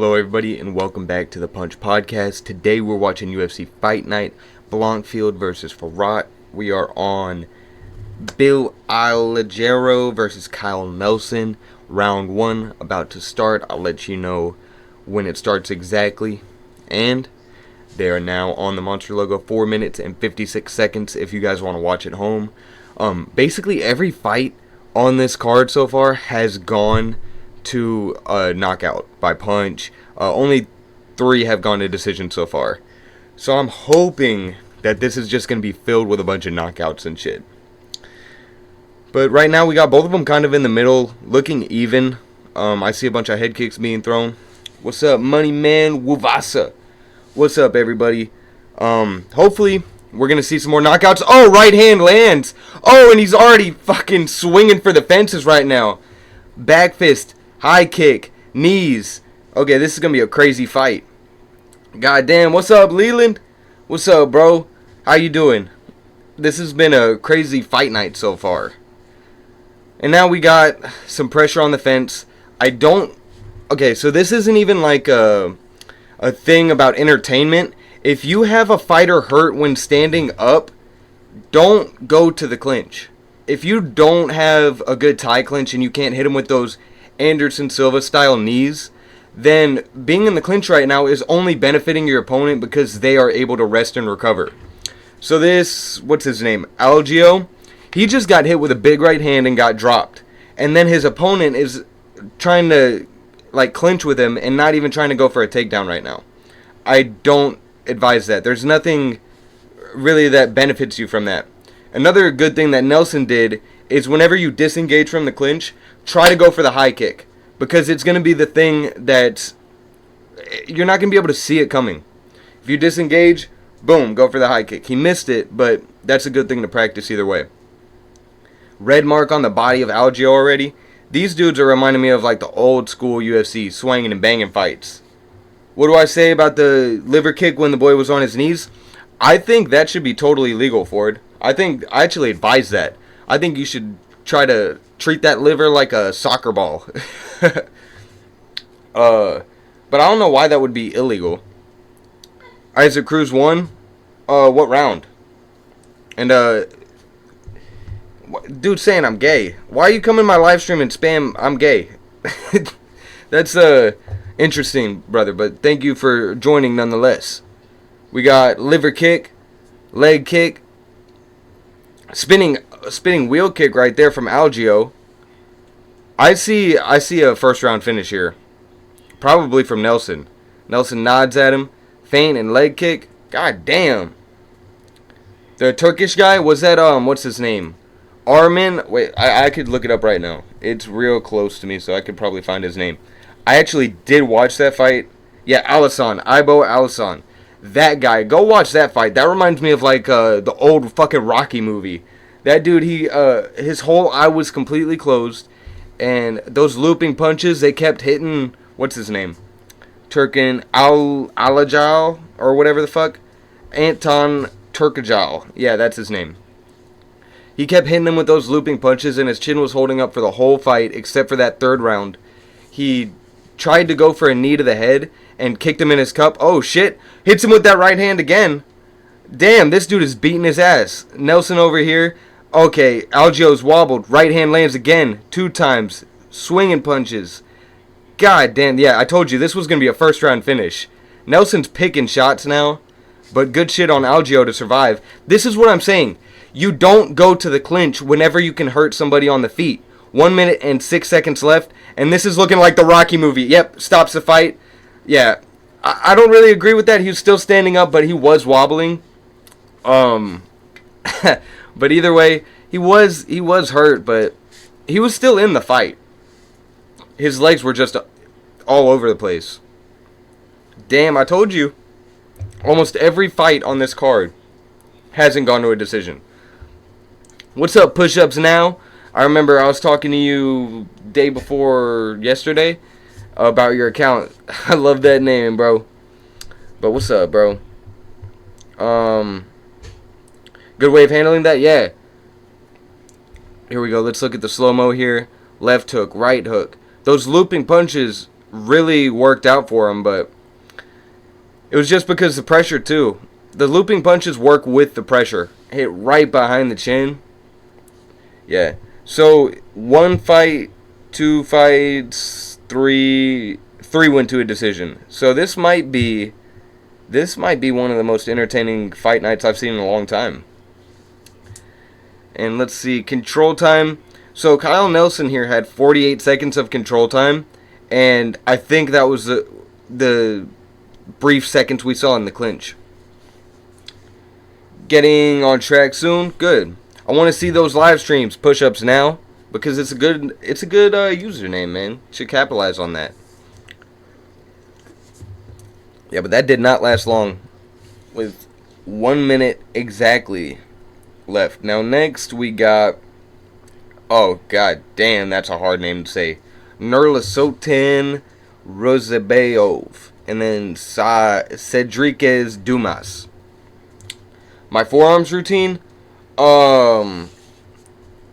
Hello everybody and welcome back to the Punch Podcast. Today we're watching UFC Fight Night, Blanchfield versus Fiorot. We are on Algeo versus Kyle Nelson. Round 1 about to start. I'll let you know when it starts exactly. And they are now on the Monster logo, 4 minutes and 56 seconds if you guys want to watch at home. Basically every fight on this card so far has gone to a knockout by punch. Only 3 have gone to decision so far. So I'm hoping that this is just going to be filled with a bunch of knockouts and shit. But right now we got both of them kind of in the middle, looking even. I see a bunch of head kicks being thrown. What's up, Money Man Wuvasa? What's up, everybody? Hopefully we're going to see some more knockouts. Oh, right hand lands. Oh, and he's already fucking swinging for the fences right now. Back fist. High kick, knees. Okay, this is going to be a crazy fight. Goddamn, what's up, Leland? What's up, bro? How you doing? This has been a crazy fight night so far. And now we got some pressure on the fence. Okay, so this isn't even like a thing about entertainment. If you have a fighter hurt when standing up, don't go to the clinch. If you don't have a good tie clinch and you can't hit him with those Anderson Silva style knees, then being in the clinch right now is only benefiting your opponent because they are able to rest and recover. So this, what's his name, Algeo, he just got hit with a big right hand and got dropped. And then his opponent is trying to like clinch with him and not even trying to go for a takedown right now. I don't advise that. There's nothing really that benefits you from that. Another good thing that Nelson did is whenever you disengage from the clinch, try to go for the high kick, because it's going to be the thing that you're not going to be able to see it coming. If you disengage, boom, go for the high kick. He missed it, but that's a good thing to practice either way. Red mark on the body of Algeo already. These dudes are reminding me of like the old school UFC swinging and banging fights. What do I say about the liver kick when the boy was on his knees? I think that should be totally legal, Ford. I actually advise that. I think you should try to treat that liver like a soccer ball. But I don't know why that would be illegal. Isaac Cruz won. What round? And dude saying I'm gay. Why are you coming to my live stream and spam I'm gay? That's interesting, brother, but thank you for joining nonetheless. We got liver kick, leg kick, spinning wheel kick right there from Algeo. I see a first round finish here. Probably from Nelson. Nelson nods at him. Feint and leg kick. God damn. The Turkish guy, was that what's his name? Armin. Wait, I could look it up right now. It's real close to me, so I could probably find his name. I actually did watch that fight. Yeah, Alisson. Ibo Alisson. That guy. Go watch that fight. That reminds me of like the old fucking Rocky movie. That dude, his whole eye was completely closed, and those looping punches, they kept hitting, what's his name? Turkin Alajal, or whatever the fuck? Anton Turkajal. Yeah, that's his name. He kept hitting him with those looping punches, and his chin was holding up for the whole fight, except for that third round. He tried to go for a knee to the head, and kicked him in his cup. Oh, shit. Hits him with that right hand again. Damn, this dude is beating his ass. Nelson over here. Okay, Algeo's wobbled. Right hand lands again. 2 times. Swinging punches. God damn. Yeah, I told you this was going to be a first round finish. Nelson's picking shots now. But good shit on Algeo to survive. This is what I'm saying. You don't go to the clinch whenever you can hurt somebody on the feet. 1 minute and 6 seconds left. And this is looking like the Rocky movie. Yep, stops the fight. Yeah, I don't really agree with that. He was still standing up, but he was wobbling. But either way, he was hurt, but he was still in the fight. His legs were just all over the place. Damn, I told you. Almost every fight on this card hasn't gone to a decision. What's up, push-ups now? I remember I was talking to you day before yesterday about your account. I love that name, bro. But what's up, bro? Good way of handling that? Yeah. Here we go. Let's look at the slow-mo here. Left hook, right hook. Those looping punches really worked out for him, but it was just because of the pressure too. The looping punches work with the pressure. Hit right behind the chin. Yeah. So 1 fight, 2 fights, three went to a decision. So this might be one of the most entertaining fight nights I've seen in a long time. And let's see, control time. So Kyle Nelson here had 48 seconds of control time, and I think that was the brief seconds we saw in the clinch. Getting on track soon, good. I want to see those live streams, push-ups now, because it's a good username, man. Should capitalize on that. Yeah, but that did not last long, with 1 minute exactly left. Now next we got, oh god damn, that's a hard name to say, Nurlisotin Ruzibeov, and then Cedriquez Dumas. My forearms routine,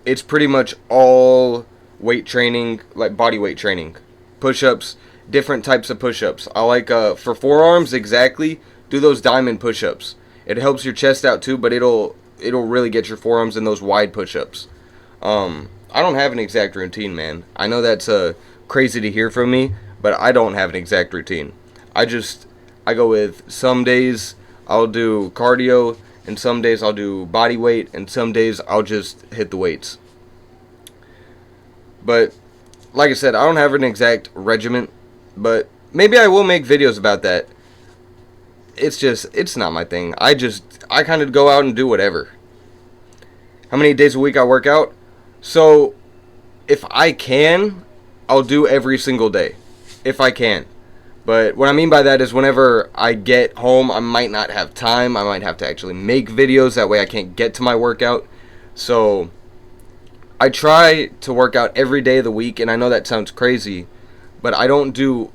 it's pretty much all weight training, like body weight training, push-ups, different types of push-ups. I like for forearms exactly, do those diamond push-ups. It helps your chest out too, but it'll really get your forearms in those wide push-ups. I don't have an exact routine, man. I know that's crazy to hear from me, but I don't have an exact routine. I go with some days I'll do cardio, and some days I'll do body weight, and some days I'll just hit the weights. But like I said, I don't have an exact regimen, but maybe I will make videos about that. It's not my thing. I kind of go out and do whatever. How many days a week I work out? So if I can, I'll do every single day. If I can. But what I mean by that is whenever I get home, I might not have time. I might have to actually make videos. That way I can't get to my workout. So I try to work out every day of the week, and I know that sounds crazy, but I don't do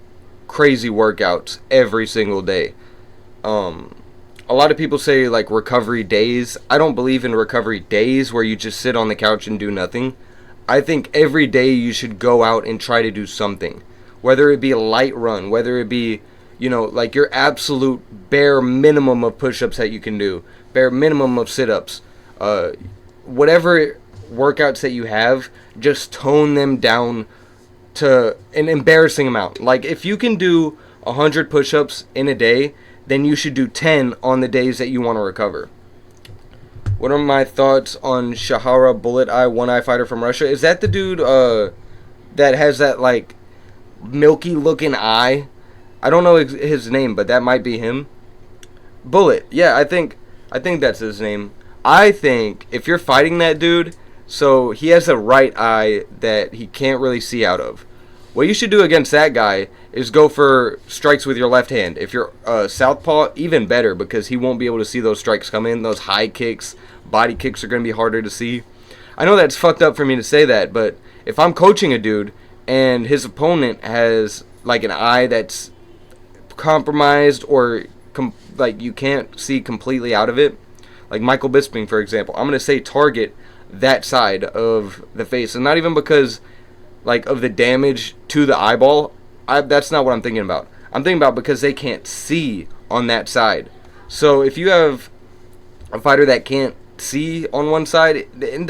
crazy workouts every single day. A lot of people say like recovery days. I don't believe in recovery days where you just sit on the couch and do nothing. I think every day you should go out and try to do something. Whether it be a light run, whether it be, like your absolute bare minimum of push-ups that you can do, bare minimum of sit-ups, whatever workouts that you have, just tone them down to an embarrassing amount. Like if you can do 100 push-ups in a day, then you should do 10 on the days that you want to recover. What are my thoughts on Shahara Bullet Eye, one-eye fighter from Russia? Is that the dude that has that like milky looking eye? I don't know his name, but that might be him. Bullet, yeah, I think that's his name. I think if you're fighting that dude, so he has a right eye that he can't really see out of. What you should do against that guy is go for strikes with your left hand. If you're southpaw, even better, because he won't be able to see those strikes come in. Those high kicks, body kicks are going to be harder to see. I know that's fucked up for me to say that, but if I'm coaching a dude and his opponent has like an eye that's compromised or like you can't see completely out of it, like Michael Bisping for example, I'm going to say target that side of the face, and not even because like of the damage to the eyeball. That's not what I'm thinking about. I'm thinking about because they can't see on that side. So if you have a fighter that can't see on one side, it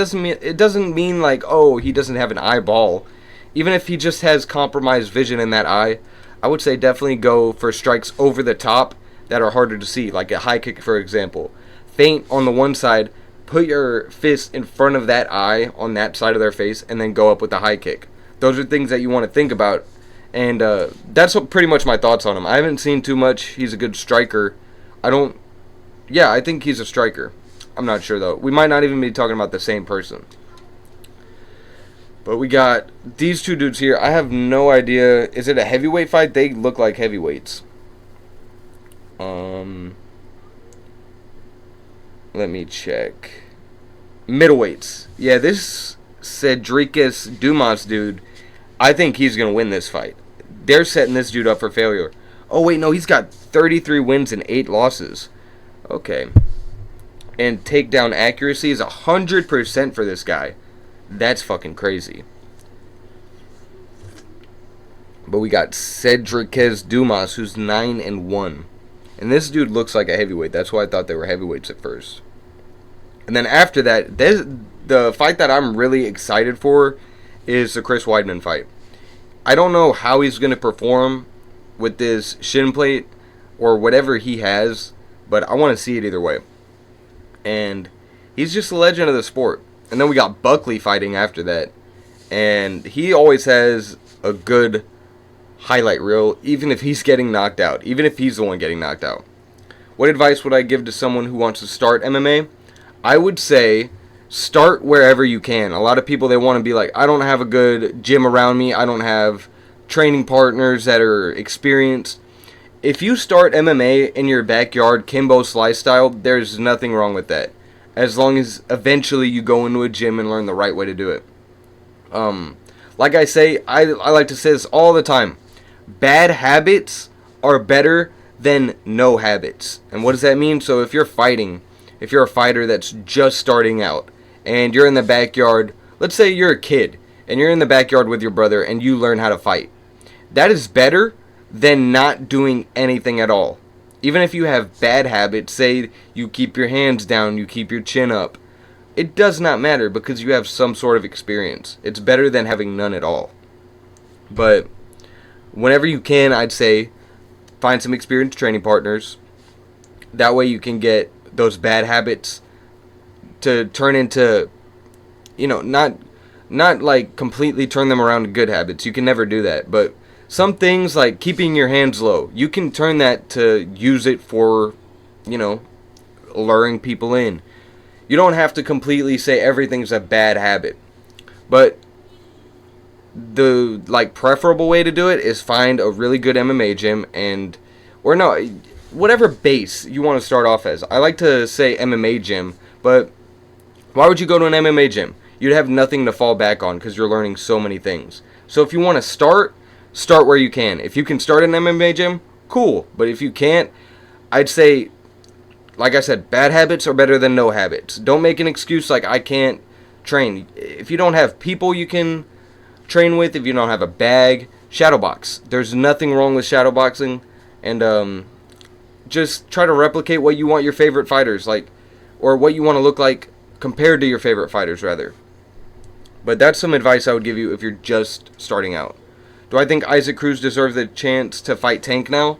doesn't mean like, oh, he doesn't have an eyeball. Even if he just has compromised vision in that eye, I would say definitely go for strikes over the top that are harder to see, like a high kick for example. Feint on the one side, put your fist in front of that eye on that side of their face, and then go up with the high kick. Those are things that you want to think about, and that's pretty much my thoughts on him. I haven't seen too much. He's a good striker. I think he's a striker. I'm not sure though. We might not even be talking about the same person. But we got these two dudes here. I have no idea. Is it a heavyweight fight? They look like heavyweights. Let me check. Middleweights. Yeah, this Cedriquez Dumas dude, I think he's going to win this fight. They're setting this dude up for failure. Oh, wait, no, he's got 33 wins and 8 losses. Okay. And takedown accuracy is 100% for this guy. That's fucking crazy. But we got Cedricez Dumas, who's 9-1. And this dude looks like a heavyweight. That's why I thought they were heavyweights at first. And then after that, the fight that I'm really excited for is the Chris Wideman fight. I don't know how he's going to perform with this shin plate or whatever he has, but I want to see it either way. And he's just a legend of the sport. And then we got Buckley fighting after that. And he always has a good highlight reel, even if he's getting knocked out, even if he's the one getting knocked out. What advice would I give to someone who wants to start MMA? I would say start wherever you can. A lot of people, they want to be like, I don't have a good gym around me. I don't have training partners that are experienced. If you start MMA in your backyard, Kimbo Slice style, there's nothing wrong with that. As long as eventually you go into a gym and learn the right way to do it. Like I say, I like to say this all the time. Bad habits are better than no habits. And what does that mean? So if you're fighting, if you're a fighter that's just starting out, and you're in the backyard, let's say you're a kid, and you're in the backyard with your brother, and you learn how to fight. That is better than not doing anything at all. Even if you have bad habits, say you keep your hands down, you keep your chin up, it does not matter because you have some sort of experience. It's better than having none at all. But whenever you can, I'd say find some experienced training partners. That way you can get those bad habits to turn into, not like completely turn them around to good habits. You can never do that. But some things like keeping your hands low, you can turn that to use it for, luring people in. You don't have to completely say everything's a bad habit. But the preferable way to do it is find a really good MMA gym whatever base you want to start off as. I like to say MMA gym, but why would you go to an MMA gym? You'd have nothing to fall back on because you're learning so many things. So if you want to start where you can. If you can start an MMA gym, cool. But if you can't, I'd say, like I said, bad habits are better than no habits. Don't make an excuse like I can't train. If you don't have people you can train with, if you don't have a bag, shadowbox. There's nothing wrong with shadowboxing, and just try to replicate what you want your favorite fighters like, or what you want to look like compared to your favorite fighters rather. But that's some advice I would give you if you're just starting out. Do I think Isaac Cruz deserves the chance to fight Tank now?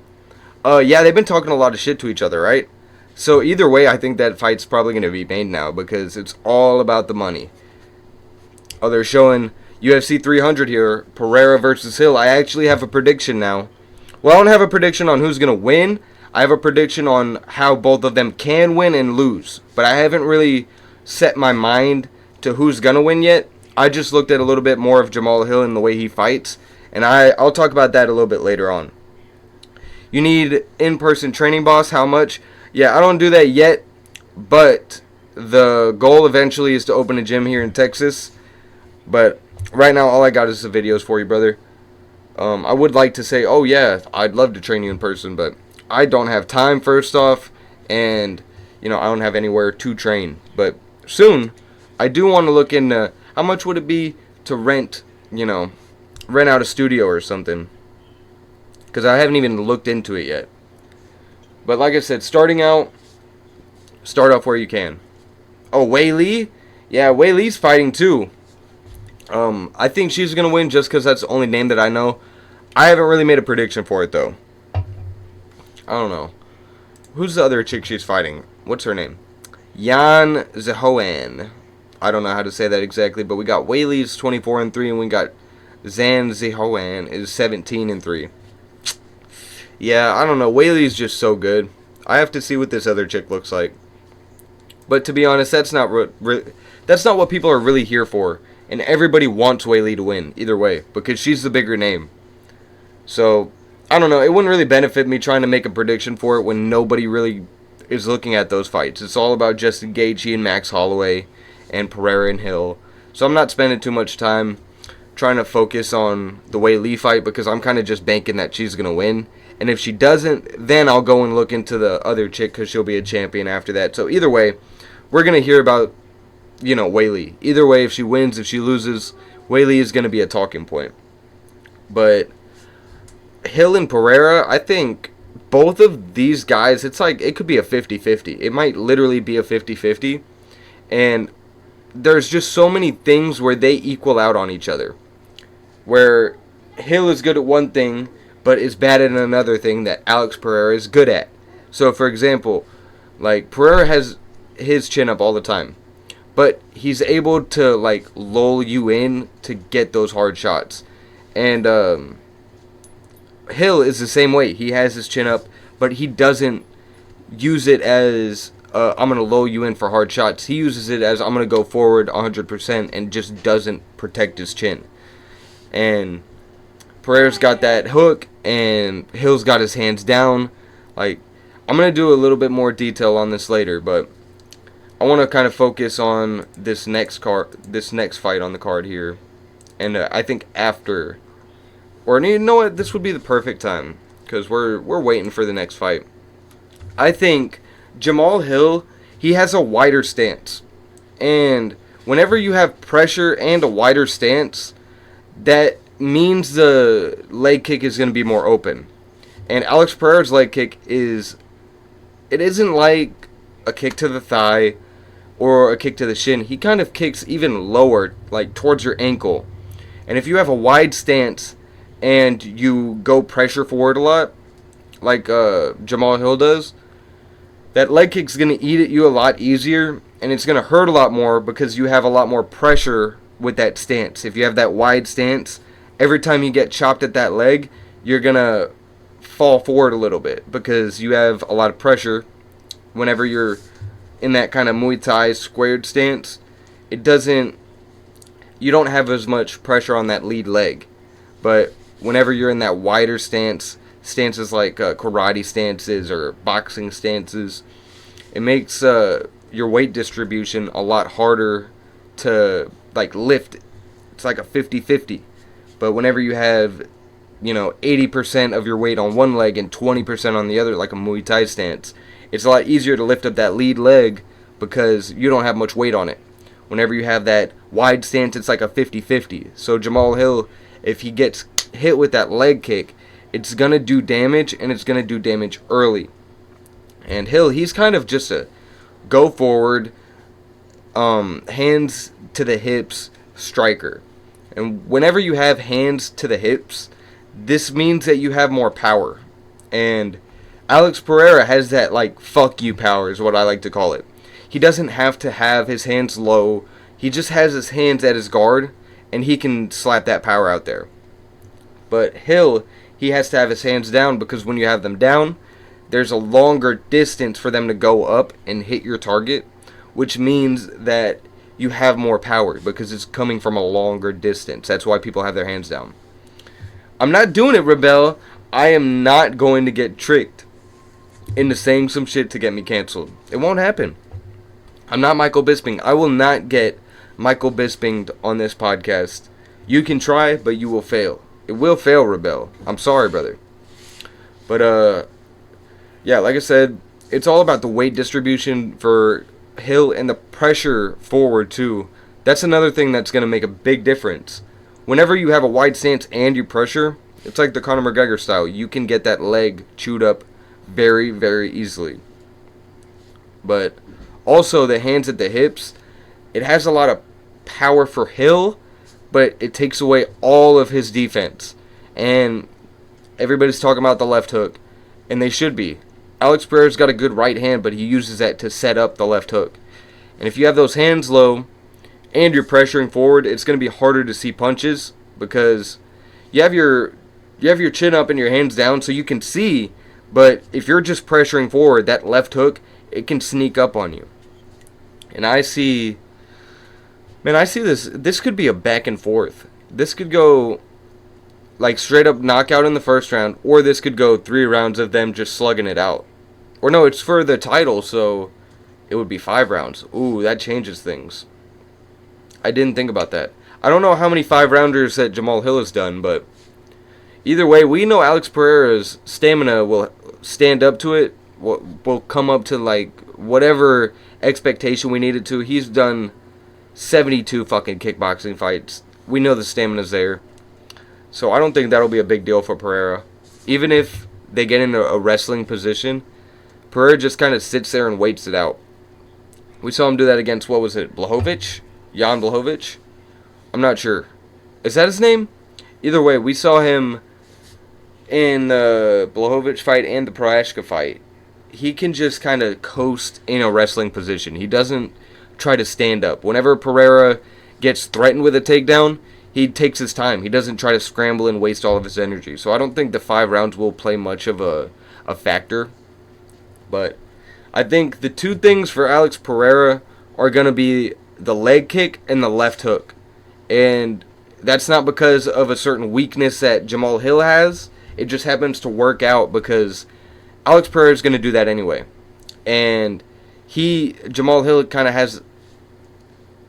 Yeah, they've been talking a lot of shit to each other, right? So either way, I think that fight's probably going to be made now because it's all about the money. Oh, they're showing UFC 300 here, Pereira versus Hill. I actually have a prediction now. Well, I don't have a prediction on who's going to win. I have a prediction on how both of them can win and lose. But I haven't really set my mind to who's going to win yet. I just looked at a little bit more of Jamal Hill and the way he fights. And I'll talk about that a little bit later on. You need in-person training, boss. How much? Yeah, I don't do that yet. But the goal eventually is to open a gym here in Texas. But right now, all I got is the videos for you, brother. I would like to say, oh yeah, I'd love to train you in person, but I don't have time first off, and I don't have anywhere to train. But soon, I do want to look into how much would it be to rent out a studio or something, because I haven't even looked into it yet. But like I said, starting out, start off where you can. Oh, Wei Li? Yeah, Wei Li's fighting too. I think she's going to win just because that's the only name that I know. I haven't really made a prediction for it, though. I don't know. Who's the other chick she's fighting? What's her name? Yan Zehoan. I don't know how to say that exactly, but we got Wei Li's 24-3, and we got Zan Zehoan is 17-3. Yeah, I don't know. Wei Li's just so good. I have to see what this other chick looks like. But to be honest, that's not what people are really here for. And everybody wants Wei Li to win, either way, because she's the bigger name. So, I don't know, it wouldn't really benefit me trying to make a prediction for it when nobody really is looking at those fights. It's all about Justin Gaethje and Max Holloway and Pereira and Hill. So I'm not spending too much time trying to focus on the Wei Li fight because I'm kind of just banking that she's going to win. And if she doesn't, then I'll go and look into the other chick because she'll be a champion after that. So either way, we're going to hear about Wei Li. Either way, if she wins, if she loses, Wei Li is going to be a talking point. But Hill and Pereira, I think both of these guys, it's like it could be a 50-50. It might literally be a 50-50. And there's just so many things where they equal out on each other. Where Hill is good at one thing, but is bad at another thing that Alex Pereira is good at. So, for example, like, Pereira has his chin up all the time. But he's able to, like, lull you in to get those hard shots. And, Hill is the same way. He has his chin up, but he doesn't use it as, I'm going to lull you in for hard shots. He uses it as, I'm going to go forward 100% and just doesn't protect his chin. And Pereira's got that hook, and Hill's got his hands down. Like, I'm going to do a little bit more detail on this later, but I want to kind of focus on this next fight on the card here. And I think after, or you know what, this would be the perfect time, because we're waiting for the next fight. I think Jamal Hill, he has a wider stance. And whenever you have pressure and a wider stance, that means the leg kick is going to be more open. And Alex Pereira's leg kick it isn't like a kick to the thigh or a kick to the shin. He kind of kicks even lower, like towards your ankle. And if you have a wide stance and you go pressure forward a lot, like Jamal Hill does, that leg kick's going to eat at you a lot easier, and it's going to hurt a lot more because you have a lot more pressure with that stance. If you have that wide stance, every time you get chopped at that leg, you're going to fall forward a little bit because you have a lot of pressure. Whenever you're in that kind of Muay Thai squared stance, you don't have as much pressure on that lead leg. But whenever you're in that wider stances like karate stances or boxing stances, it makes your weight distribution a lot harder to like lift. It's like a 50-50. But whenever you have, 80% of your weight on one leg and 20% on the other, like a Muay Thai stance, it's a lot easier to lift up that lead leg because you don't have much weight on it. Whenever you have that wide stance, it's like a 50-50. So Jamal Hill, if he gets hit with that leg kick, it's going to do damage, and it's going to do damage early. And Hill, he's kind of just a go forward, hands to the hips striker. And whenever you have hands to the hips, this means that you have more power. And Alex Pereira has that, like, fuck you power is what I like to call it. He doesn't have to have his hands low. He just has his hands at his guard, and he can slap that power out there. But Hill, he has to have his hands down because when you have them down, there's a longer distance for them to go up and hit your target, which means that you have more power because it's coming from a longer distance. That's why people have their hands down. I'm not doing it, Rebel. I am not going to get tricked into saying some shit to get me canceled. It won't happen. I'm not Michael Bisping. I will not get Michael Bispinged on this podcast. You can try, but you will fail. It will fail, Rebel. I'm sorry, brother. But, yeah, like I said, it's all about the weight distribution for Hill and the pressure forward, too. That's another thing that's going to make a big difference. Whenever you have a wide stance and you pressure, it's like the Conor McGregor style. You can get that leg chewed up very, very easily. But also the hands at the hips, it has a lot of power for Hill, but it takes away all of his defense. And everybody's talking about the left hook, and they should be. Alex Pereira's got a good right hand, but he uses that to set up the left hook. And if you have those hands low and you're pressuring forward, it's going to be harder to see punches because you have your chin up and your hands down so you can see, but if you're just pressuring forward, that left hook, it can sneak up on you. And I see this could be a back and forth. This could go like straight up knockout in the first round, or this could go 3 rounds of them just slugging it out. Or no, it's for the title, so it would be 5 rounds. Ooh, that changes things. I didn't think about that. I don't know how many 5-rounders that Jamal Hill has done, but either way, we know Alex Pereira's stamina will stand up to it, will come up to like whatever expectation we need it to. He's done 72 fucking kickboxing fights. We know the stamina's there. So I don't think that'll be a big deal for Pereira. Even if they get in a wrestling position, Pereira just kind of sits there and waits it out. We saw him do that against, what was it, Blachowicz? Jan Blachowicz? I'm not sure. Is that his name? Either way, we saw him in the Blachowicz fight and the Prohashka fight. He can just kind of coast in a wrestling position. He doesn't try to stand up. Whenever Pereira gets threatened with a takedown, he takes his time. He doesn't try to scramble and waste all of his energy. So I don't think the 5 rounds will play much of a factor. But I think the 2 things for Alex Pereira are going to be the leg kick and the left hook. And that's not because of a certain weakness that Jamal Hill has. It just happens to work out because Alex Pereira is going to do that anyway. And Jamal Hill kind of has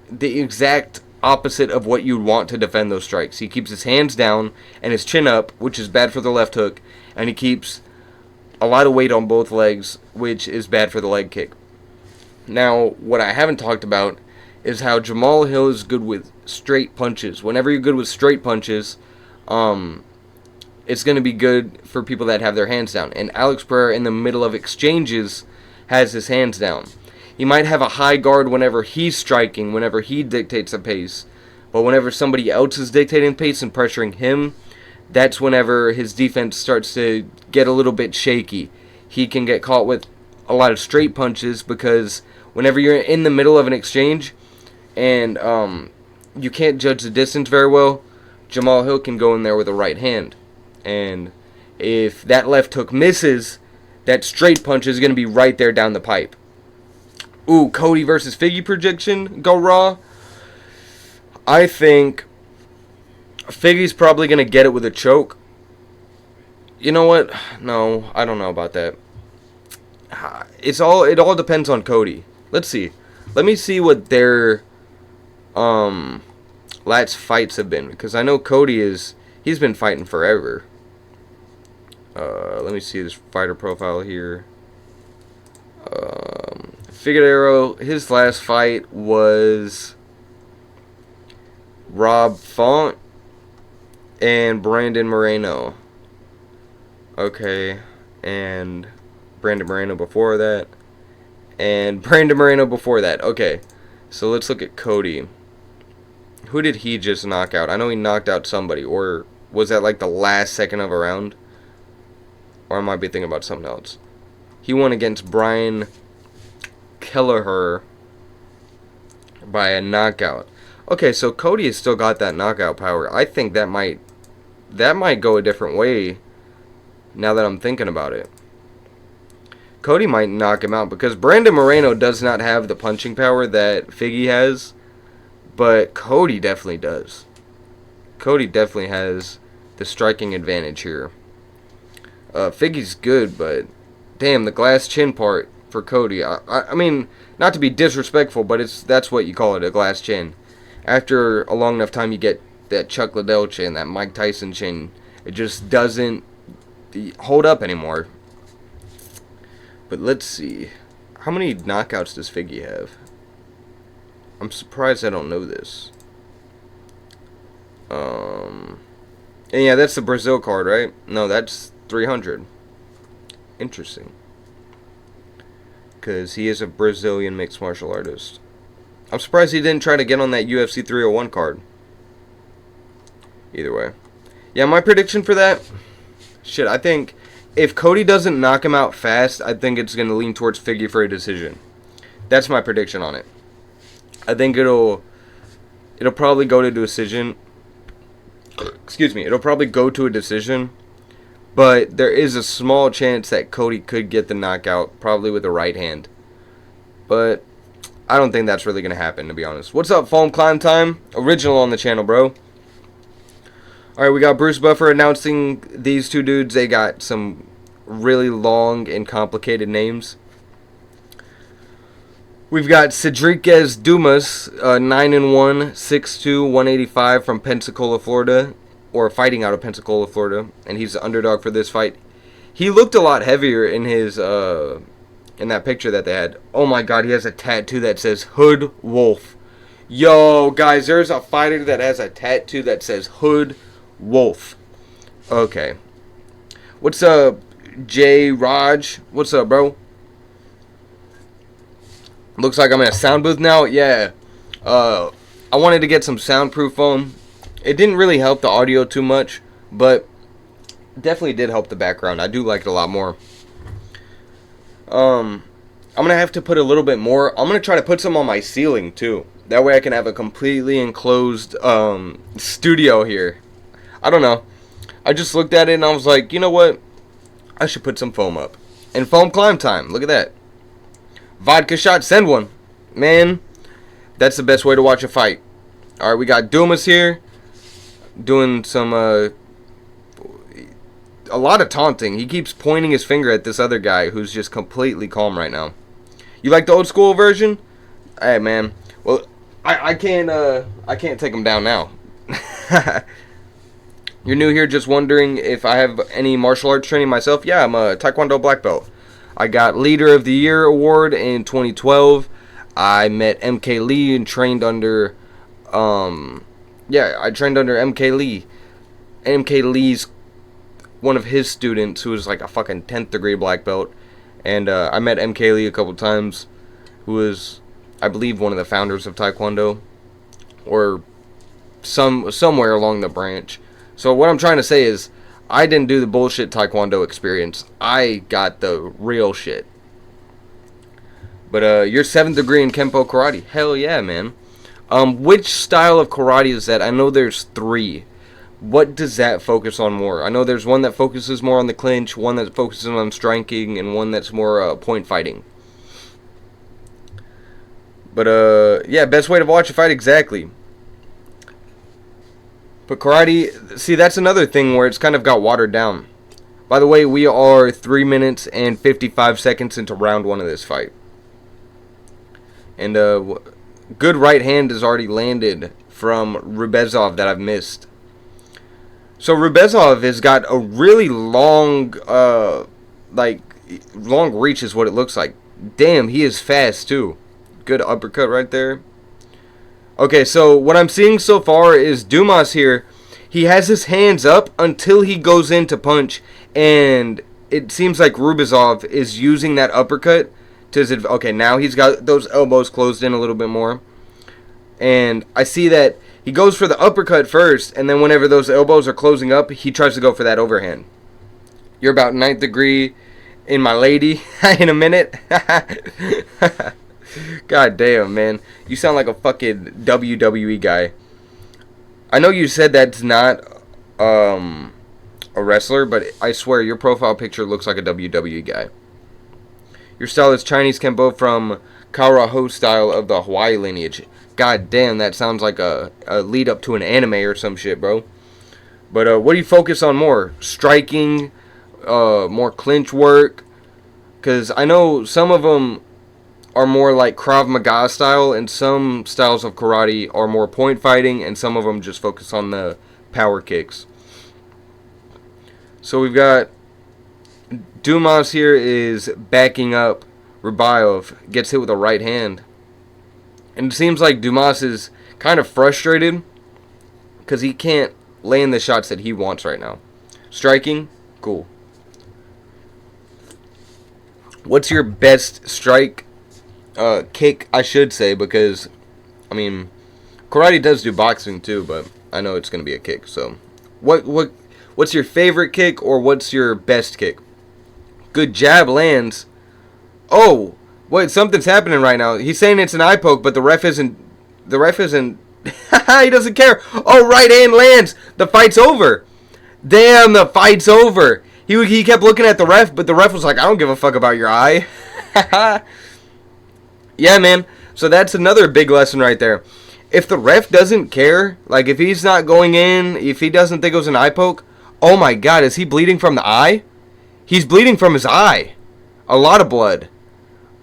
the exact opposite of what you'd want to defend those strikes. He keeps his hands down and his chin up, which is bad for the left hook. And he keeps a lot of weight on both legs, which is bad for the leg kick. Now, what I haven't talked about is how Jamal Hill is good with straight punches. Whenever you're good with straight punches, it's going to be good for people that have their hands down. And Alex Pereira, in the middle of exchanges, has his hands down. He might have a high guard whenever he's striking, whenever he dictates a pace. But whenever somebody else is dictating pace and pressuring him, that's whenever his defense starts to get a little bit shaky. He can get caught with a lot of straight punches because whenever you're in the middle of an exchange and you can't judge the distance very well, Jamal Hill can go in there with a right hand. And if that left hook misses, that straight punch is going to be right there down the pipe. Ooh, Cody versus Figgy prediction, go Raw. I think Figgy's probably going to get it with a choke. You know what? No, I don't know about that. It all depends on Cody. Let's see. Let me see what their last fights have been, because I know he's been fighting forever. Let me see this fighter profile here. Figueroa, his last fight was Rob Font and Brandon Moreno. Okay, and Brandon Moreno before that. And Brandon Moreno before that. Okay, so let's look at Cody. Who did he just knock out? I know he knocked out somebody. Or was that like the last second of a round? Or I might be thinking about something else. He won against Brian Kelleher by a knockout. Okay, so Cody has still got that knockout power. I think that might go a different way now that I'm thinking about it. Cody might knock him out because Brandon Moreno does not have the punching power that Figgy has, but Cody definitely does. Cody definitely has the striking advantage here. Figgy's good, but damn, the glass chin part for Cody. I mean, not to be disrespectful, but that's what you call it, a glass chin. After a long enough time, you get that Chuck Liddell chin, that Mike Tyson chin. It just doesn't hold up anymore. But let's see. How many knockouts does Figgy have? I'm surprised I don't know this. And yeah, that's the Brazil card, right? No, that's 300. Interesting. Because he is a Brazilian mixed martial artist. I'm surprised he didn't try to get on that UFC 301 card. Either way. Yeah, my prediction for that... Shit, I think if Cody doesn't knock him out fast, I think it's going to lean towards Figgy for a decision. That's my prediction on it. I think it'll probably go to decision. Excuse me. It'll probably go to a decision. But there is a small chance that Cody could get the knockout, probably with a right hand. But I don't think that's really going to happen, to be honest. What's up, Foam Climb Time? Original on the channel, bro. Alright, we got Bruce Buffer announcing these two dudes. They got some really long and complicated names. We've got Cedriquez Dumas, 9-1, 6'2", 185 from Pensacola, Florida. Or fighting out of Pensacola, Florida. And he's the underdog for this fight. He looked a lot heavier in his in that picture that they had. Oh my god, he has a tattoo that says Hood Wolf. Yo, guys, there's a fighter that has a tattoo that says Hood Wolf. Okay. What's up, J. Raj? What's up, bro? Looks like I'm in a sound booth now. Yeah. I wanted to get some soundproof foam. It didn't really help the audio too much, but definitely did help the background. I do like it a lot more. I'm going to have to put a little bit more. I'm going to try to put some on my ceiling, too. That way I can have a completely enclosed studio here. I don't know. I just looked at it and I was like, you know what? I should put some foam up. And foam climb time. Look at that. Vodka shot, send one. Man, that's the best way to watch a fight. Alright, we got Dumas here. Doing some, a lot of taunting. He keeps pointing his finger at this other guy who's just completely calm right now. You like the old school version? Hey, man. Well, I can't take him down now. You're new here, just wondering if I have any martial arts training myself? Yeah, I'm a Taekwondo black belt. I got Leader of the Year award in 2012. I met MK Lee and trained under, I trained under MK Lee. MK Lee's one of his students who was like a fucking 10th degree black belt. And I met MK Lee a couple times, who was, I believe, one of the founders of Taekwondo, or somewhere along the branch. So what I'm trying to say is, I didn't do the bullshit Taekwondo experience. I got the real shit. But you're 7th degree in Kempo Karate. Hell yeah, man. Which style of karate is that? I know there's 3. What does that focus on more? I know there's one that focuses more on the clinch, one that focuses on striking, and one that's more point fighting. But yeah, best way to watch a fight, exactly. But karate, see, that's another thing where it's kind of got watered down. By the way, we are 3 minutes and 55 seconds into round 1 of this fight. And good right hand has already landed from Ruzibeov that I've missed. So Ruzibeov has got a really long, long reach is what it looks like. Damn, he is fast too. Good uppercut right there. Okay, so what I'm seeing so far is Dumas here. He has his hands up until he goes in to punch, and it seems like Ruzibeov is using that uppercut to his advantage. Okay, now he's got those elbows closed in a little bit more. And I see that he goes for the uppercut first, and then whenever those elbows are closing up, he tries to go for that overhand. You're about 9th degree in my lady in a minute. God damn, man. You sound like a fucking WWE guy. I know you said that's not a wrestler, but I swear your profile picture looks like a WWE guy. Your style is Chinese Kempo from Karaho style of the Hawaii lineage. God damn, that sounds like a lead up to an anime or some shit, bro. But what do you focus on more? Striking, more clinch work? Because I know some of them are more like Krav Maga style, and some styles of karate are more point fighting, and some of them just focus on the power kicks. So we've got Dumas here is backing up Ruzibeov, gets hit with a right hand. And it seems like Dumas is kind of frustrated because he can't land the shots that he wants right now. Striking? Cool. What's your best strike? Kick, I should say, because, I mean, karate does do boxing too, but I know it's going to be a kick. So, what's your favorite kick, or what's your best kick? Good jab lands. Oh, wait, something's happening right now. He's saying it's an eye poke, but the ref isn't. He doesn't care. Oh, right hand lands. The fight's over. Damn, the fight's over. He kept looking at the ref, but the ref was like, I don't give a fuck about your eye. Yeah, man. So that's another big lesson right there. If the ref doesn't care, like if he's not going in, if he doesn't think it was an eye poke, oh my god, is he bleeding from the eye? He's bleeding from his eye. A lot of blood.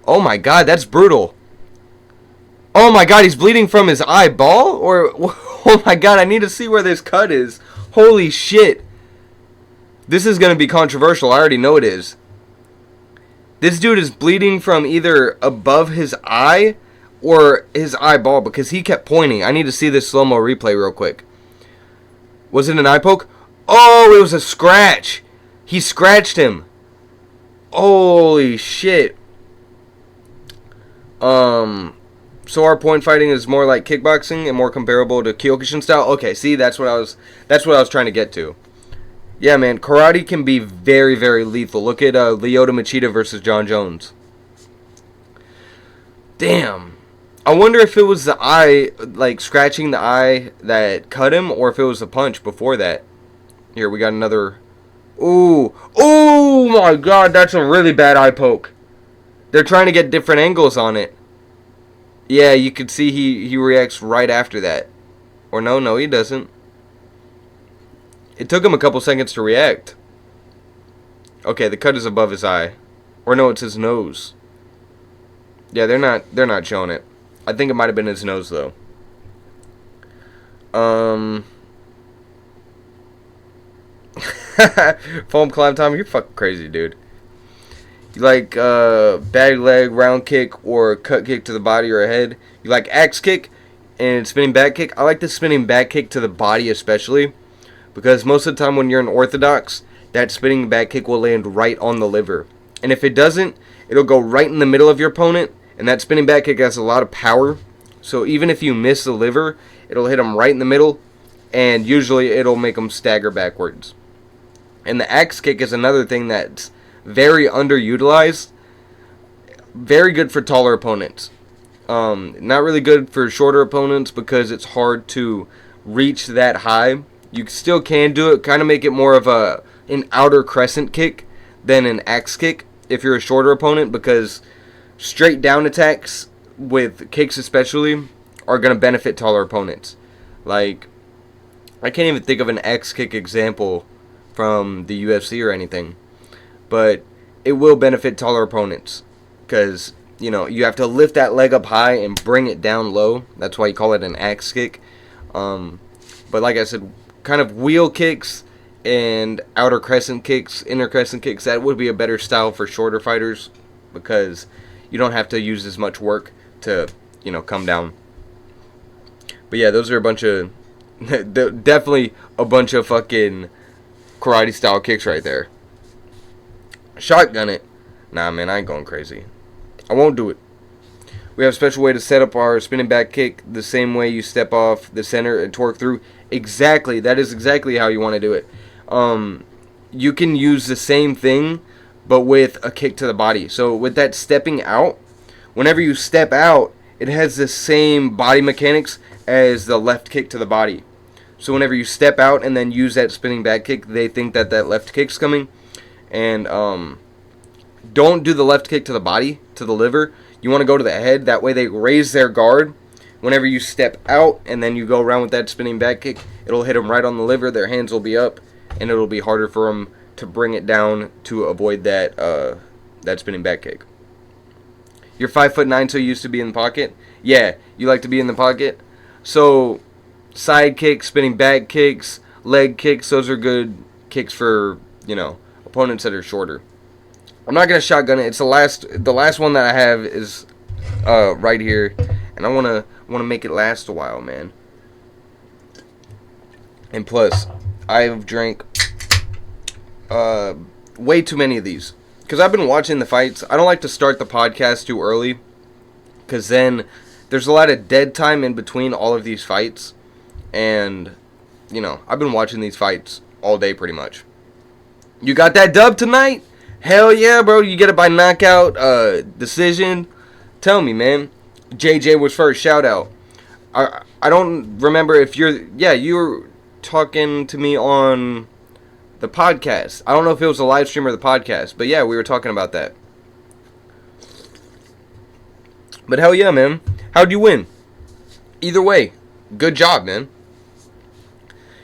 Oh my god, that's brutal. Oh my god, he's bleeding from his eyeball? Or, oh my god, I need to see where this cut is. Holy shit. This is going to be controversial. I already know it is. This dude is bleeding from either above his eye or his eyeball because he kept pointing. I need to see this slow-mo replay real quick. Was it an eye poke? Oh, it was a scratch. He scratched him. Holy shit. So our point fighting is more like kickboxing and more comparable to Kyokushin style. Okay, see, that's what I was trying to get to. Yeah, man, karate can be very, very lethal. Look at Lyoto Machida versus John Jones. Damn. I wonder if it was the eye, like scratching the eye that cut him, or if it was a punch before that. Here, we got another. Ooh. Oh my god, that's a really bad eye poke. They're trying to get different angles on it. Yeah, you could see he reacts right after that. Or no, he doesn't. It took him a couple seconds to react. Okay, the cut is above his eye. Or no, it's his nose. Yeah, they're not showing it. I think it might have been his nose though. Foam climb time, you're fucking crazy, dude. You like bag leg, round kick, or cut kick to the body or head. You like axe kick and spinning back kick. I like the spinning back kick to the body especially, because most of the time when you're an orthodox, that spinning back kick will land right on the liver. And if it doesn't, it'll go right in the middle of your opponent, and that spinning back kick has a lot of power. So even if you miss the liver, it'll hit them right in the middle, and usually it'll make them stagger backwards. And the axe kick is another thing that's very underutilized. Very good for taller opponents. Not really good for shorter opponents because it's hard to reach that high. You still can do it, kind of make it more of an outer crescent kick than an axe kick if you're a shorter opponent, because straight down attacks with kicks especially are going to benefit taller opponents. Like, I can't even think of an axe kick example from the UFC or anything, but it will benefit taller opponents because, you know, you have to lift that leg up high and bring it down low. That's why you call it an axe kick. But like I said, kind of wheel kicks and outer crescent kicks, inner crescent kicks, that would be a better style for shorter fighters because you don't have to use as much work to, you know, come down. But yeah, those are a bunch of, definitely a bunch of fucking karate style kicks right there. Shotgun it. Nah, man, I ain't going crazy. I won't do it. We have a special way to set up our spinning back kick the same way you step off the center and torque through. Exactly. That is exactly how you want to do it. You can use the same thing, but with a kick to the body. So with that stepping out, whenever you step out, it has the same body mechanics as the left kick to the body. So whenever you step out and then use that spinning back kick, they think that that left kick's coming. And don't do the left kick to the body, to the liver. You want to go to the head. That way they raise their guard. Whenever you step out and then you go around with that spinning back kick, it'll hit them right on the liver. Their hands will be up, and it'll be harder for them to bring it down to avoid that that spinning back kick. You're 5'9", so you used to be in the pocket? Yeah, you like to be in the pocket? So, side kicks, spinning back kicks, leg kicks, those are good kicks for, you know, opponents that are shorter. I'm not going to shotgun it. It's the last one that I have is right here, and I want to make it last a while, man. And plus, I've drank way too many of these. Because I've been watching the fights. I don't like to start the podcast too early, because then there's a lot of dead time in between all of these fights. And, you know, I've been watching these fights all day pretty much. You got that dub tonight? Hell yeah, bro. You get it by knockout decision. Tell me, man. JJ was first. Shout out. I don't remember if you're... Yeah, you were talking to me on the podcast. I don't know if it was a live stream or the podcast. But yeah, we were talking about that. But hell yeah, man. How'd you win? Either way, good job, man.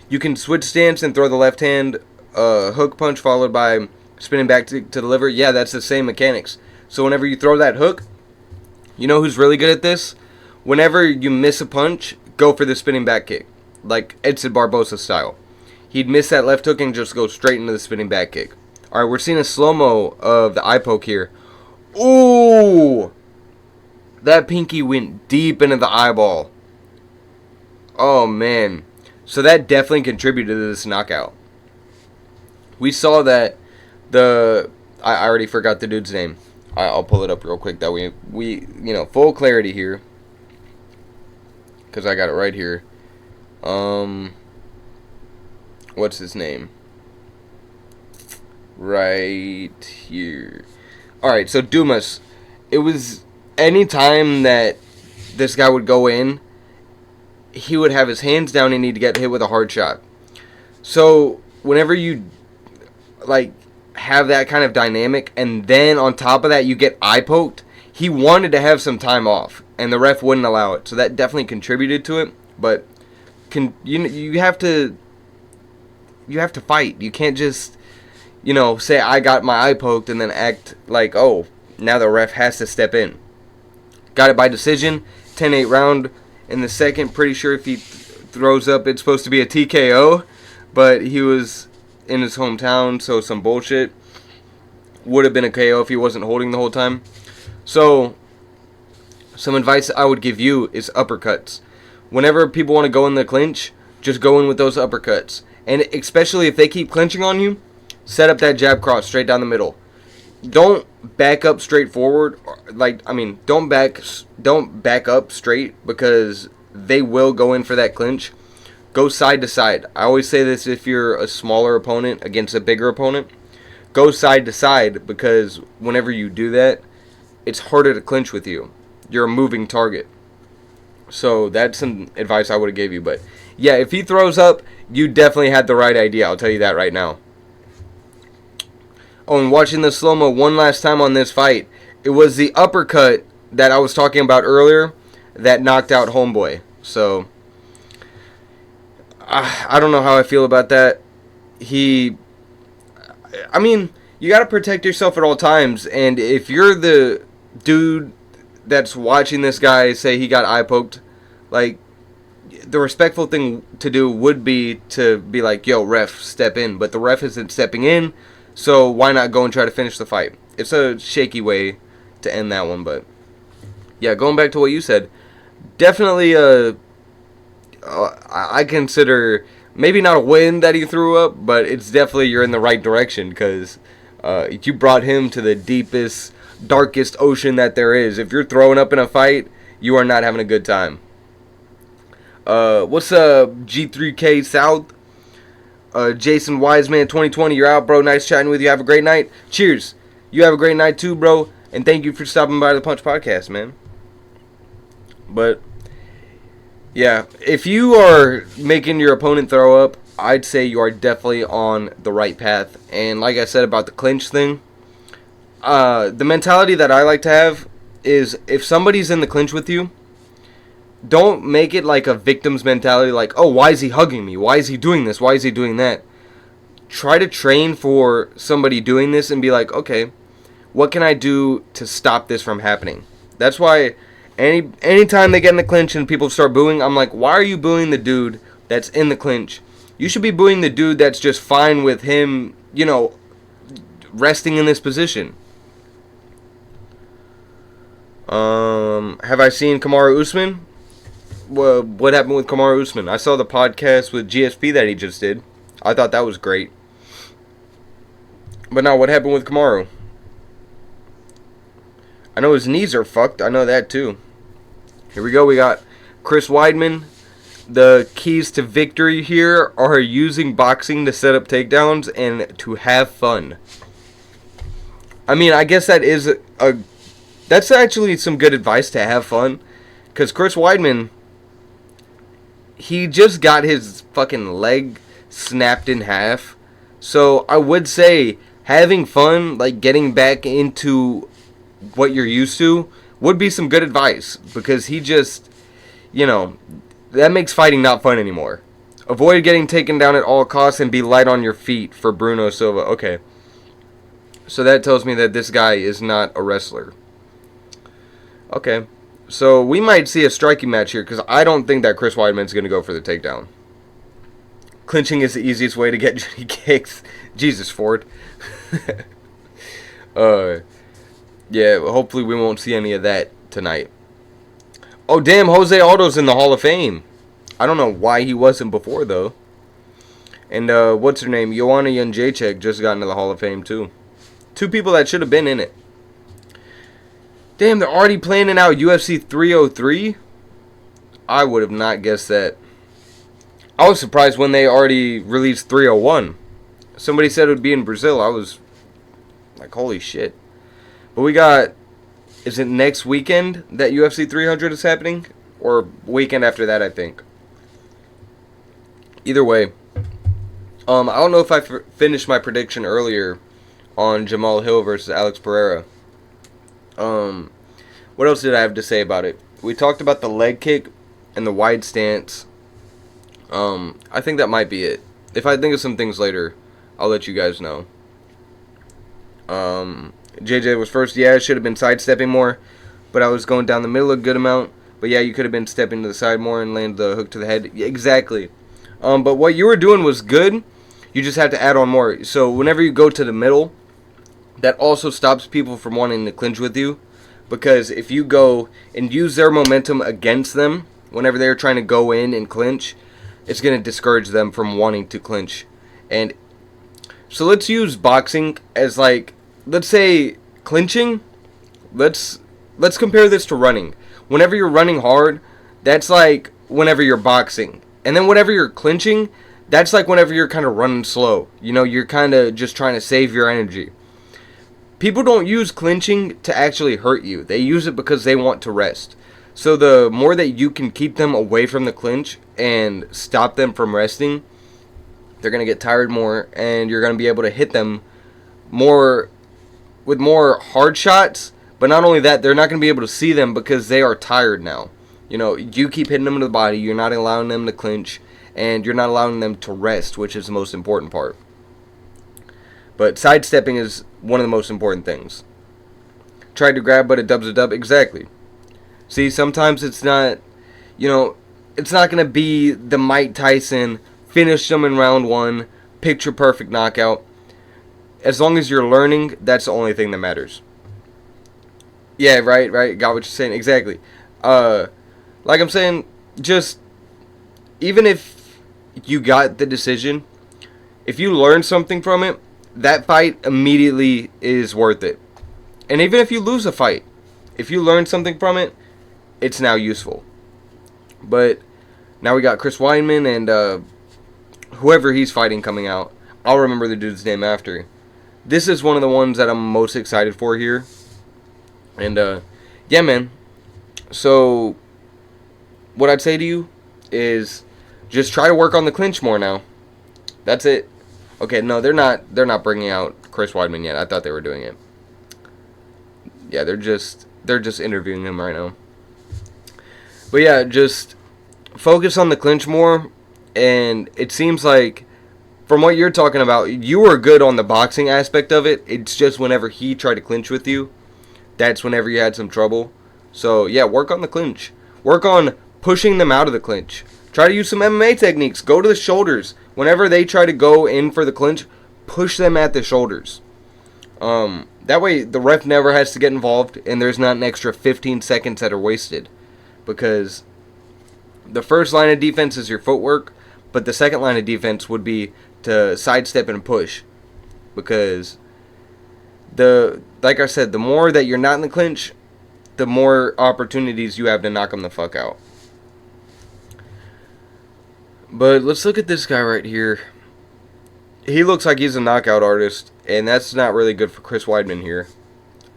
You can switch stance and throw the left hand hook punch followed by spinning back to the liver. Yeah, that's the same mechanics. So whenever you throw that hook, you know who's really good at this? Whenever you miss a punch, go for the spinning back kick. Like Edson Barbosa style. He'd miss that left hook and just go straight into the spinning back kick. Alright, we're seeing a slow-mo of the eye poke here. Ooh! That pinky went deep into the eyeball. Oh, man. So that definitely contributed to this knockout. We saw that I already forgot the dude's name. I'll pull it up real quick. That we full clarity here. Because I got it right here. What's his name? Right here. Alright, so Dumas. It was any time that this guy would go in, he would have his hands down and he'd get hit with a hard shot. So, whenever you, like, have that kind of dynamic, and then on top of that you get eye poked, he wanted to have some time off, and the ref wouldn't allow it. So that definitely contributed to it, but you have to fight. You can't just, say I got my eye poked and then act like, oh, now the ref has to step in. Got it by decision, 10-8 round. In the second, pretty sure if he throws up, it's supposed to be a TKO, but he was in his hometown, so some bullshit. Would have been a KO if he wasn't holding the whole time. So, some advice I would give you is uppercuts. Whenever people want to go in the clinch, just go in with those uppercuts. And especially if they keep clinching on you, set up that jab cross straight down the middle. Don't back up straight forward. Don't back up straight, because they will go in for that clinch. Go side to side. I always say this if you're a smaller opponent against a bigger opponent. Go side to side, because whenever you do that, it's harder to clinch with you. You're a moving target. So that's some advice I would have gave you. But yeah, if he throws up, you definitely had the right idea. I'll tell you that right now. Oh, and watching the slow-mo one last time on this fight, it was the uppercut that I was talking about earlier that knocked out Homeboy. So, I don't know how I feel about that. You got to protect yourself at all times. And if you're the dude that's watching this guy say he got eye poked, like, the respectful thing to do would be to be like, yo, ref, step in. But the ref isn't stepping in, so why not go and try to finish the fight? It's a shaky way to end that one, but yeah, going back to what you said, definitely I consider maybe not a win that he threw up, but it's definitely you're in the right direction, because you brought him to the deepest, darkest ocean that there is. If you're throwing up in a fight, you are not having a good time. What's up, G3K South? Jason Wiseman 2020, you're out, bro. Nice chatting with you. Have a great night. Cheers. You have a great night too, bro. And thank you for stopping by the Punch Podcast, man. But yeah, if you are making your opponent throw up, I'd say you are definitely on the right path. And like I said about the clinch thing, the mentality that I like to have is if somebody's in the clinch with you, don't make it like a victim's mentality, like, oh, why is he hugging me? Why is he doing this? Why is he doing that? Try to train for somebody doing this and be like, okay, what can I do to stop this from happening? That's why anytime they get in the clinch and people start booing, I'm like, why are you booing the dude that's in the clinch? You should be booing the dude that's just fine with him, resting in this position. Have I seen Kamaru Usman? Well, what happened with Kamaru Usman? I saw the podcast with GSP that he just did. I thought that was great. But now, what happened with Kamaru? I know his knees are fucked. I know that too. Here we go. We got Chris Wideman. The keys to victory here are using boxing to set up takedowns and to have fun. I guess that is that's actually some good advice, to have fun. Because Chris Wideman, he just got his fucking leg snapped in half. So I would say having fun, like getting back into what you're used to, would be some good advice. Because he just, that makes fighting not fun anymore. Avoid getting taken down at all costs and be light on your feet for Bruno Silva. Okay. So that tells me that this guy is not a wrestler. Okay. So we might see a striking match here, because I don't think that Chris Weidman's going to go for the takedown. Clinching is the easiest way to get kicks. Jesus, Ford. Yeah, hopefully we won't see any of that tonight. Oh, damn, Jose Aldo's in the Hall of Fame. I don't know why he wasn't before, though. And what's her name? Joanna Jędrzejczyk just got into the Hall of Fame too. Two people that should have been in it. Damn, they're already planning out UFC 303? I would have not guessed that. I was surprised when they already released 301. Somebody said it would be in Brazil. I was like, holy shit. But we got, is it next weekend that UFC 300 is happening? Or weekend after that, I think. Either way. I don't know if I finished my prediction earlier on Jamal Hill versus Alex Pereira. What else did I have to say about it? We talked about the leg kick and the wide stance. I think that might be it. If I think of some things later, I'll let you guys know. JJ was first. Yeah, I should have been sidestepping more, but I was going down the middle a good amount. But yeah, you could have been stepping to the side more and land the hook to the head. Yeah, exactly. But what you were doing was good. You just had to add on more. So whenever you go to the middle, that also stops people from wanting to clinch with you. Because if you go and use their momentum against them, whenever they're trying to go in and clinch, it's going to discourage them from wanting to clinch. And so let's use boxing as like, let's say clinching. Let's compare this to running. Whenever you're running hard, that's like whenever you're boxing. And then whenever you're clinching, that's like whenever you're kind of running slow. You know, you're kind of just trying to save your energy. People don't use clinching to actually hurt you. They use it because they want to rest. So the more that you can keep them away from the clinch and stop them from resting, they're going to get tired more, and you're going to be able to hit them more with more hard shots. But not only that, they're not going to be able to see them because they are tired now. You know, you keep hitting them in the body, you're not allowing them to clinch, and you're not allowing them to rest, which is the most important part. But sidestepping is one of the most important things. Tried to grab, but it dubs a dub. Exactly. See, sometimes it's not, you know, it's not going to be the Mike Tyson, finish them in round one, picture perfect knockout. As long as you're learning, that's the only thing that matters. Yeah, right. Got what you're saying. Exactly. Like I'm saying, just, even if you got the decision, if you learn something from it, that fight immediately is worth it. And even if you lose a fight, if you learn something from it, it's now useful. But now we got Chris Wideman and whoever he's fighting coming out. I'll remember the dude's name after. This is one of the ones that I'm most excited for here. And yeah, man. So what I'd say to you is just try to work on the clinch more now. That's it. Okay, no, they're not bringing out Chris Wideman yet. I thought they were doing it. Yeah, they're just interviewing him right now. But yeah, just focus on the clinch more. And it seems like, from what you're talking about, you were good on the boxing aspect of it. It's just whenever he tried to clinch with you, that's whenever you had some trouble. So yeah, work on the clinch. Work on pushing them out of the clinch. Try to use some MMA techniques. Go to the shoulders. Whenever they try to go in for the clinch, push them at the shoulders. That way the ref never has to get involved, and there's not an extra 15 seconds that are wasted. Because the first line of defense is your footwork, but the second line of defense would be to sidestep and push. Because like I said, the more that you're not in the clinch, the more opportunities you have to knock them the fuck out. But let's look at this guy right here. He looks like he's a knockout artist, and that's not really good for Chris Wideman here.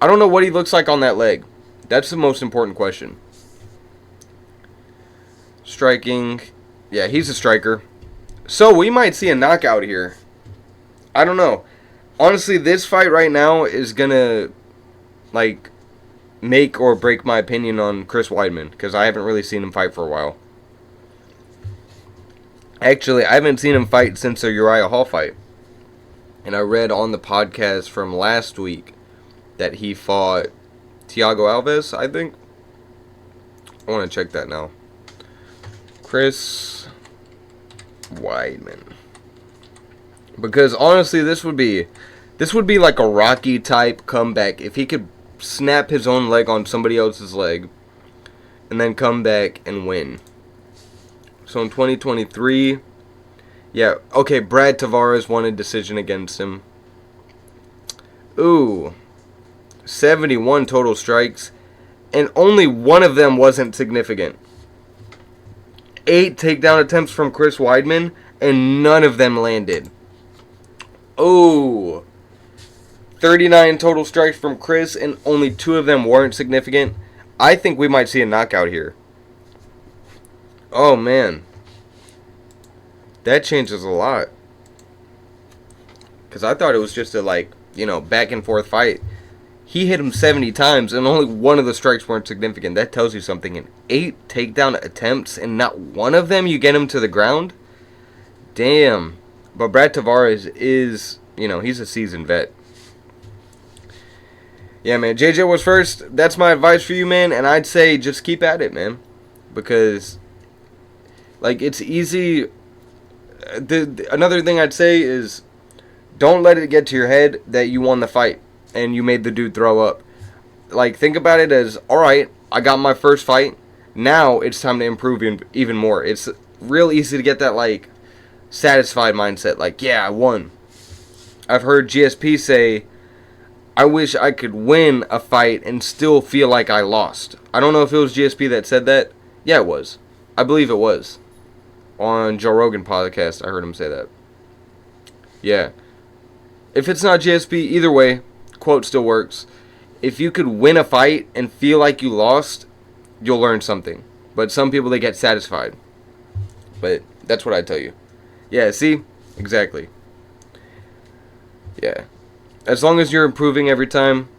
I don't know what he looks like on that leg. That's the most important question. Striking. Yeah, he's a striker. So we might see a knockout here. I don't know. Honestly, this fight right now is going to, like, make or break my opinion on Chris Wideman, because I haven't really seen him fight for a while. Actually, I haven't seen him fight since the Uriah Hall fight. And I read on the podcast from last week that he fought Thiago Alves, I think. I want to check that now. Chris Wideman. Because honestly, this would be like a Rocky type comeback if he could snap his own leg on somebody else's leg and then come back and win. So in 2023, Yeah, okay, Brad Tavares won a decision against him. Ooh, 71 total strikes, and only one of them wasn't significant. 8 takedown attempts from Chris Weidman, and none of them landed. Oh, 39 total strikes from Chris, and only 2 of them weren't significant. I think we might see a knockout here. Oh, man. That changes a lot. Because I thought it was just a, back and forth fight. He hit him 70 times, and only one of the strikes weren't significant. That tells you something. In 8 takedown attempts, and not one of them you get him to the ground? Damn. But Brad Tavares is, he's a seasoned vet. Yeah, man. JJ was first. That's my advice for you, man. And I'd say just keep at it, man. Because, it's easy. Another thing I'd say is don't let it get to your head that you won the fight and you made the dude throw up. Think about it as, alright, I got my first fight. Now it's time to improve even more. It's real easy to get that, satisfied mindset. Yeah, I won. I've heard GSP say, I wish I could win a fight and still feel like I lost. I don't know if it was GSP that said that. Yeah, it was. I believe it was. On Joe Rogan podcast, I heard him say that. Yeah. If it's not GSP, either way, quote still works. If you could win a fight and feel like you lost, you'll learn something. But some people, they get satisfied. But that's what I tell you. Yeah, see? Exactly. Yeah. As long as you're improving every time,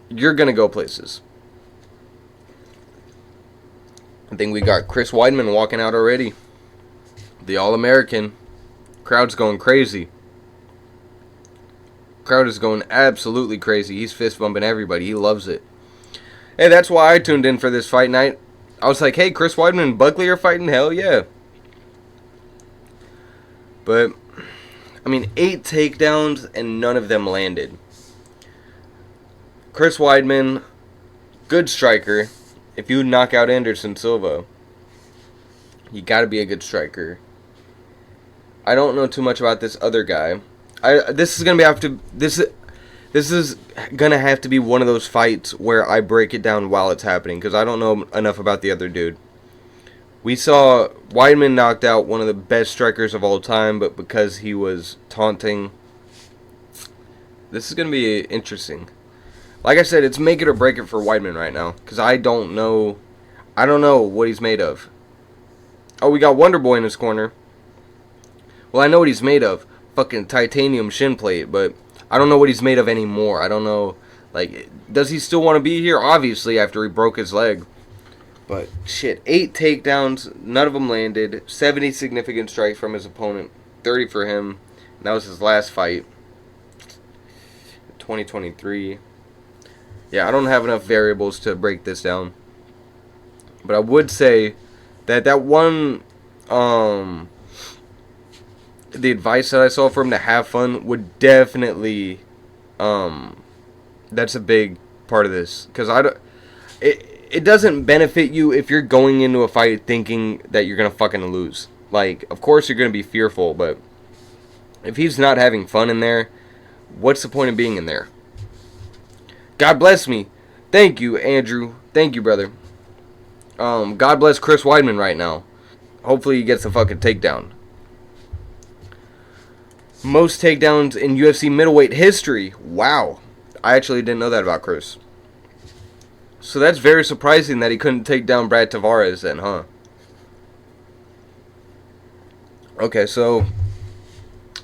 you're going to go places. I think we got Chris Weidman walking out already. The All-American. Crowd's going crazy. Crowd is going absolutely crazy. He's fist bumping everybody. He loves it. Hey, that's why I tuned in for this fight night. I was like, hey, Chris Weidman and Buckley are fighting? Hell yeah. But 8 takedowns and none of them landed. Chris Weidman, good striker. If you knock out Anderson Silva, you got to be a good striker. I don't know too much about this other guy. This is gonna have to be one of those fights where I break it down while it's happening because I don't know enough about the other dude. We saw Wideman knocked out one of the best strikers of all time, but because he was taunting, this is gonna be interesting. Like I said, it's make it or break it for Wideman right now because I don't know what he's made of. Oh, we got Wonder Boy in his corner. Well, I know what he's made of. Fucking titanium shin plate, but I don't know what he's made of anymore. I don't know, does he still want to be here? Obviously, after he broke his leg. But, shit, 8 takedowns, none of them landed, 70 significant strikes from his opponent, 30 for him, and that was his last fight, 2023. Yeah, I don't have enough variables to break this down. But I would say that one, the advice that I saw for him to have fun would definitely, that's a big part of this. Because it doesn't benefit you if you're going into a fight thinking that you're going to fucking lose. Of course you're going to be fearful, but if he's not having fun in there, what's the point of being in there? God bless me. Thank you, Andrew. Thank you, brother. God bless Chris Weidman right now. Hopefully he gets a fucking takedown. Most takedowns in UFC middleweight history. Wow. I actually didn't know that about Chris. So that's very surprising that he couldn't take down Brad Tavares then, huh? Okay, so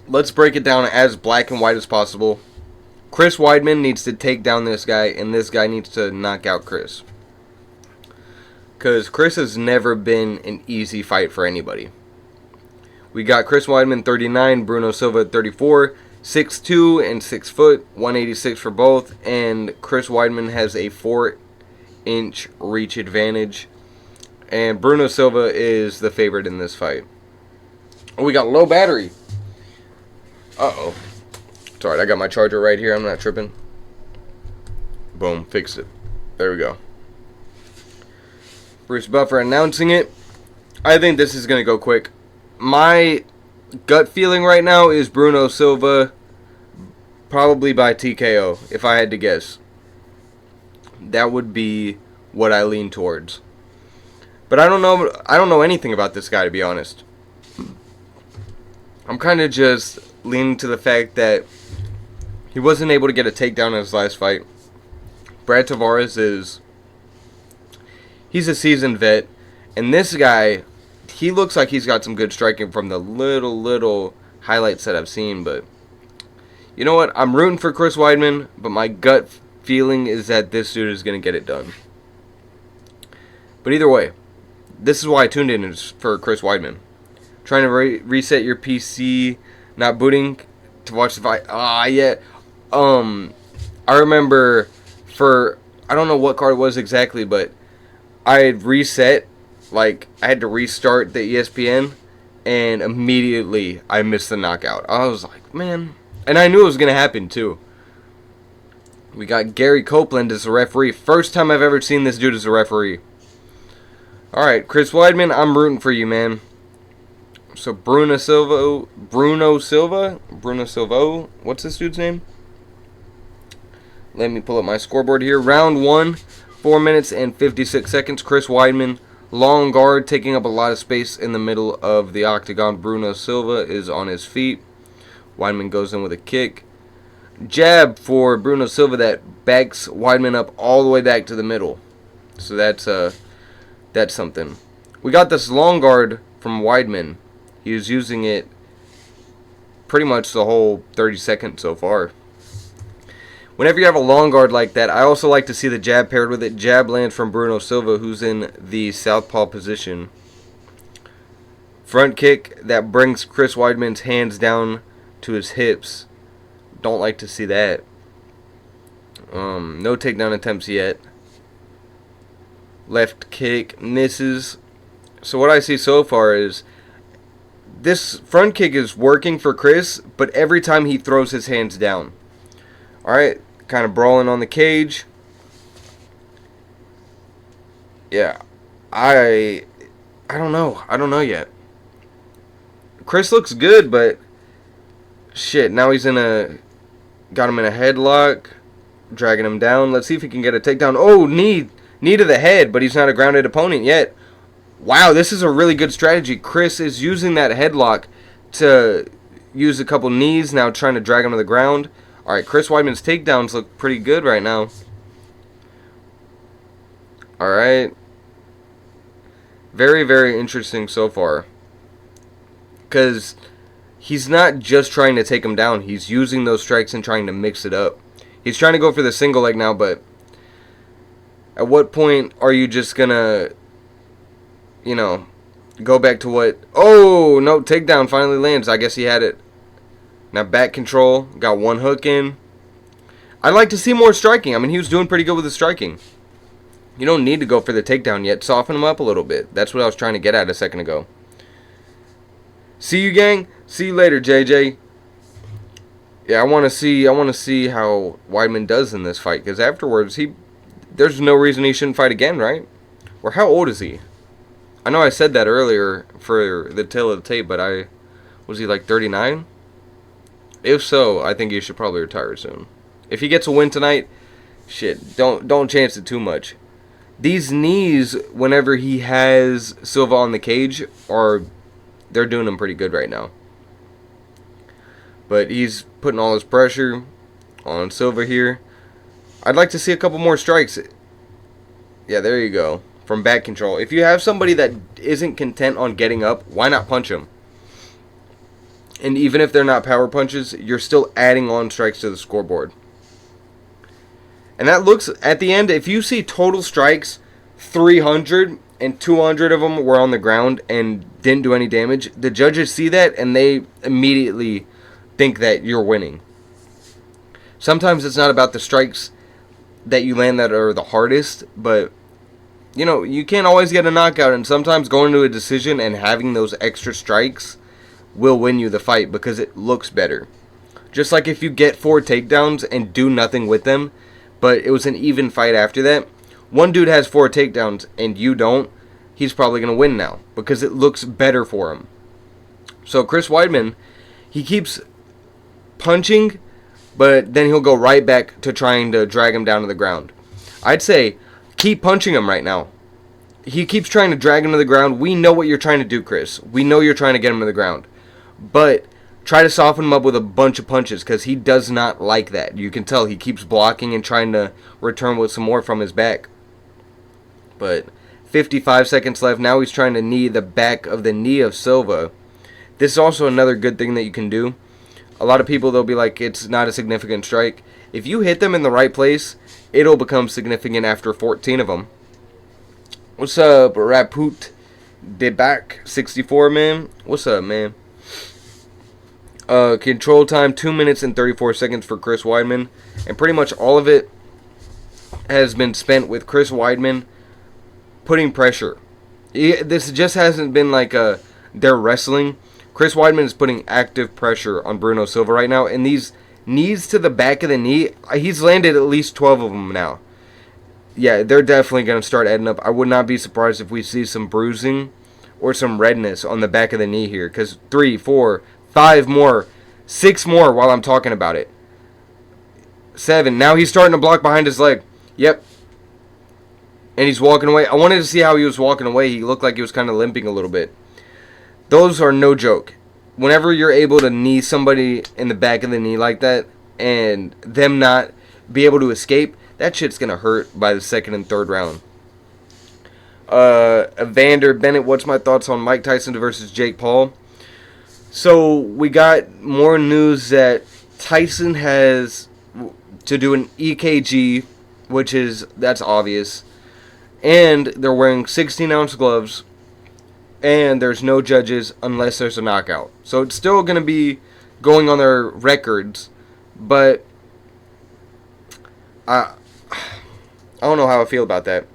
let's break it down as black and white as possible. Chris Weidman needs to take down this guy, and this guy needs to knock out Chris. Because Chris has never been an easy fight for anybody. We got Chris Weidman 39, Bruno Silva 34, 6'2" and 6 foot, 186 for both, and Chris Weidman has a 4-inch reach advantage, and Bruno Silva is the favorite in this fight. Oh, we got low battery. Uh-oh. It's alright, I got my charger right here, I'm not tripping. Boom, fixed it. There we go. Bruce Buffer announcing it. I think this is going to go quick. My gut feeling right now is Bruno Silva, probably by TKO, if I had to guess. That would be what I lean towards. But I don't know anything about this guy, to be honest. I'm kind of just leaning to the fact that he wasn't able to get a takedown in his last fight. Brad Tavares he's a seasoned vet, and this guy, he looks like he's got some good striking from the little highlights that I've seen, but you know what? I'm rooting for Chris Wideman, but my gut feeling is that this dude is going to get it done. But either way, this is why I tuned in, is for Chris Wideman. Trying to reset your PC, not booting to watch the fight. Yeah. I remember I don't know what card it was exactly, but I had reset, like I had to restart the ESPN, and immediately I missed the knockout. I was like, man, and I knew it was going to happen too. We got Gary Copeland as a referee. First time I've ever seen this dude as a referee. Alright, Chris Wideman, I'm rooting for you, man. So Bruno Silva, what's this dude's name? Let me pull up my scoreboard here. Round 1, 4 minutes and 56 seconds. Chris Wideman, long guard, taking up a lot of space in the middle of the octagon. Bruno Silva is on his feet. Wideman goes in with a kick. Jab for Bruno Silva that backs Wideman up all the way back to the middle. So that's something. We got this long guard from Wideman. He was using it pretty much the whole 30 seconds so far. Whenever you have a long guard like that, I also like to see the jab paired with it. Jab lands from Bruno Silva, who's in the southpaw position. Front kick that brings Chris Wideman's hands down to his hips. Don't like to see that. No takedown attempts yet. Left kick misses. So what I see so far is this front kick is working for Chris, but every time he throws his hands down. Alright, kind of brawling on the cage. Yeah, I don't know. I don't know yet. Chris looks good, but shit, now he's got him in a headlock, dragging him down. Let's see if he can get a takedown. Oh, knee to the head, but he's not a grounded opponent yet. Wow, this is a really good strategy. Chris is using that headlock to use a couple knees, now trying to drag him to the ground. Alright, Chris Wideman's takedowns look pretty good right now. Alright. Very, very interesting so far. Because he's not just trying to take him down. He's using those strikes and trying to mix it up. He's trying to go for the single leg now, but at what point are you just going to, go back to what... Oh, no, takedown finally lands. I guess he had it. Now back control. Got one hook in. I'd like to see more striking. I mean, he was doing pretty good with the striking. You don't need to go for the takedown yet. Soften him up a little bit. That's what I was trying to get at a second ago. See you, gang. See you later, JJ. Yeah, I want to see how Wideman does in this fight, because afterwards there's no reason he shouldn't fight again, right? Or how old is he? I know I said that earlier for the tail of the tape, but was he like 39? If so, I think he should probably retire soon. If he gets a win tonight, shit, don't chance it too much. These knees, whenever he has Silva on the cage, they're doing him pretty good right now. But he's putting all his pressure on Silva here. I'd like to see a couple more strikes. Yeah, there you go. From back control. If you have somebody that isn't content on getting up, why not punch him? And even if they're not power punches, you're still adding on strikes to the scoreboard. And that looks, at the end, if you see total strikes, 300 and 200 of them were on the ground and didn't do any damage, the judges see that and they immediately think that you're winning. Sometimes it's not about the strikes that you land that are the hardest, but you can't always get a knockout, and sometimes going to a decision and having those extra strikes will win you the fight because it looks better. Just like if you get 4 takedowns and do nothing with them, but it was an even fight after that, one dude has 4 takedowns and you don't, he's probably going to win now because it looks better for him. So Chris Weidman, he keeps punching, but then he'll go right back to trying to drag him down to the ground. I'd say keep punching him right now. He keeps trying to drag him to the ground. We know what you're trying to do, Chris. We know you're trying to get him to the ground. But try to soften him up with a bunch of punches, because he does not like that. You can tell he keeps blocking and trying to return with some more from his back. But 55 seconds left. Now he's trying to knee the back of the knee of Silva. This is also another good thing that you can do. A lot of people, they'll be like, it's not a significant strike. If you hit them in the right place, it'll become significant after 14 of them. What's up, Raput Debac 64, man? What's up, man? Control time 2 minutes and 34 seconds for Chris Weidman, and pretty much all of it has been spent with Chris Weidman putting pressure. This just hasn't been like they're wrestling. Chris Weidman is putting active pressure on Bruno Silva right now, and these knees to the back of the knee, he's landed at least 12 of them now. Yeah, they're definitely going to start adding up. I would not be surprised if we see some bruising or some redness on the back of the knee here, because 3, 4, 5 more, 6 more while I'm talking about it. 7. Now he's starting to block behind his leg. Yep. And he's walking away. I wanted to see how he was walking away. He looked like he was kind of limping a little bit. Those are no joke. Whenever you're able to knee somebody in the back of the knee like that and them not be able to escape, that shit's going to hurt by the second and third round. Evander Bennett, what's my thoughts on Mike Tyson versus Jake Paul? So we got more news that Tyson has to do an EKG, that's obvious. And they're wearing 16-ounce gloves. And there's no judges unless there's a knockout. So it's still going to be going on their records. But I don't know how I feel about that.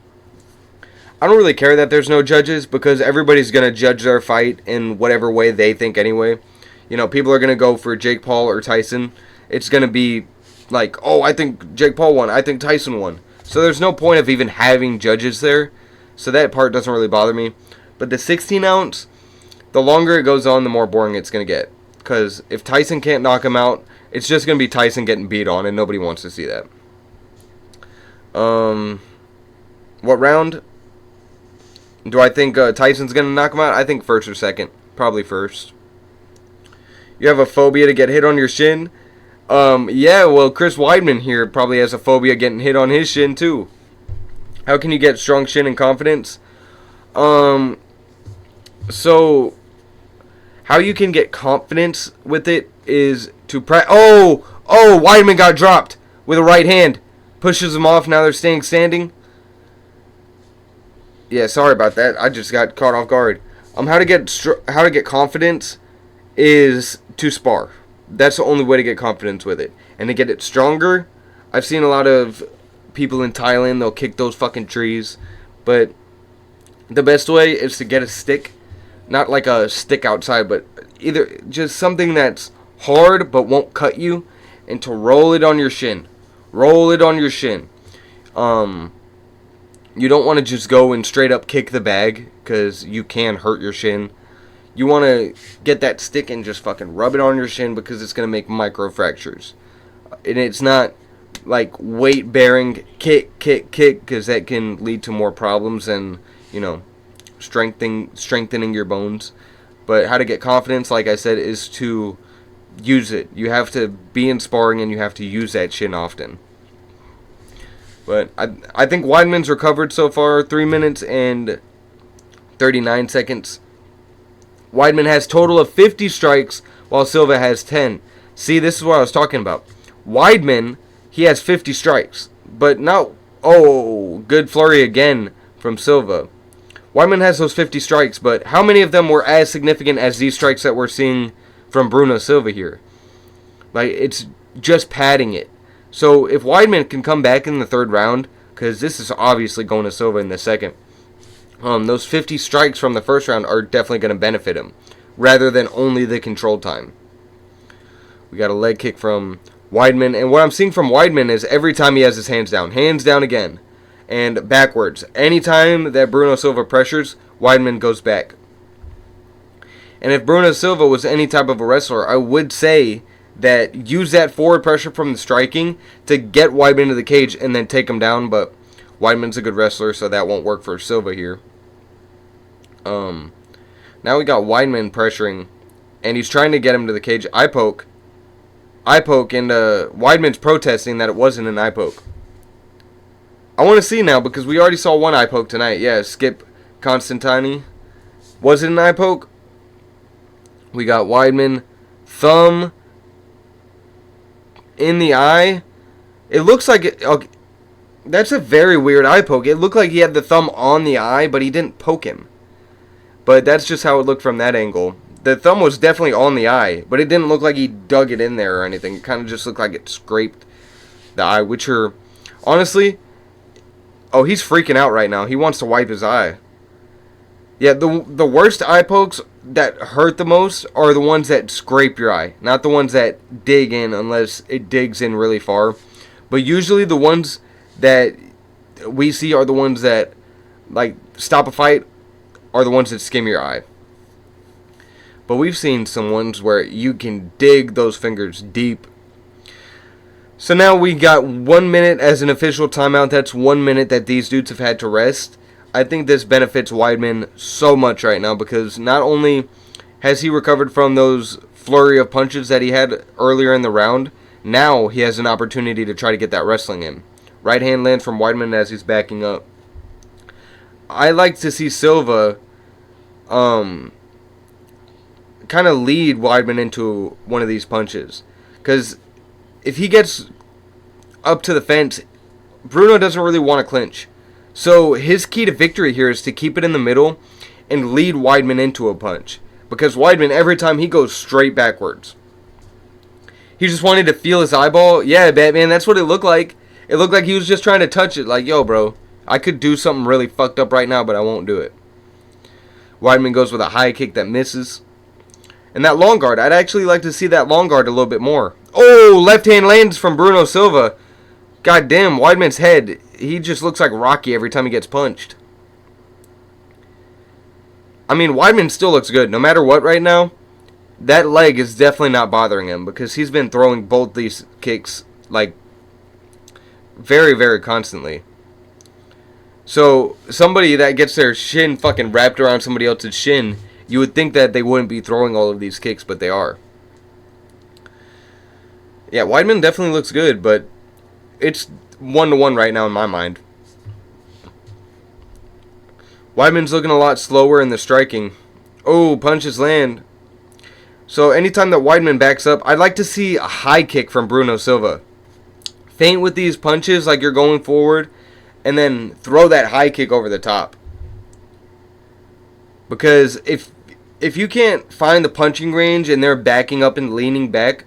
I don't really care that there's no judges, because everybody's going to judge their fight in whatever way they think anyway. You know, people are going to go for Jake Paul or Tyson. It's going to be like, oh, I think Jake Paul won. I think Tyson won. So there's no point of even having judges there. So that part doesn't really bother me. But the 16-ounce, the longer it goes on, the more boring it's going to get. Because if Tyson can't knock him out, it's just going to be Tyson getting beat on, and nobody wants to see that. What round? Do I think Tyson's going to knock him out? I think first or second. Probably first. You have a phobia to get hit on your shin? Yeah, well, Chris Weidman here probably has a phobia getting hit on his shin, too. How can you get strong shin and confidence? So, how you can get confidence with it is to Wideman got dropped with a right hand. Pushes him off, now they're staying standing. Yeah, sorry about that. I just got caught off guard. How to get confidence is to spar. That's the only way to get confidence with it. And to get it stronger, I've seen a lot of people in Thailand, they'll kick those fucking trees. But the best way is to get a stick. Not like a stick outside, but either just something that's hard but won't cut you, and to roll it on your shin. Roll it on your shin. You don't want to just go and straight up kick the bag, because you can hurt your shin. You want to get that stick and just fucking rub it on your shin, because it's going to make micro fractures. And it's not like weight bearing kick, because that can lead to more problems and, you know, strengthening your bones. But how to get confidence, like I said, is to use it. You have to be in sparring, and you have to use that shin often. But I think Weidman's recovered so far, 3 minutes and 39 seconds. Wideman has total of 50 strikes, while Silva has 10. See, this is what I was talking about. Wideman, he has 50 strikes, but not... Oh, good flurry again from Silva. Wideman has those 50 strikes, but how many of them were as significant as these strikes that we're seeing from Bruno Silva here? Like, it's just padding it. So if Wideman can come back in the third round, because this is obviously going to Silva in the second, those 50 strikes from the first round are definitely going to benefit him, rather than only the control time. We got a leg kick from Wideman, and what I'm seeing from Wideman is every time he has his hands down again, and backwards. Anytime that Bruno Silva pressures, Wideman goes back. And if Bruno Silva was any type of a wrestler, I would say that use that forward pressure from the striking to get Wideman into the cage and then take him down. But Wideman's a good wrestler, so that won't work for Silva here. Now we got Wideman pressuring, and he's trying to get him to the cage. Eye poke, and Wideman's protesting that it wasn't an eye poke. I want to see now, because we already saw one eye poke tonight. Yeah, Skip Constantini. Was it an eye poke? We got Wideman, thumb in the eye. It looks like it. Okay, that's a very weird eye poke. It looked like he had the thumb on the eye, but he didn't poke him. But that's just how it looked from that angle. The thumb was definitely on the eye, but it didn't look like he dug it in there or anything. It kind of just looked like it scraped the eye, which are, honestly, oh, he's freaking out right now. He wants to wipe his eye. Yeah, the worst eye pokes that hurt the most are the ones that scrape your eye, not the ones that dig in unless it digs in really far. But usually the ones that we see are the ones that, like, stop a fight, are the ones that skim your eye. But we've seen some ones where you can dig those fingers deep. So now we got 1 minute as an official timeout. That's 1 minute that these dudes have had to rest. I think this benefits Wideman so much right now, because not only has he recovered from those flurry of punches that he had earlier in the round, now he has an opportunity to try to get that wrestling in. Right hand lands from Wideman as he's backing up. I like to see Silva kind of lead Wideman into one of these punches, because if he gets up to the fence, Bruno doesn't really want to clinch. So his key to victory here is to keep it in the middle and lead Wideman into a punch, because Wideman, every time, he goes straight backwards. He just wanted to feel his eyeball. Yeah, Batman, that's what it looked like. It looked like he was just trying to touch it, like, yo, bro, I could do something really fucked up right now, but I won't do it. Wideman goes with a high kick that misses. And that long guard, I'd actually like to see that long guard a little bit more. Oh, left hand lands from Bruno Silva. God damn, Wideman's head, he just looks like Rocky every time he gets punched. I mean, Wideman still looks good. No matter what right now, that leg is definitely not bothering him, because he's been throwing both these kicks, like, very, very constantly. So, somebody that gets their shin fucking wrapped around somebody else's shin, you would think that they wouldn't be throwing all of these kicks, but they are. Yeah, Wideman definitely looks good, but it's 1-1 right now in my mind. Wideman's looking a lot slower in the striking. Oh, punches land. So anytime that Wideman backs up, I'd like to see a high kick from Bruno Silva. Feint with these punches like you're going forward, and then throw that high kick over the top. Because if you can't find the punching range and they're backing up and leaning back,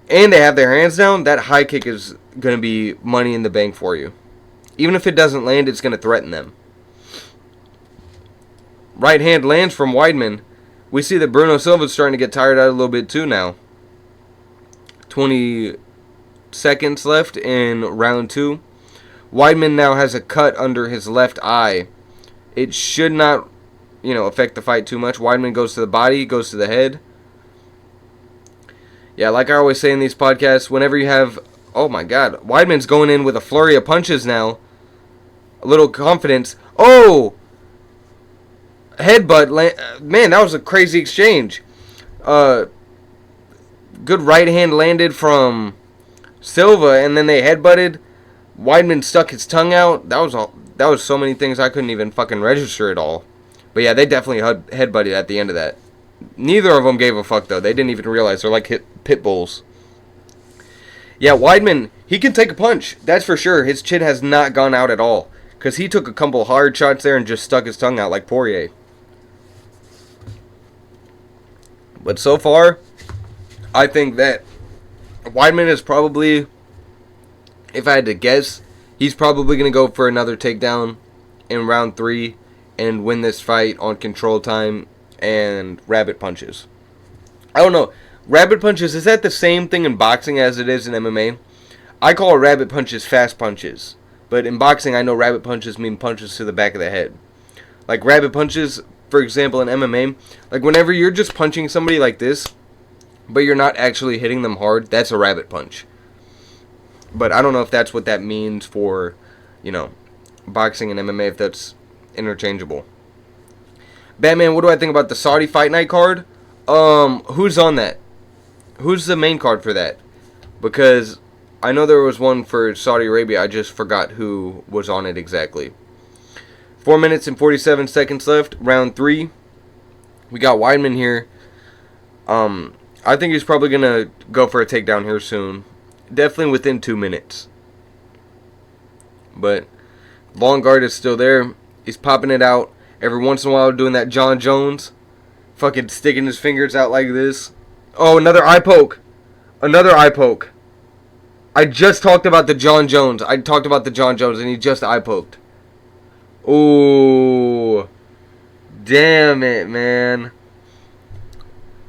and they have their hands down, that high kick is going to be money in the bank for you. Even if it doesn't land, it's going to threaten them. Right hand lands from Wideman. We see that Bruno Silva's starting to get tired out a little bit too now. 20 seconds left in round 2. Wideman now has a cut under his left eye. It should not, affect the fight too much. Wideman goes to the body, goes to the head. Yeah, like I always say in these podcasts, whenever you have... Oh my god, Wideman's going in with a flurry of punches now. A little confidence. Oh! Headbutt. Man, that was a crazy exchange. Good right hand landed from Silva, and then they headbutted. Wideman stuck his tongue out. That was so many things I couldn't even fucking register it all. But yeah, they definitely headbutted at the end of that. Neither of them gave a fuck, though. They didn't even realize. They're like pit bulls. Yeah, Wideman, he can take a punch. That's for sure. His chin has not gone out at all, because he took a couple hard shots there and just stuck his tongue out like Poirier. But so far, I think that Wideman is probably, if I had to guess, he's probably going to go for another takedown in round 3 and win this fight on control time and rabbit punches. I don't know. Rabbit punches, is that the same thing in boxing as it is in MMA? I call rabbit punches fast punches. But in boxing, I know rabbit punches mean punches to the back of the head. Like, rabbit punches, for example, in MMA, like whenever you're just punching somebody like this, but you're not actually hitting them hard, that's a rabbit punch. But I don't know if that's what that means for, boxing and MMA, if that's interchangeable. Batman, what do I think about the Saudi Fight Night card? Who's on that? Who's the main card for that? Because I know there was one for Saudi Arabia. I just forgot who was on it exactly. 4 minutes and 47 seconds left. Round 3. We got Wideman here. I think he's probably going to go for a takedown here soon. Definitely within 2 minutes. But long guard is still there. He's popping it out every once in a while, doing that John Jones. Fucking sticking his fingers out like this. Oh, another eye poke. Another eye poke. I just talked about the John Jones. And he just eye poked. Ooh. Damn it, man.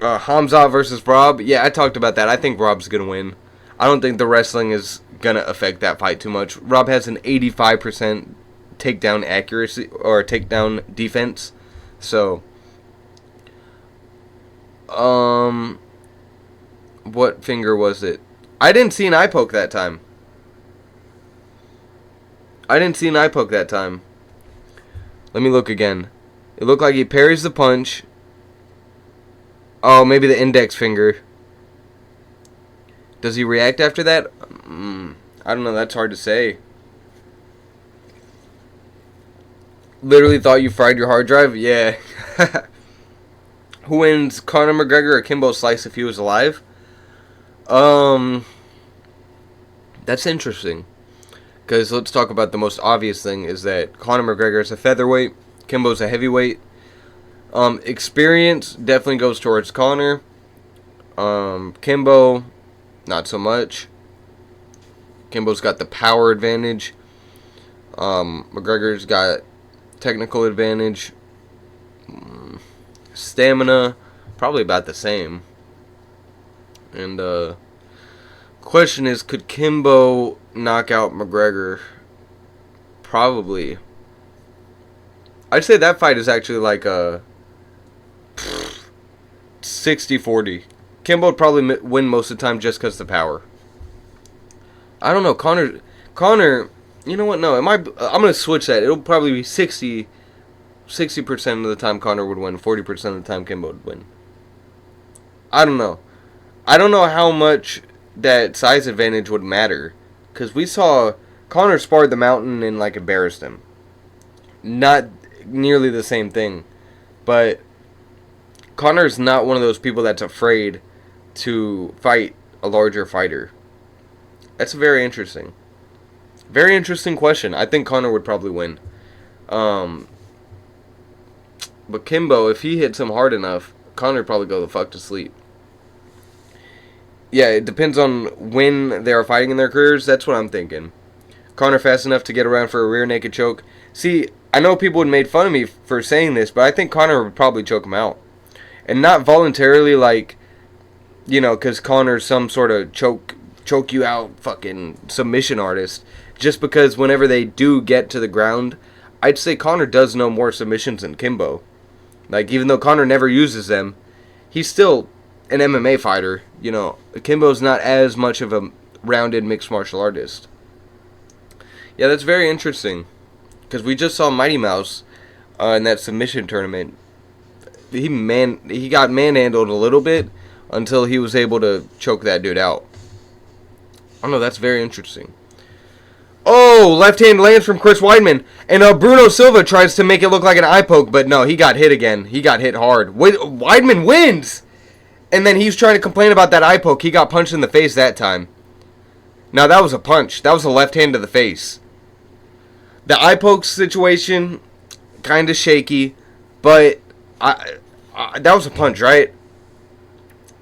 Hamza versus Rob. Yeah, I talked about that. I think Rob's going to win. I don't think the wrestling is going to affect that fight too much. Rob has an 85% takedown accuracy or takedown defense. So, what finger was it? I didn't see an eye poke that time. Let me look again. It looked like he parries the punch. Oh, maybe the index finger. Does he react after that? I don't know. That's hard to say. Literally thought you fried your hard drive? Yeah. Who wins, Conor McGregor or Kimbo Slice if he was alive? That's interesting. Because let's talk about the most obvious thing is that Conor McGregor is a featherweight. Kimbo's a heavyweight. Experience definitely goes towards Conor. Kimbo, not so much. Kimbo's got the power advantage. McGregor's got technical advantage. Stamina, probably about the same. And question is, could Kimbo knock out McGregor? Probably. I'd say that fight is actually like a 60-40. Kimbo would probably win most of the time just because of the power. I don't know. Conor, you know what? No, I'm going to switch that. It'll probably be 60% of the time Conor would win, 40% of the time Kimbo would win. I don't know. I don't know how much that size advantage would matter. Because we saw Conor sparred the Mountain and like embarrassed him. Not nearly the same thing. But Conor's not one of those people that's afraid to fight a larger fighter. That's very interesting. Very interesting question. I think Conor would probably win. But Kimbo, if he hits him hard enough, Conor would probably go the fuck to sleep. Yeah, it depends on when they are fighting in their careers. That's what I'm thinking. Conor fast enough to get around for a rear naked choke. See, I know people would made fun of me for saying this, but I think Conor would probably choke him out. And not voluntarily, like, because Conor's some sort of choke you out fucking submission artist. Just because whenever they do get to the ground, I'd say Conor does know more submissions than Kimbo. Like, even though Conor never uses them, he's still an MMA fighter. Kimbo's not as much of a rounded mixed martial artist. Yeah, that's very interesting. Because we just saw Mighty Mouse in that submission tournament. He got manhandled a little bit until he was able to choke that dude out. I don't know, that's very interesting. Oh, left hand lands from Chris Wideman. And Bruno Silva tries to make it look like an eye poke, but no, he got hit again. He got hit hard. Wideman wins! And then he's trying to complain about that eye poke. He got punched in the face that time. Now, that was a punch. That was a left hand to the face. The eye poke situation, kind of shaky, but that was a punch, right?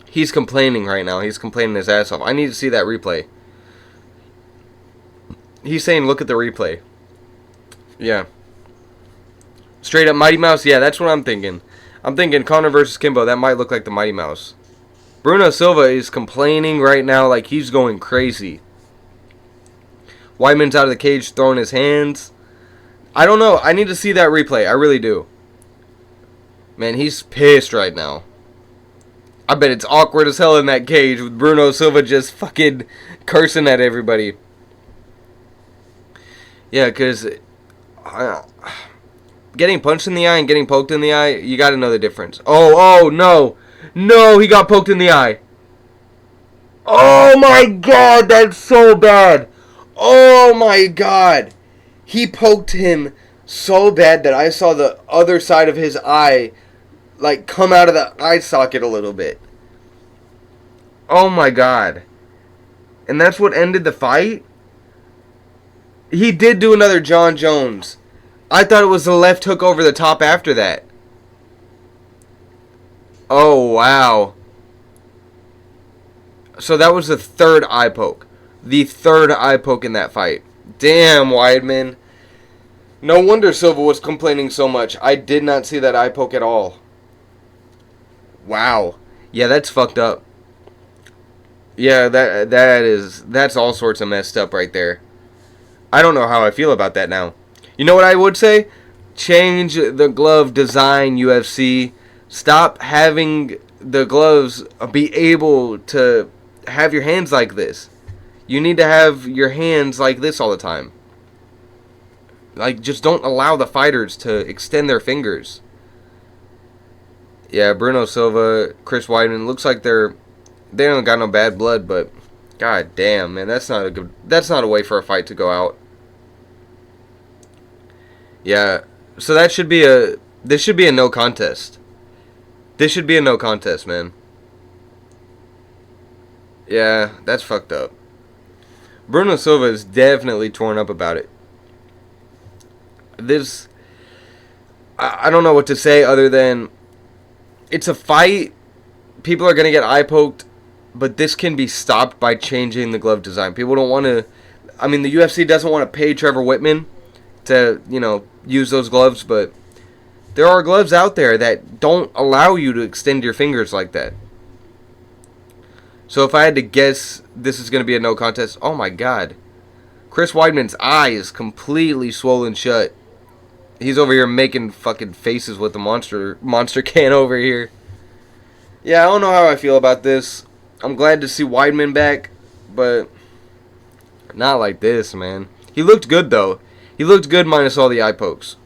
He's complaining right now. He's complaining his ass off. I need to see that replay. He's saying, look at the replay. Yeah. Straight up Mighty Mouse? Yeah, that's what I'm thinking. I'm thinking Conor versus Kimbo. That might look like the Mighty Mouse. Bruno Silva is complaining right now like he's going crazy. Wideman's out of the cage throwing his hands. I don't know. I need to see that replay. I really do. Man, he's pissed right now. I bet it's awkward as hell in that cage with Bruno Silva just fucking cursing at everybody. Yeah, because getting punched in the eye and getting poked in the eye, you got to know the difference. Oh, no. No, he got poked in the eye. Oh, my God, that's so bad. Oh, my God. He poked him so bad that I saw the other side of his eye, like, come out of the eye socket a little bit. Oh, my God. And that's what ended the fight? He did do another John Jones. I thought it was the left hook over the top after that. Oh, wow. So that was the third eye poke. The third eye poke in that fight. Damn, Wideman. No wonder Silva was complaining so much. I did not see that eye poke at all. Wow. Yeah, that's fucked up. Yeah, that's all sorts of messed up right there. I don't know how I feel about that now. You know what I would say? Change the glove design, UFC. Stop having the gloves be able to have your hands like this. You need to have your hands like this all the time. Like, just don't allow the fighters to extend their fingers. Yeah, Bruno Silva, Chris Weidman, looks like they don't got no bad blood, but god damn, man, that's not a way for a fight to go out. Yeah, so this should be a no contest. This should be a no contest, man. Yeah, that's fucked up. Bruno Silva is definitely torn up about it. I don't know what to say other than it's a fight. People are going to get eye poked, but this can be stopped by changing the glove design. People don't want to, I mean, the UFC doesn't want to pay Trevor Wideman to, use those gloves, but there are gloves out there that don't allow you to extend your fingers like that. So if I had to guess this is going to be a no contest, oh my god. Chris Weidman's eye is completely swollen shut. He's over here making fucking faces with the monster can over here. Yeah, I don't know how I feel about this. I'm glad to see Wideman back, but not like this, man. He looked good, though. He looked good minus all the eye pokes.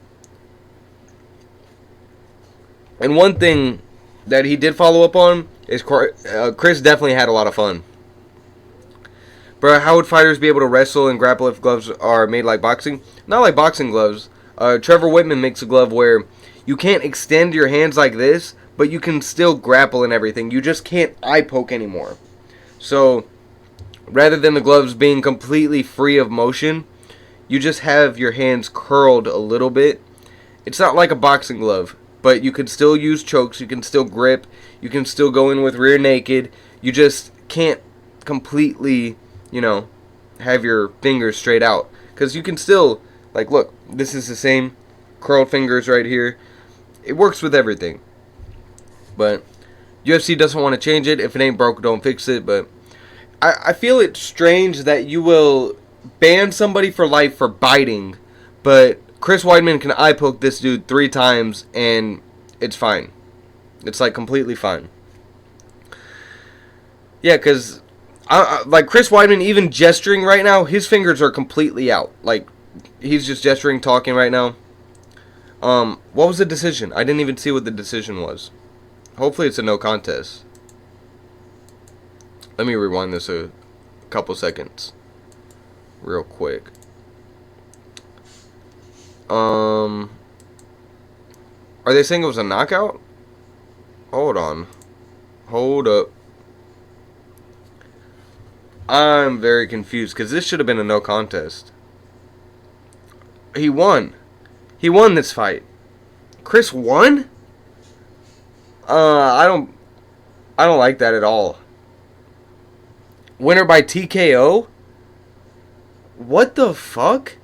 And one thing that he did follow up on is Chris definitely had a lot of fun. Bro, how would fighters be able to wrestle and grapple if gloves are made like boxing? Not like boxing gloves. Trevor Wideman makes a glove where you can't extend your hands like this, but you can still grapple and everything. You just can't eye poke anymore. So, rather than the gloves being completely free of motion, you just have your hands curled a little bit. It's not like a boxing glove, but you can still use chokes, you can still grip, you can still go in with rear naked. You just can't completely, have your fingers straight out. Because you can still, like, look, this is the same curled fingers right here. It works with everything. But UFC doesn't want to change it. If it ain't broke, don't fix it. But I feel it's strange that you will ban somebody for life for biting, but Chris Weidman can eye poke this dude 3 times and it's fine. It's like completely fine. Yeah, because like Chris Weidman, even gesturing right now, his fingers are completely out. Like, he's just gesturing, talking right now. What was the decision? I didn't even see what the decision was. Hopefully it's a no contest. Let me rewind this a couple seconds. Real quick. Are they saying it was a knockout? Hold on. Hold up. I'm very confused because this should have been a no contest. He won. He won this fight. Chris won? I don't like that at all. Winner by TKO? What the fuck?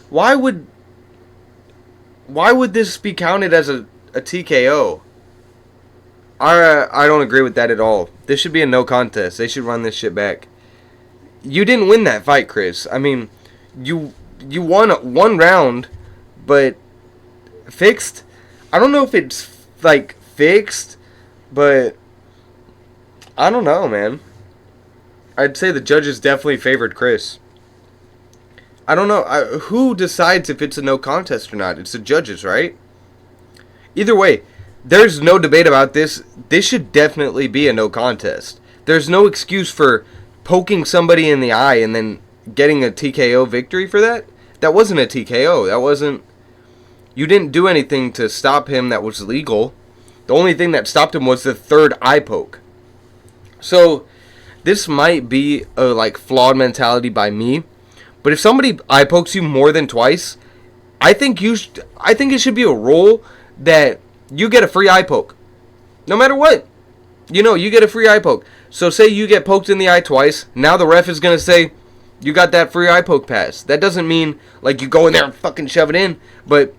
Why would this be counted as a TKO? I don't agree with that at all. This should be a no contest. They should run this shit back. You didn't win that fight, Chris. I mean, you won one round, but fixed. I don't know if it's like, fixed, but I don't know, man. I'd say the judges definitely favored Chris. I don't know. Who decides if it's a no contest or not? It's the judges, right? Either way, there's no debate about this. This should definitely be a no contest. There's no excuse for poking somebody in the eye and then getting a TKO victory for that. That wasn't a TKO. That wasn't... You didn't do anything to stop him that was legal. The only thing that stopped him was the third eye poke. So, this might be a, like, flawed mentality by me. But if somebody eye pokes you more than twice, I think it should be a rule that you get a free eye poke. No matter what. You know, you get a free eye poke. So say you get poked in the eye twice. Now the ref is going to say, you got that free eye poke pass. That doesn't mean, like, you go in there and fucking shove it in. But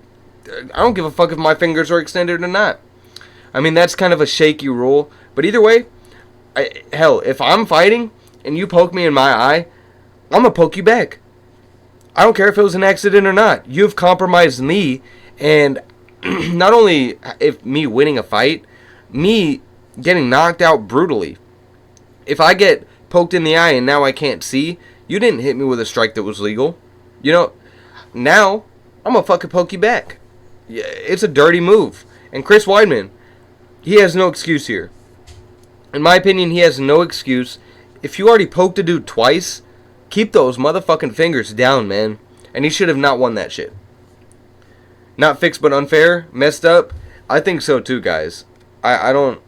I don't give a fuck if my fingers are extended or not. I mean, that's kind of a shaky rule. But either way, hell, if I'm fighting and you poke me in my eye, I'm going to poke you back. I don't care if it was an accident or not. You've compromised me, and not only if me winning a fight, me getting knocked out brutally. If I get poked in the eye and now I can't see, you didn't hit me with a strike that was legal. You know, now I'm going to fucking poke you back. Yeah, it's a dirty move. And Chris Weidman, he has no excuse here. In my opinion, he has no excuse. If you already poked a dude twice, keep those motherfucking fingers down, man. And he should have not won that shit. Not fixed but unfair? Messed up? I think so too, guys. I don't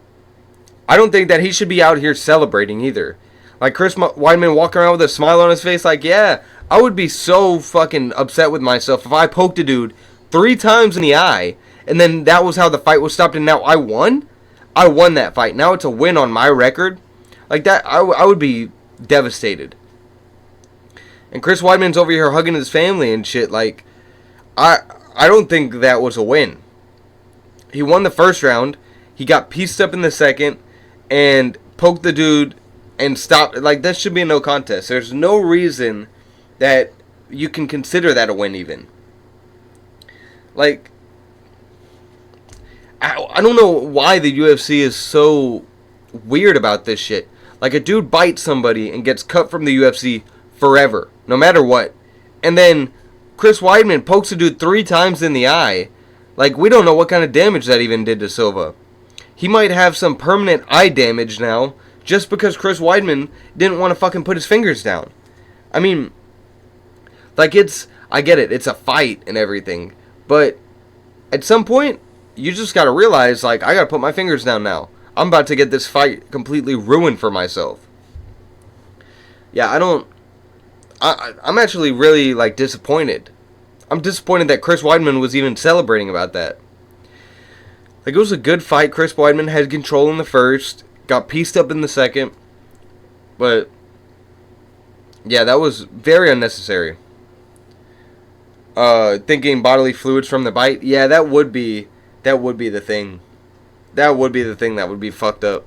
think that he should be out here celebrating either. Like Chris Weidman walking around with a smile on his face like, yeah, I would be so fucking upset with myself if I poked a dude 3 times in the eye and then that was how the fight was stopped and now I won? I won that fight. Now it's a win on my record. Like that, I would be devastated. And Chris Weidman's over here hugging his family and shit. Like, I don't think that was a win. He won the first round. He got pieced up in the second and poked the dude and stopped. Like, that should be a no contest. There's no reason that you can consider that a win even. Like, I don't know why the UFC is so weird about this shit. Like, a dude bites somebody and gets cut from the UFC forever, no matter what. And then Chris Weidman pokes a dude 3 times in the eye. Like, we don't know what kind of damage that even did to Silva. He might have some permanent eye damage now just because Chris Weidman didn't want to fucking put his fingers down. I mean, like, I get it, it's a fight and everything. But at some point, you just gotta realize, like, I gotta put my fingers down now. I'm about to get this fight completely ruined for myself. Yeah, I'm actually really, like, disappointed. I'm disappointed that Chris Weidman was even celebrating about that. Like, it was a good fight. Chris Weidman had control in the first, got pieced up in the second. But, yeah, that was very unnecessary. Thinking bodily fluids from the bite. Yeah, that would be the thing. That would be the thing that would be fucked up.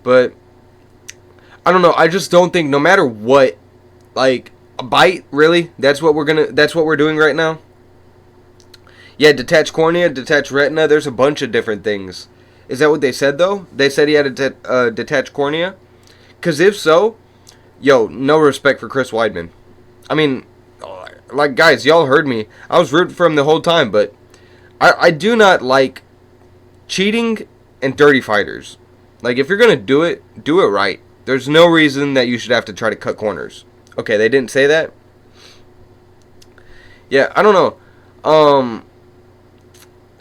But, I don't know. I just don't think, no matter what, like, a bite, really? That's what we're doing right now? Yeah, detached cornea, detached retina, there's a bunch of different things. Is that what they said, though? They said he had a detached cornea? Because if so, yo, no respect for Chris Weidman. I mean, like, guys, y'all heard me. I was rooting for him the whole time, but I do not like cheating and dirty fighters. Like, if you're going to do it right. There's no reason that you should have to try to cut corners. Okay, they didn't say that? Yeah, I don't know.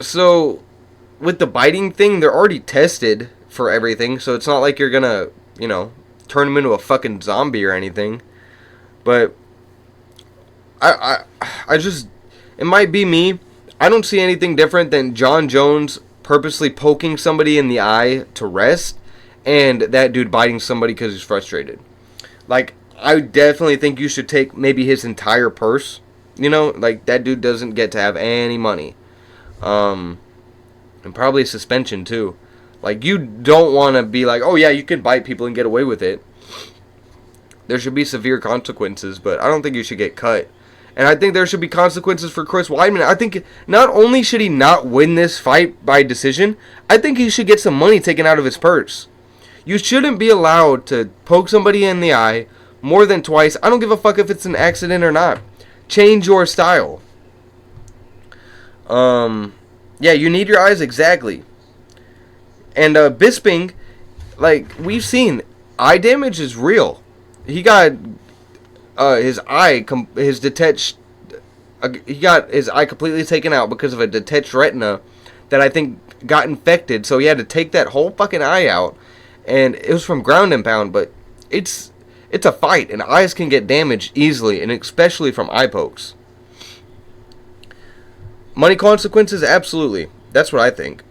So, with the biting thing, they're already tested for everything, so it's not like you're gonna, you know, turn them into a fucking zombie or anything. But, I just, it might be me. I don't see anything different than John Jones purposely poking somebody in the eye to rest, and that dude biting somebody because he's frustrated. Like, I definitely think you should take maybe his entire purse. You know, like, that dude doesn't get to have any money. And probably a suspension, too. Like, you don't want to be like, oh, yeah, you can bite people and get away with it. There should be severe consequences, but I don't think you should get cut. And I think there should be consequences for Chris Weidman. I think not only should he not win this fight by decision, I think he should get some money taken out of his purse. You shouldn't be allowed to poke somebody in the eye more than twice. I don't give a fuck if it's an accident or not. Change your style. Yeah, you need your eyes, exactly. And Bisping, like, we've seen, eye damage is real. He got his eye, he got his eye completely taken out because of a detached retina that I think got infected. So he had to take that whole fucking eye out, and it was from ground and pound. But it's a fight, and eyes can get damaged easily, and especially from eye pokes. Money consequences, absolutely. That's what I think.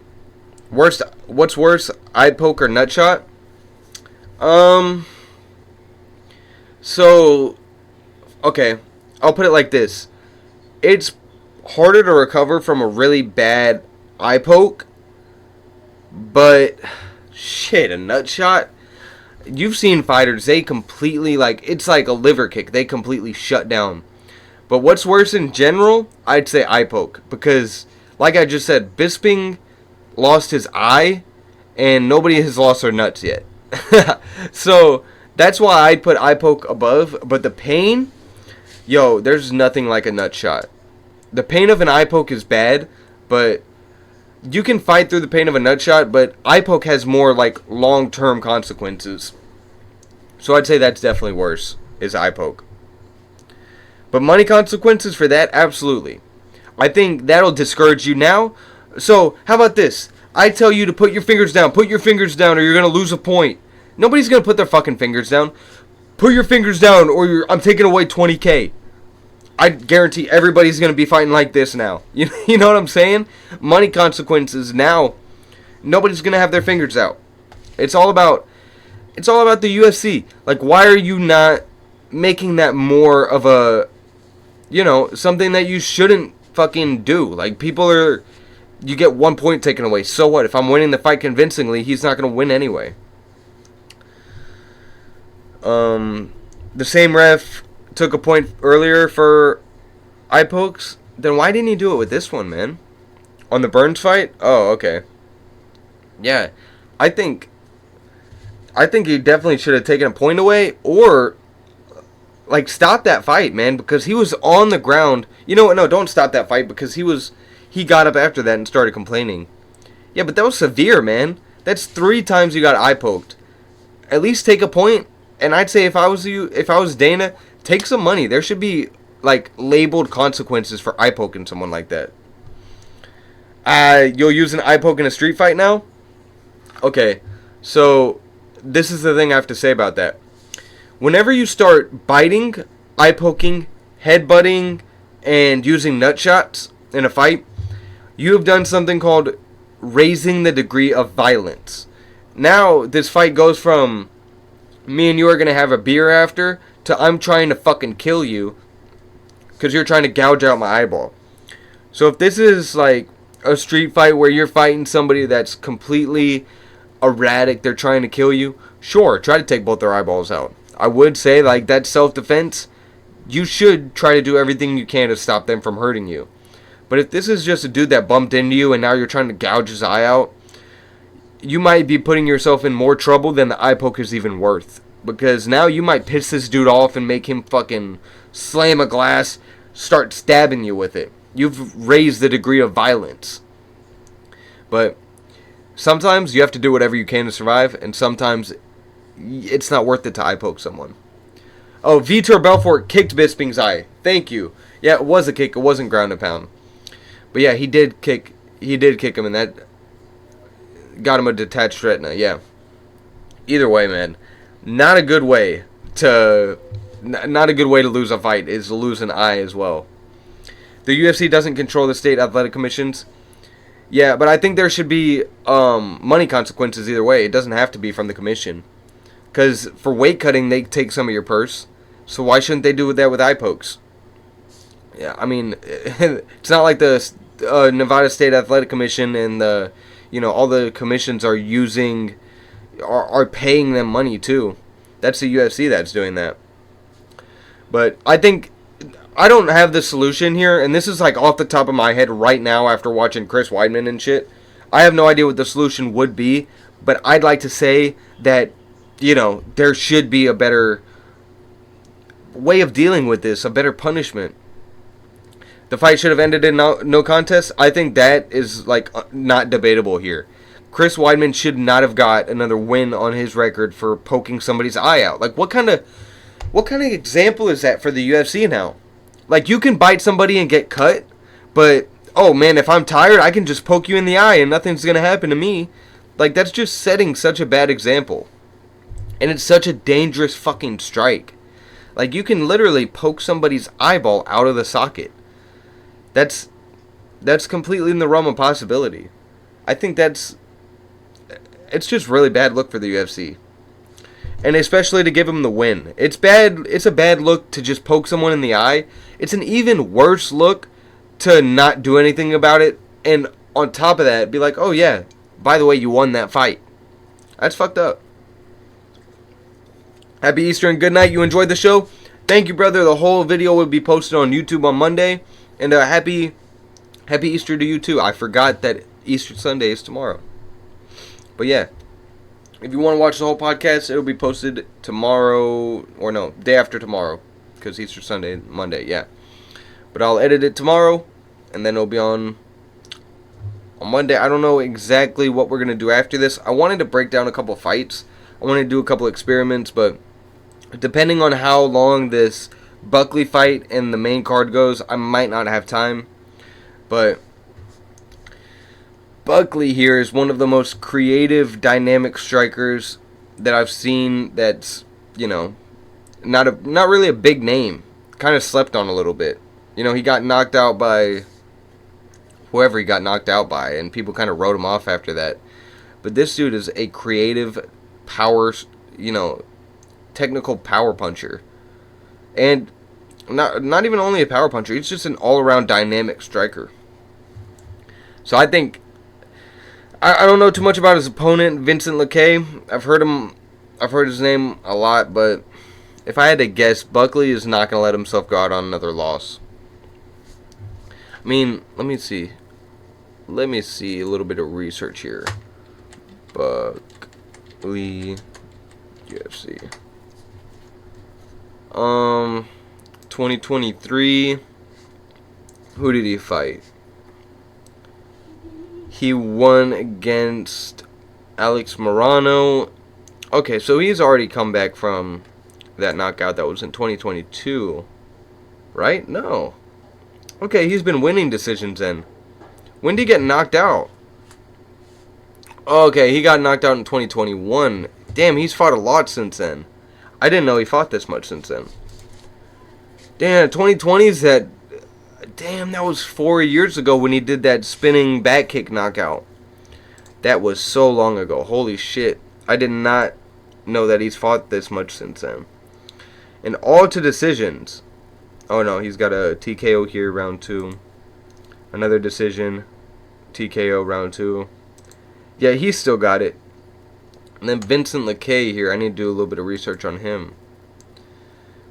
What's worse, eye poke or nut shot? So, okay, I'll put it like this. It's harder to recover from a really bad eye poke, but shit, a nut shot? You've seen fighters, they completely, like, it's like a liver kick. They completely shut down. But what's worse in general? I'd say eye poke, because, like I just said, Bisping lost his eye, and nobody has lost their nuts yet. So, that's why I'd put eye poke above. But the pain, yo, there's nothing like a nut shot. The pain of an eye poke is bad, but you can fight through the pain of a nut shot, but eye poke has more, like, long-term consequences. So I'd say that's definitely worse, is eye poke. But money consequences for that, absolutely. I think that'll discourage you now. So, how about this? I tell you to put your fingers down, or you're going to lose a point. Nobody's going to put their fucking fingers down. Put your fingers down, or I'm taking away $20K. I guarantee everybody's going to be fighting like this now. You know what I'm saying? Money consequences now. Nobody's going to have their fingers out. It's all about the UFC. Like, why are you not making that more of a, something that you shouldn't fucking do? Like, you get 1 point taken away. So what? If I'm winning the fight convincingly, he's not going to win anyway. The same ref took a point earlier for eye pokes. Then why didn't he do it with this one, man? On the Burns fight? Oh, okay. Yeah, I think he definitely should have taken a point away, or like stop that fight, man, because he was on the ground. You know what? No, don't stop that fight, because he got up after that and started complaining. Yeah, but that was severe, man. That's 3 times you got eye poked. At least take a point. And I'd say if I was Dana, take some money. There should be, like, labeled consequences for eye poking someone like that. You'll use an eye poke in a street fight now? Okay, so this is the thing I have to say about that. Whenever you start biting, eye poking, headbutting, and using nut shots in a fight, you have done something called raising the degree of violence. Now, this fight goes from me and you are going to have a beer after to I'm trying to fucking kill you because you're trying to gouge out my eyeball. So if this is like a street fight where you're fighting somebody that's completely erratic, they're trying to kill you, sure, try to take both their eyeballs out. I would say, like, that's self-defense. You should try to do everything you can to stop them from hurting you. But if this is just a dude that bumped into you and now you're trying to gouge his eye out, you might be putting yourself in more trouble than the eye poke is even worth. Because now you might piss this dude off and make him fucking slam a glass, start stabbing you with it. You've raised the degree of violence. But sometimes you have to do whatever you can to survive, and sometimes it's not worth it to eye poke someone. Oh, Vitor Belfort kicked Bisping's eye. Thank you. Yeah, it was a kick. It wasn't ground and pound. But yeah, he did kick him, and that got him a detached retina. Yeah. Either way, man, not a good way to lose a fight is to lose an eye as well. The UFC doesn't control the state athletic commissions. Yeah, but I think there should be money consequences either way. It doesn't have to be from the commission. Because for weight cutting, they take some of your purse. So why shouldn't they do that with eye pokes? Yeah, I mean, it's not like the Nevada State Athletic Commission and all the commissions are paying them money too. That's the UFC that's doing that. But I think I don't have the solution here, and this is like off the top of my head right now after watching Chris Wideman and shit. I have no idea what the solution would be, but I'd like to say that, you know, there should be a better way of dealing with this, a better punishment. The fight should have ended in no contest. I think that is like not debatable here. Chris Weidman should not have got another win on his record for poking somebody's eye out. Like, what kind of example is that for the UFC now? Like, you can bite somebody and get cut, but oh man, if I'm tired, I can just poke you in the eye and nothing's gonna happen to me. Like, that's just setting such a bad example, and it's such a dangerous fucking strike. Like, you can literally poke somebody's eyeball out of the socket. That's completely in the realm of possibility. I think it's just really bad look for the UFC. And especially to give him the win. It's a bad look to just poke someone in the eye. It's an even worse look to not do anything about it. And on top of that, be like, oh yeah, by the way, you won that fight. That's fucked up. Happy Easter and good night. You enjoyed the show? Thank you, brother. The whole video will be posted on YouTube on Monday. And happy Easter to you too. I forgot that Easter Sunday is tomorrow. But yeah, if you want to watch the whole podcast, it'll be posted tomorrow, or no, day after tomorrow, because Easter Sunday, Monday, yeah. But I'll edit it tomorrow, and then it'll be on Monday. I don't know exactly what we're going to do after this. I wanted to break down a couple fights. I wanted to do a couple experiments, but depending on how long this Buckley fight and the main card goes, I might not have time. But Buckley here is one of the most creative, dynamic strikers that I've seen. That's, you know, not really a big name. Kind of slept on a little bit. You know, he got knocked out by whoever he got knocked out by, and people kind of wrote him off after that. But this dude is a creative power, you know, technical power puncher. And not even only a power puncher, he's just an all-around dynamic striker. So I think, I don't know too much about his opponent, Vincent Luque. I've heard his name a lot, but if I had to guess, Buckley is not going to let himself go out on another loss. I mean, let me see a little bit of research here. Buckley, UFC. 2023. Who did he fight? He won against Alex Morano. Okay, so he's already come back from that knockout that was in 2022. Right? No. Okay, he's been winning decisions then. When did he get knocked out? Okay, he got knocked out in 2021. Damn, he's fought a lot since then. I didn't know he fought this much since then. Damn, 2020's that... Damn, that was 4 years ago when he did that spinning back kick knockout. That was so long ago. Holy shit. I did not know that he's fought this much since then. And all to decisions. Oh no, he's got a TKO here, round 2. Another decision. TKO, round 2. Yeah, he's still got it. And then Vincent Luque here. I need to do a little bit of research on him.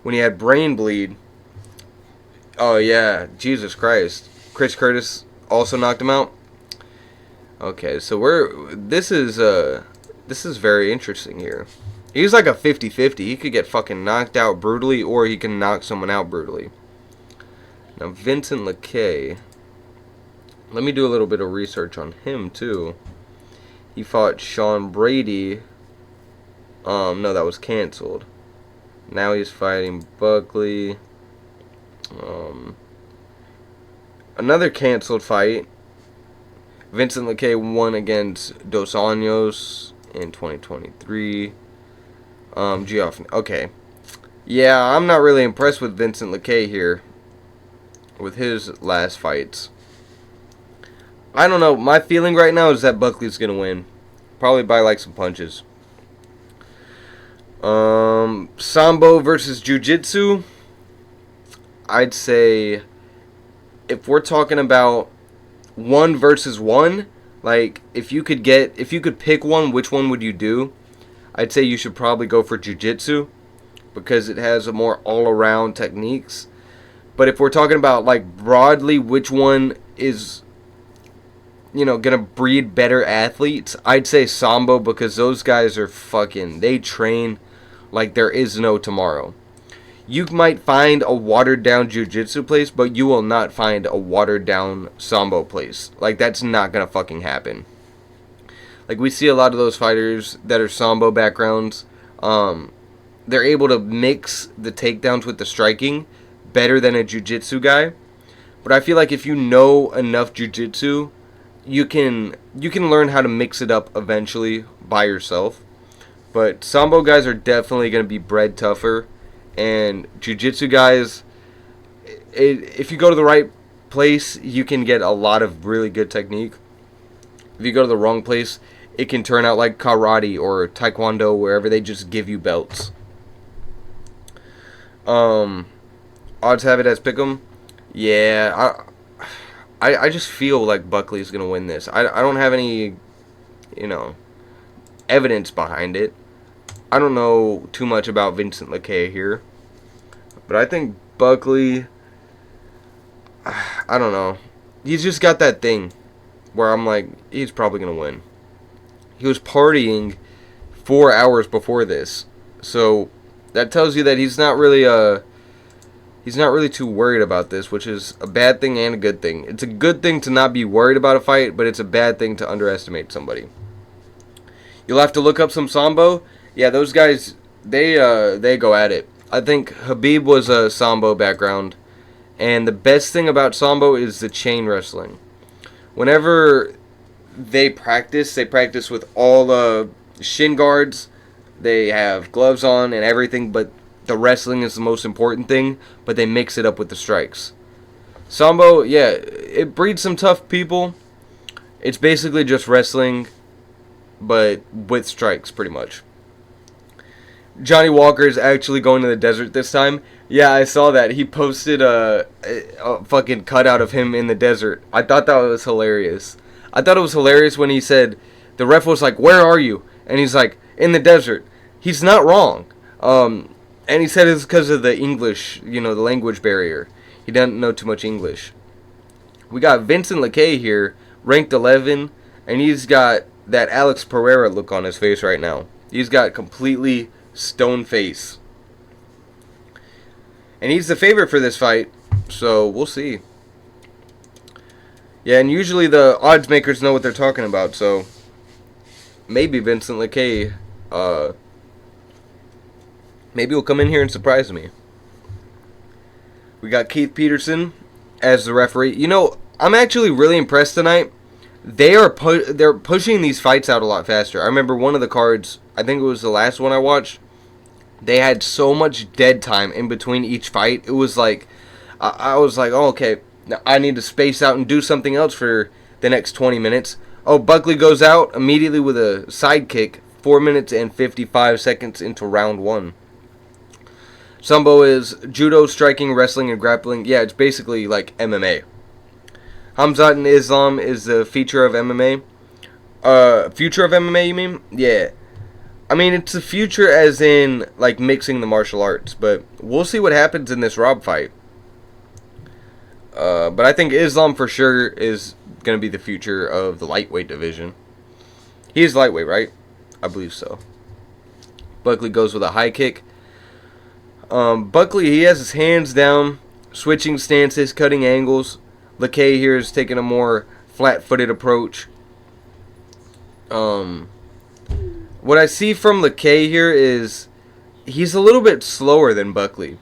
When he had brain bleed. Oh yeah, Jesus Christ. Chris Curtis also knocked him out. Okay, so this is very interesting here. He's like a 50-50. He could get fucking knocked out brutally, or he can knock someone out brutally. Now Vincent Luque, let me do a little bit of research on him too. He fought Sean Brady. No, that was canceled. Now he's fighting Buckley. Another canceled fight. Vincent Luque won against Dos Anjos in 2023. Okay. Yeah, I'm not really impressed with Vincent Luque here. With his last fights. I don't know. My feeling right now is that Buckley's going to win. Probably by like some punches. Sambo versus Jiu-Jitsu. I'd say if we're talking about 1 versus 1, like if you could pick one, which one would you do? I'd say you should probably go for Jiu-Jitsu because it has a more all-around techniques. But if we're talking about, like, broadly which one is, gonna breed better athletes, I'd say Sambo, because those guys are they train like there is no tomorrow. You might find a watered-down jiu-jitsu place, but you will not find a watered-down Sambo place. Like, that's not gonna fucking happen. Like, we see a lot of those fighters that are Sambo backgrounds, they're able to mix the takedowns with the striking better than a jiu-jitsu guy. But I feel like if you know enough jiu-jitsu, you can learn how to mix it up eventually by yourself. But Sambo guys are definitely going to be bred tougher. And jiu-jitsu guys, if you go to the right place, you can get a lot of really good technique. If you go to the wrong place, it can turn out like karate or taekwondo, wherever they just give you belts. Odds have it as pick'em. Yeah, I just feel like Buckley's gonna win this. I don't have any, evidence behind it. I don't know too much about Vincent Luque here, but I think Buckley, I don't know. He's just got that thing where I'm like, he's probably gonna win. He was partying 4 hours before this, so that tells you that he's not really too worried about this, which is a bad thing and a good thing. It's a good thing to not be worried about a fight, but it's a bad thing to underestimate somebody. You'll have to look up some Sambo. Yeah, those guys, they go at it. I think Khabib was a Sambo background, and the best thing about Sambo is the chain wrestling. Whenever they practice with all the shin guards. They have gloves on and everything, but the wrestling is the most important thing, but they mix it up with the strikes. Sambo, yeah, it breeds some tough people. It's basically just wrestling, but with strikes, pretty much. Johnny Walker is actually going to the desert this time. Yeah, I saw that. He posted a fucking cutout of him in the desert. I thought that was hilarious. I thought it was hilarious when he said, the ref was like, "Where are you?" And he's like, "In the desert." He's not wrong. And he said it's because of the English, the language barrier. He doesn't know too much English. We got Vincent Luque here, ranked 11, and he's got that Alex Pereira look on his face right now. He's got completely stone face. And he's the favorite for this fight, so we'll see. Yeah, and usually the odds makers know what they're talking about, so maybe Vincent Luque, maybe he'll come in here and surprise me. We got Keith Peterson as the referee. I'm actually really impressed tonight. They're pushing these fights out a lot faster. I remember one of the cards, I think it was the last one I watched, they had so much dead time in between each fight. It was like, I was like, oh, okay, now I need to space out and do something else for the next 20 minutes. Oh, Buckley goes out immediately with a side kick, 4 minutes and 55 seconds into round 1. Sambo is judo, striking, wrestling, and grappling. Yeah, it's basically like MMA. Hamzat and Islam is the feature of MMA. Future of MMA, you mean? Yeah. I mean, it's the future as in, like, mixing the martial arts. But we'll see what happens in this Rob fight. But I think Islam for sure is going to be the future of the lightweight division. He is lightweight, right? I believe so. Buckley goes with a high kick. Buckley, he has his hands down, switching stances, cutting angles. Luque here is taking a more flat-footed approach. What I see from Luque here is he's a little bit slower than Buckley.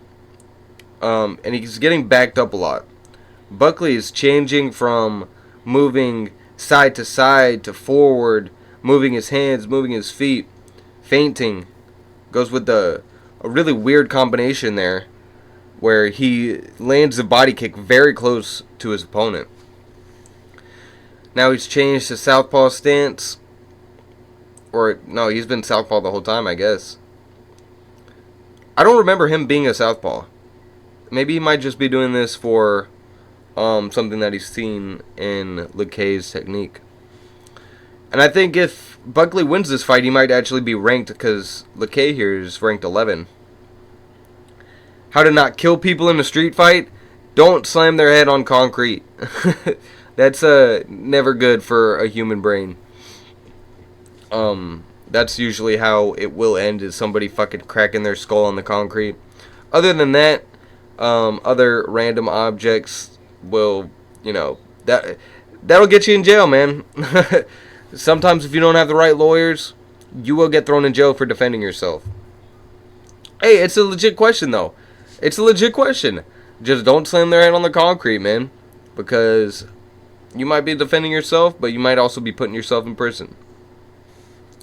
And he's getting backed up a lot. Buckley is changing from moving side to side to forward, moving his hands, moving his feet, feinting. Goes with a really weird combination there where he lands the body kick very close to his opponent. Now he's changed to southpaw stance. Or, no, he's been southpaw the whole time, I guess. I don't remember him being a southpaw. Maybe he might just be doing this for something that he's seen in Luque's technique. And I think if Buckley wins this fight, he might actually be ranked, because Luque here is ranked 11. How to not kill people in a street fight? Don't slam their head on concrete. That's never good for a human brain. That's usually how it will end, is somebody fucking cracking their skull on the concrete. Other than that, other random objects will, that'll get you in jail, man. Sometimes if you don't have the right lawyers, you will get thrown in jail for defending yourself. Hey, it's a legit question, though. It's a legit question. Just don't slam their head on the concrete, man. Because you might be defending yourself, but you might also be putting yourself in prison.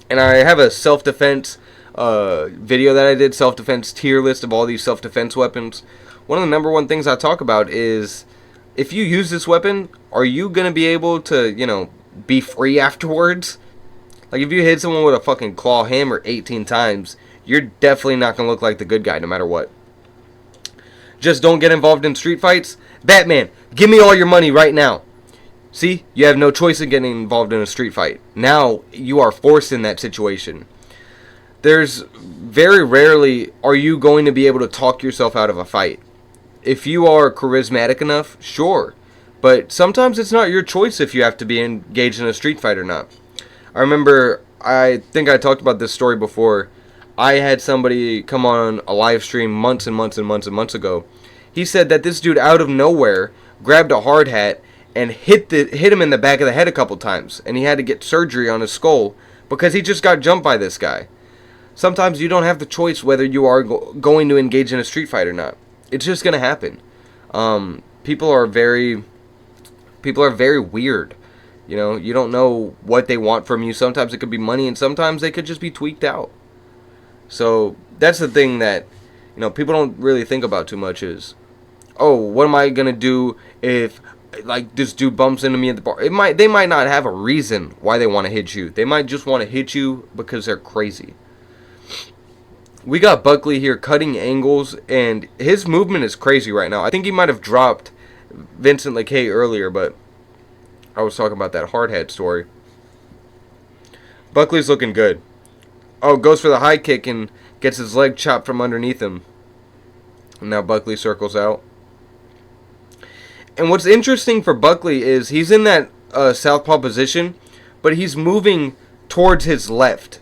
And I have a self-defense video that I did, self-defense tier list of all these self-defense weapons. One of the number one things I talk about is, if you use this weapon, are you going to be able to, be free afterwards? Like, if you hit someone with a fucking claw hammer 18 times, you're definitely not going to look like the good guy no matter what. Just don't get involved in street fights. Batman, give me all your money right now. See, you have no choice in getting involved in a street fight. Now, you are forced in that situation. There's very rarely are you going to be able to talk yourself out of a fight. If you are charismatic enough, sure. But sometimes it's not your choice if you have to be engaged in a street fight or not. I remember, I think I talked about this story before. I had somebody come on a live stream months and months and months and months ago. He said that this dude out of nowhere grabbed a hard hat and hit him in the back of the head a couple times, and he had to get surgery on his skull because he just got jumped by this guy. Sometimes you don't have the choice whether you are going to engage in a street fight or not. It's just going to happen. People are very weird. You don't know what they want from you. Sometimes it could be money, and sometimes they could just be tweaked out. So that's the thing that people don't really think about too much is, oh, what am I gonna do if this dude bumps into me at the bar? They might not have a reason why they want to hit you. They might just want to hit you because they're crazy. We got Buckley here cutting angles, and his movement is crazy right now. I think he might have dropped Vincent Luque earlier, but I was talking about that hard head story. Buckley's looking good. Oh, goes for the high kick and gets his leg chopped from underneath him. And now Buckley circles out. And what's interesting for Buckley is he's in that southpaw position, but he's moving towards his left.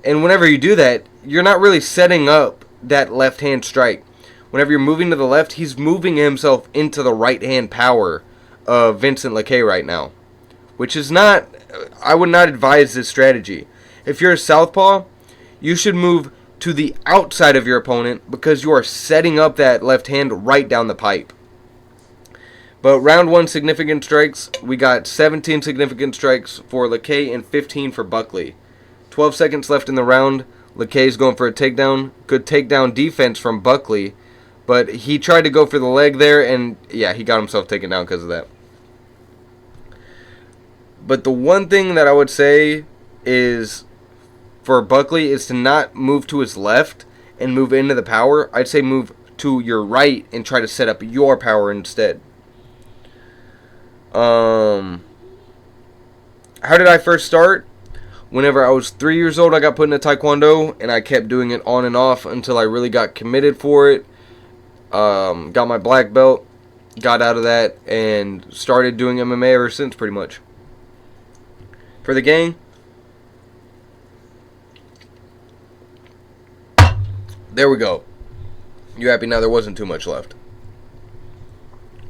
And whenever you do that, you're not really setting up that left-hand strike. Whenever you're moving to the left, he's moving himself into the right-hand power of Vincent Luque right now. Which is not, I would not advise this strategy. If you're a southpaw, you should move to the outside of your opponent because you are setting up that left hand right down the pipe. But round one significant strikes, we got 17 significant strikes for Luque and 15 for Buckley. 12 seconds left in the round. Luque's going for a takedown. Good takedown defense from Buckley. But he tried to go for the leg there, and yeah, he got himself taken down because of that. But the one thing that I would say is for Buckley is to not move to his left and move into the power. I'd say move to your right and try to set up your power instead. How did I first start? Whenever I was 3 years old, I got put into Taekwondo, and I kept doing it on and off until I really got committed for it. Got my black belt, got out of that, and started doing MMA ever since, pretty much. For the gang, there we go. You happy now? There wasn't too much left.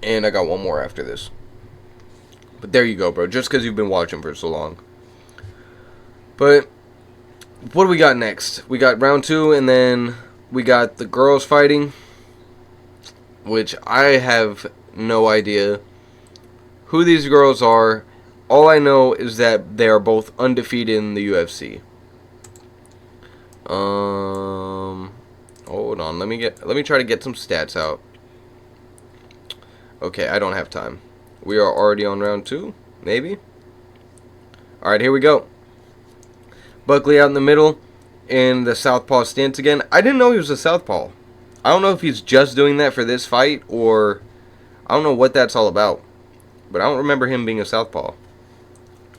And I got one more after this. But there you go, bro. Just because you've been watching for so long. But what do we got next? We got round two, and then we got the girls fighting, which I have no idea who these girls are. All I know is that they are both undefeated in the UFC. Hold on. Let me try to get some stats out. Okay, I don't have time. We are already on round two, maybe. All right, here we go. Buckley out in the middle in the southpaw stance again. I didn't know he was a southpaw. I don't know if he's just doing that for this fight or I don't know what that's all about. But I don't remember him being a southpaw.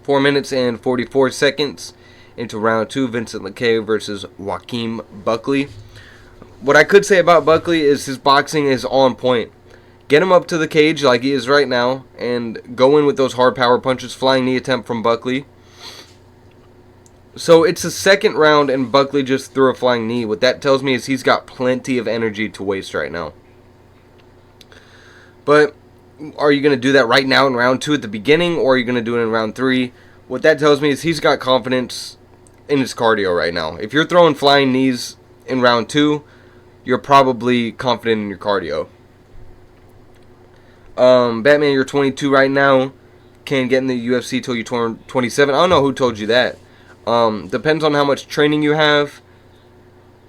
4 minutes and 44 seconds into round two. Vincent Luque versus Joaquin Buckley. What I could say about Buckley is his boxing is on point. Get him up to the cage like he is right now, and go in with those hard power punches. Flying knee attempt from Buckley. So it's the second round, and Buckley just threw a flying knee. What that tells me is he's got plenty of energy to waste right now. But are you going to do that right now in round 2 at the beginning, or are you going to do it in round 3? What that tells me is he's got confidence in his cardio right now. If you're throwing flying knees in round 2, you're probably confident in your cardio. Batman, you're 22 right now. Can't get in the UFC till you're 27. I don't know who told you that. Depends on how much training you have.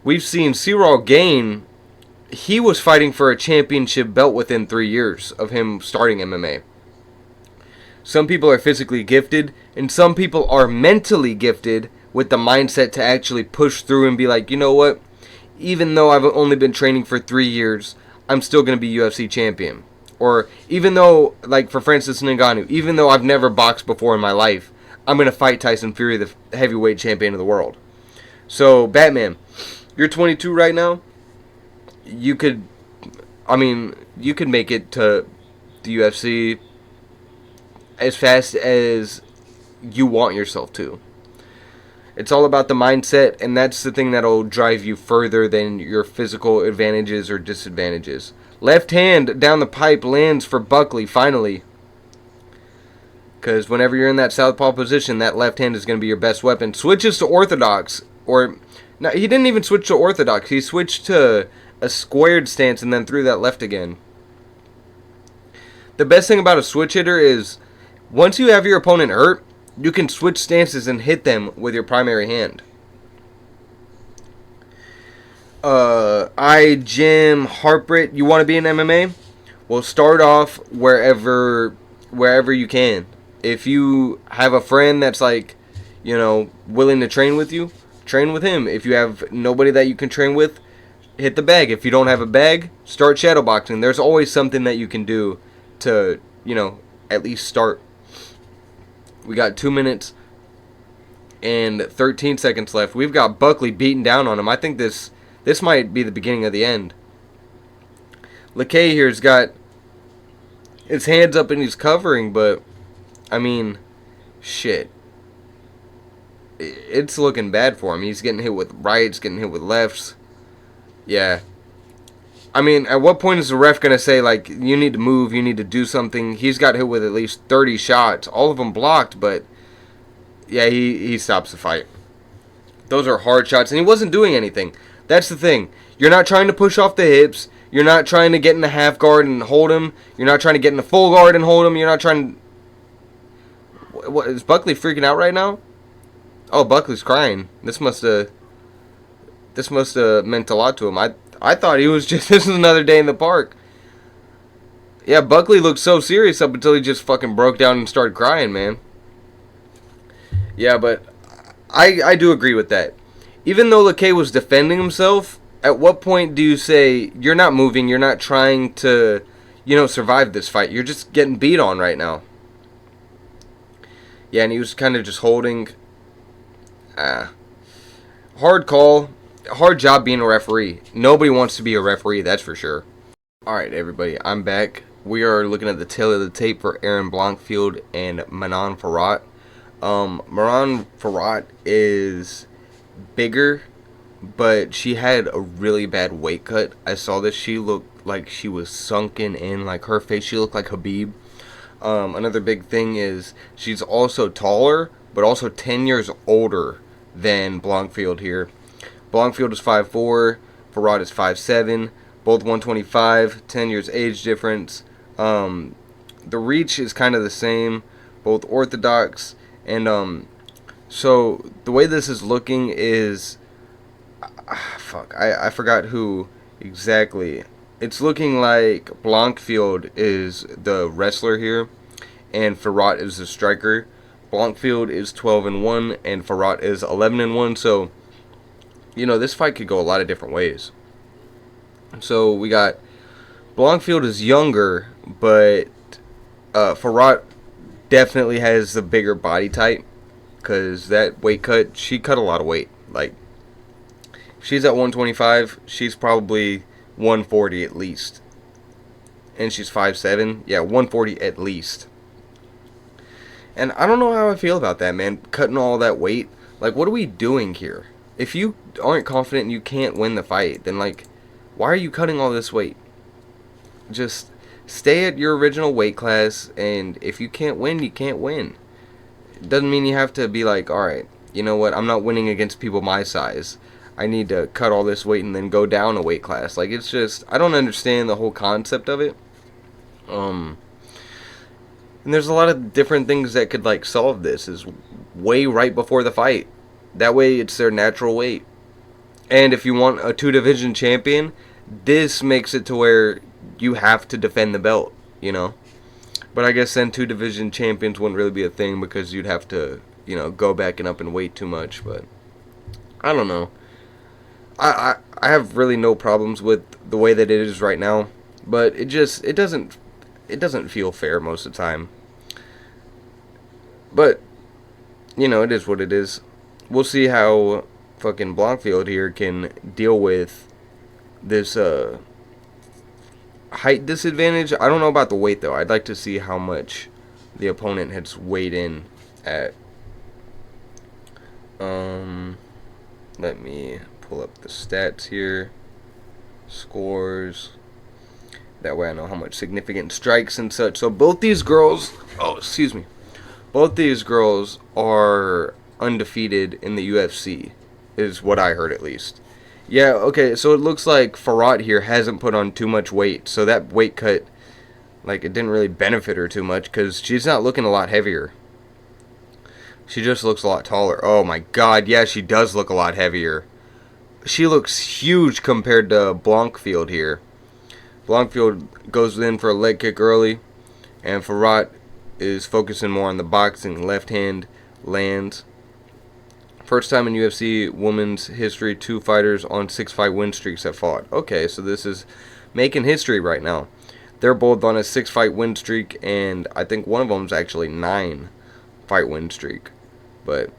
We've seen Fiorot gain. He was fighting for a championship belt within 3 years of him starting MMA. Some people are physically gifted, and some people are mentally gifted with the mindset to actually push through and be like, you know what? Even though I've only been training for 3 years, I'm still going to be UFC champion. Or even though, like for Francis Ngannou, even though I've never boxed before in my life, I'm going to fight Tyson Fury, the heavyweight champion of the world. So, Batman, you're 22 right now. You could make it to the UFC as fast as you want yourself to. It's all about the mindset, and that's the thing that'll drive you further than your physical advantages or disadvantages. Left hand down the pipe lands for Buckley, finally. Because whenever you're in that southpaw position, that left hand is going to be your best weapon. Switches to orthodox. No, he didn't even switch to orthodox. He switched to a squared stance and then threw that left again. The best thing about a switch hitter is once you have your opponent hurt, you can switch stances and hit them with your primary hand. Jim Harpert, you want to be in MMA? Well, start off wherever you can. If you have a friend that's like, willing to train with you, train with him. If you have nobody that you can train with, hit the bag. If you don't have a bag, start shadowboxing. There's always something that you can do to, at least start. We got 2 minutes and 13 seconds left. We've got Buckley beating down on him. I think this might be the beginning of the end. Luque here's got his hands up and he's covering, but shit. It's looking bad for him. He's getting hit with rights, getting hit with lefts. Yeah. At what point is the ref going to say, like, you need to move, you need to do something? He's got hit with at least 30 shots. All of them blocked, but, yeah, he stops the fight. Those are hard shots, and he wasn't doing anything. That's the thing. You're not trying to push off the hips. You're not trying to get in the half guard and hold him. You're not trying to get in the full guard and hold him. You're not trying... What, is Buckley freaking out right now? Oh, Buckley's crying. This must have meant a lot to him. I thought he was just, this is another day in the park. Yeah, Buckley looked so serious up until he just fucking broke down and started crying, man. Yeah, but I do agree with that. Even though Luque was defending himself, at what point do you say, you're not moving, you're not trying to, survive this fight. You're just getting beat on right now. Yeah, and he was kind of just holding. Hard call. Hard job being a referee. Nobody wants to be a referee, that's for sure. Alright, everybody, I'm back. We are looking at the tail of the tape for Aaron Blanchfield and Manon Fiorot. Manon Fiorot is bigger, but she had a really bad weight cut. I saw this. She looked like she was sunken in, like her face. She looked like Habib. Another big thing is she's also taller, but also 10 years older than Blanchfield here. Blanchfield is 5'4", Fiorot is 5'7", both 125, 10 years age difference. The reach is kind of the same, both orthodox, and so the way this is looking is, I forgot who exactly. It's looking like Blanchfield is the wrestler here, and Fiorot is the striker. Blanchfield is 12-1, and Fiorot is 11-1, so this fight could go a lot of different ways. So we got Blanchfield is younger, but Fiorot definitely has the bigger body type because that weight cut, she cut a lot of weight. Like, she's at 125, she's probably 140 at least. and she's 5'7". Yeah, 140 at least. And I don't know how I feel about that, man. Cutting all that weight. Like, what are we doing here? If you aren't confident and you can't win the fight, then, like, why are you cutting all this weight? Just stay at your original weight class, and if you can't win, you can't win. It doesn't mean you have to be like, alright, you know what, I'm not winning against people my size. I need to cut all this weight and then go down a weight class. Like, it's just, I don't understand the whole concept of it. And there's a lot of different things that could, like, solve this. Is weigh right before the fight. That way it's their natural weight. And if you want a 2-division champion, this makes it to where you have to defend the belt, you know? But I guess then 2-division champions wouldn't really be a thing because you'd have to, you know, go back and up in weight too much. But I don't know. I have really no problems with the way that it is right now. But it doesn't feel fair most of the time. But, you know, it is what it is. We'll see how fucking Blanchfield here can deal with this height disadvantage. I don't know about the weight, though. I'd like to see how much the opponent has weighed in at. Let me pull up the stats here. Scores. That way I know how much significant strikes and such. So both these girls, both these girls are undefeated in the UFC, is what I heard at least. Yeah, okay, so it looks like Fiorot here hasn't put on too much weight. So that weight cut, like, it didn't really benefit her too much because she's not looking a lot heavier. She just looks a lot taller. Oh my god, yeah, she does look a lot heavier. She looks huge compared to Blanchfield here. Blanchfield goes in for a leg kick early, and Fiorot is focusing more on the boxing. Left hand lands. First time in UFC women's history, 2 fighters on 6-fight win streaks have fought. Okay, so this is making history right now. They're both on a 6-fight win streak, and I think one of them is actually 9-fight win streak. But,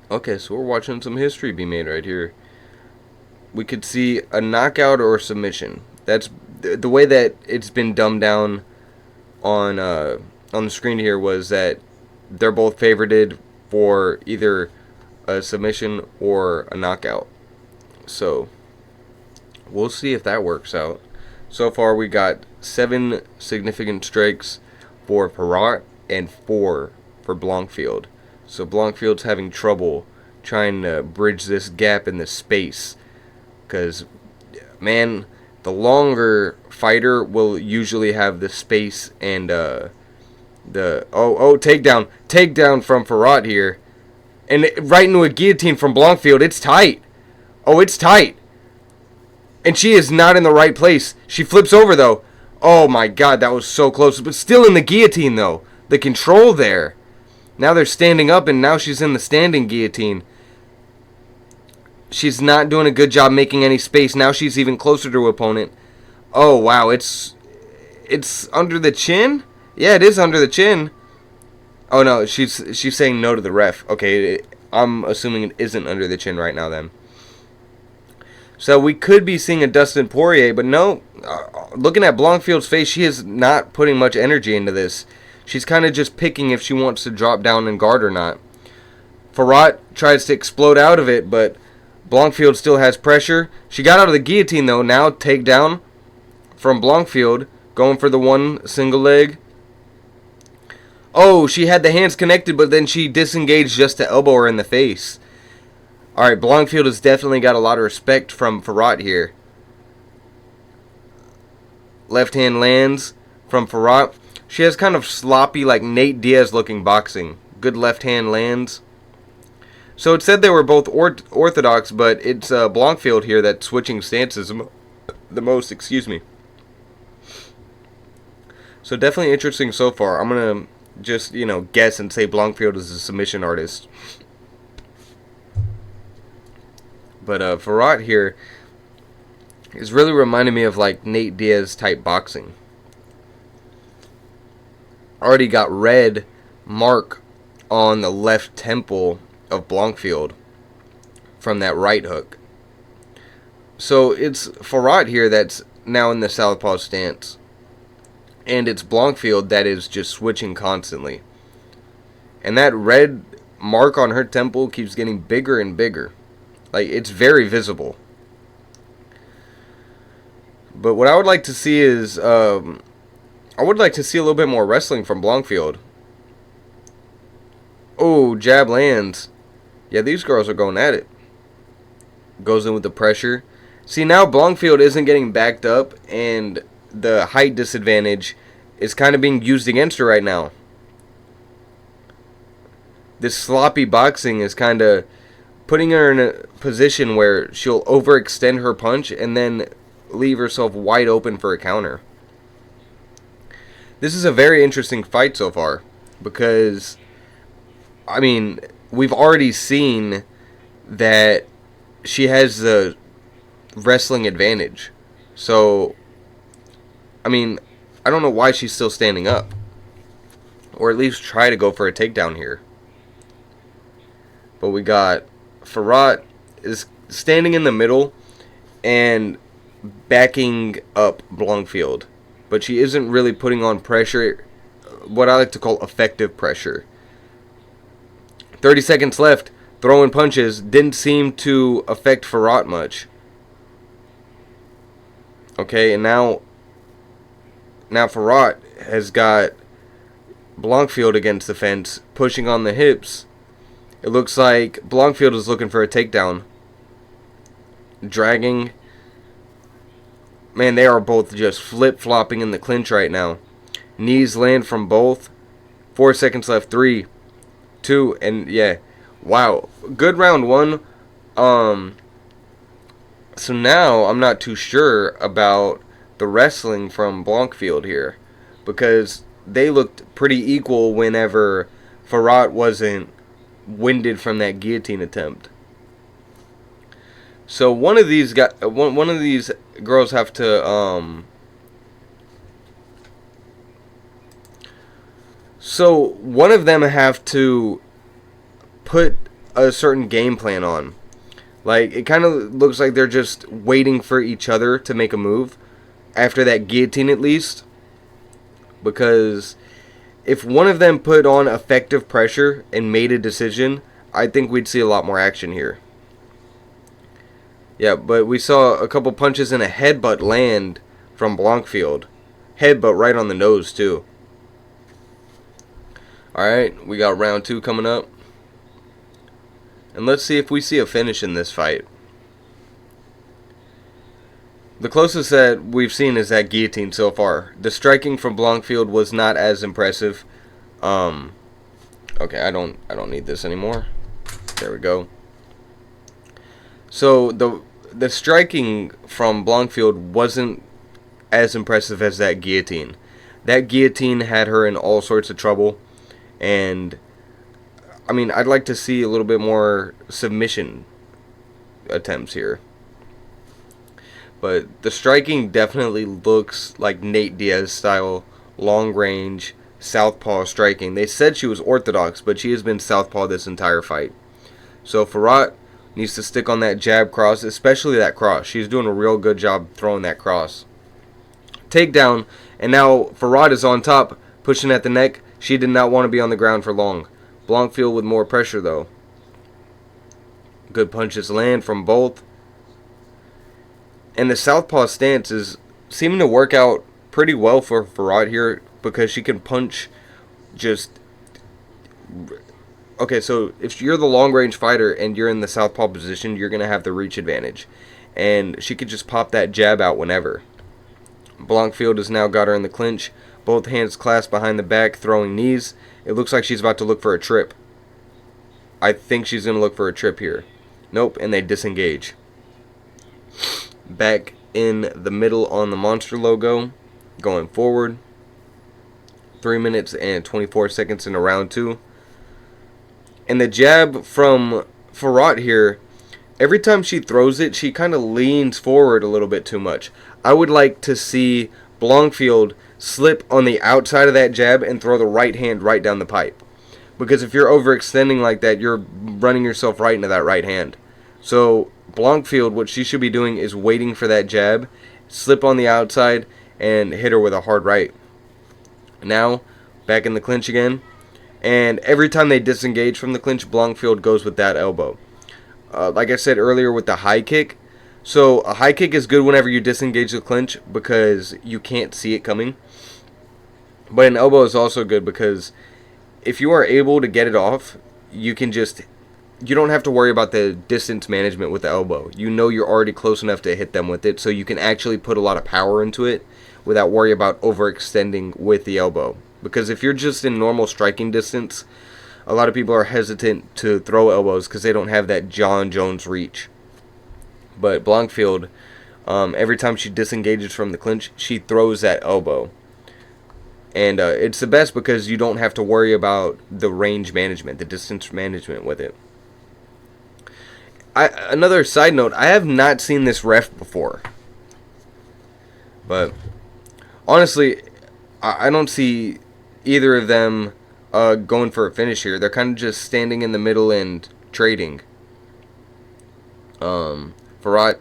okay, so we're watching some history be made right here. We could see a knockout or a submission. That's the way that it's been dumbed down on the screen here, was that they're both favorited for either a submission or a knockout. So we'll see if that works out. So far we got 7 significant strikes for Fiorot and 4 for Blanchfield. So Blanchfield's having trouble trying to bridge this gap in the space, because, man, the longer fighter will usually have the space and takedown from Fiorot here, and right into a guillotine from Blanchfield. It's tight. Oh, it's tight. And she is not in the right place. She flips over though. Oh my god, that was so close, but still in the guillotine though. The control there. Now they're standing up, and now she's in the standing guillotine. She's not doing a good job making any space. Now she's even closer to her opponent. Oh, wow. It's under the chin? Yeah, it is under the chin. Oh, no. She's saying no to the ref. Okay, I'm assuming it isn't under the chin right now then. So we could be seeing a Dustin Poirier, but no. Looking at Blanchfield's face, she is not putting much energy into this. She's kind of just picking if she wants to drop down and guard or not. Fiorot tries to explode out of it, but Blanchfield still has pressure. She got out of the guillotine, though. Now takedown from Blanchfield. Going for the one single leg. Oh, she had the hands connected, but then she disengaged just to elbow her in the face. Alright, Blanchfield has definitely got a lot of respect from Fiorot here. Left hand lands from Fiorot. She has kind of sloppy, like Nate Diaz looking boxing. Good left hand lands. So it said they were both orthodox, but it's Blanchfield here that's switching stances the most, excuse me. So definitely interesting so far. I'm going to just, guess and say Blanchfield is a submission artist. But Fiorot here is really reminding me of like Nate Diaz type boxing. Already got red mark on the left temple of Blanchfield from that right hook. So it's Fiorot here that's now in the southpaw stance. And it's Blanchfield that is just switching constantly. And that red mark on her temple keeps getting bigger and bigger. Like, it's very visible. But what I would like to see is, I would like to see a little bit more wrestling from Blanchfield. Oh, jab lands. Yeah, these girls are going at it. Goes in with the pressure. See, now Blanchfield isn't getting backed up, and the height disadvantage is kind of being used against her right now. This sloppy boxing is kind of putting her in a position where she'll overextend her punch and then leave herself wide open for a counter. This is a very interesting fight so far because, I mean, we've already seen that she has the wrestling advantage. So, I mean, I don't know why she's still standing up. Or at least try to go for a takedown here. But we got Fiorot is standing in the middle and backing up Blanchfield. But she isn't really putting on pressure, what I like to call effective pressure. 30 seconds left. Throwing punches didn't seem to affect Fiorot much. Okay, and now Fiorot has got Blanchfield against the fence, pushing on the hips. It looks like Blanchfield is looking for a takedown. Dragging. Man, they are both just flip-flopping in the clinch right now. Knees land from both. 4 seconds left. 3, 2, and yeah. Wow. Good round one. So now I'm not too sure about the wrestling from Blanchfield here. Because they looked pretty equal whenever Fiorot wasn't winded from that guillotine attempt. So one of these girls have to so one of them have to put a certain game plan on. Like, it kind of looks like they're just waiting for each other to make a move after that guillotine at least. Because if one of them put on effective pressure and made a decision, I think we'd see a lot more action here. Yeah, but we saw a couple punches and a headbutt land from Blanchfield. Headbutt right on the nose, too. Alright, we got round 2 coming up. And let's see if we see a finish in this fight. The closest that we've seen is that guillotine so far. The striking from Blanchfield was not as impressive. Okay, I don't need this anymore. There we go. So the striking from Blanchfield wasn't as impressive as that guillotine. That guillotine had her in all sorts of trouble, and I mean, I'd like to see a little bit more submission attempts here. But the striking definitely looks like Nate Diaz style, long range, southpaw striking. They said she was orthodox, but she has been southpaw this entire fight. So Fiorot needs to stick on that jab cross, especially that cross. She's doing a real good job throwing that cross. Takedown, and now Fiorot is on top, pushing at the neck. She did not want to be on the ground for long. Blanchfield with more pressure, though. Good punches land from both. And the southpaw stance is seeming to work out pretty well for Fiorot here because she can punch just... Okay, so if you're the long-range fighter and you're in the southpaw position, you're going to have the reach advantage. And she could just pop that jab out whenever. Blanchfield has now got her in the clinch. Both hands clasped behind the back, throwing knees. It looks like she's about to look for a trip. I think she's going to look for a trip here. Nope, and they disengage. Back in the middle on the monster logo. Going forward. 3 minutes and 24 seconds into round 2. And the jab from Fiorot here, every time she throws it, she kind of leans forward a little bit too much. I would like to see Blanchfield slip on the outside of that jab and throw the right hand right down the pipe. Because if you're overextending like that, you're running yourself right into that right hand. So Blanchfield, what she should be doing is waiting for that jab, slip on the outside, and hit her with a hard right. Now, back in the clinch again. And every time they disengage from the clinch, Blanchfield goes with that elbow. Like I said earlier with the high kick. So a high kick is good whenever you disengage the clinch because you can't see it coming. But an elbow is also good because if you are able to get it off, you don't have to worry about the distance management with the elbow. You know you're already close enough to hit them with it, so you can actually put a lot of power into it without worry about overextending with the elbow. Because if you're just in normal striking distance, a lot of people are hesitant to throw elbows because they don't have that John Jones reach. But Blanchfield, every time she disengages from the clinch, she throws that elbow. And it's the best because you don't have to worry about the range management, the distance management with it. Another side note, I have not seen this ref before. But honestly, I don't see either of them going for a finish here. They're kind of just standing in the middle and trading. Fiorot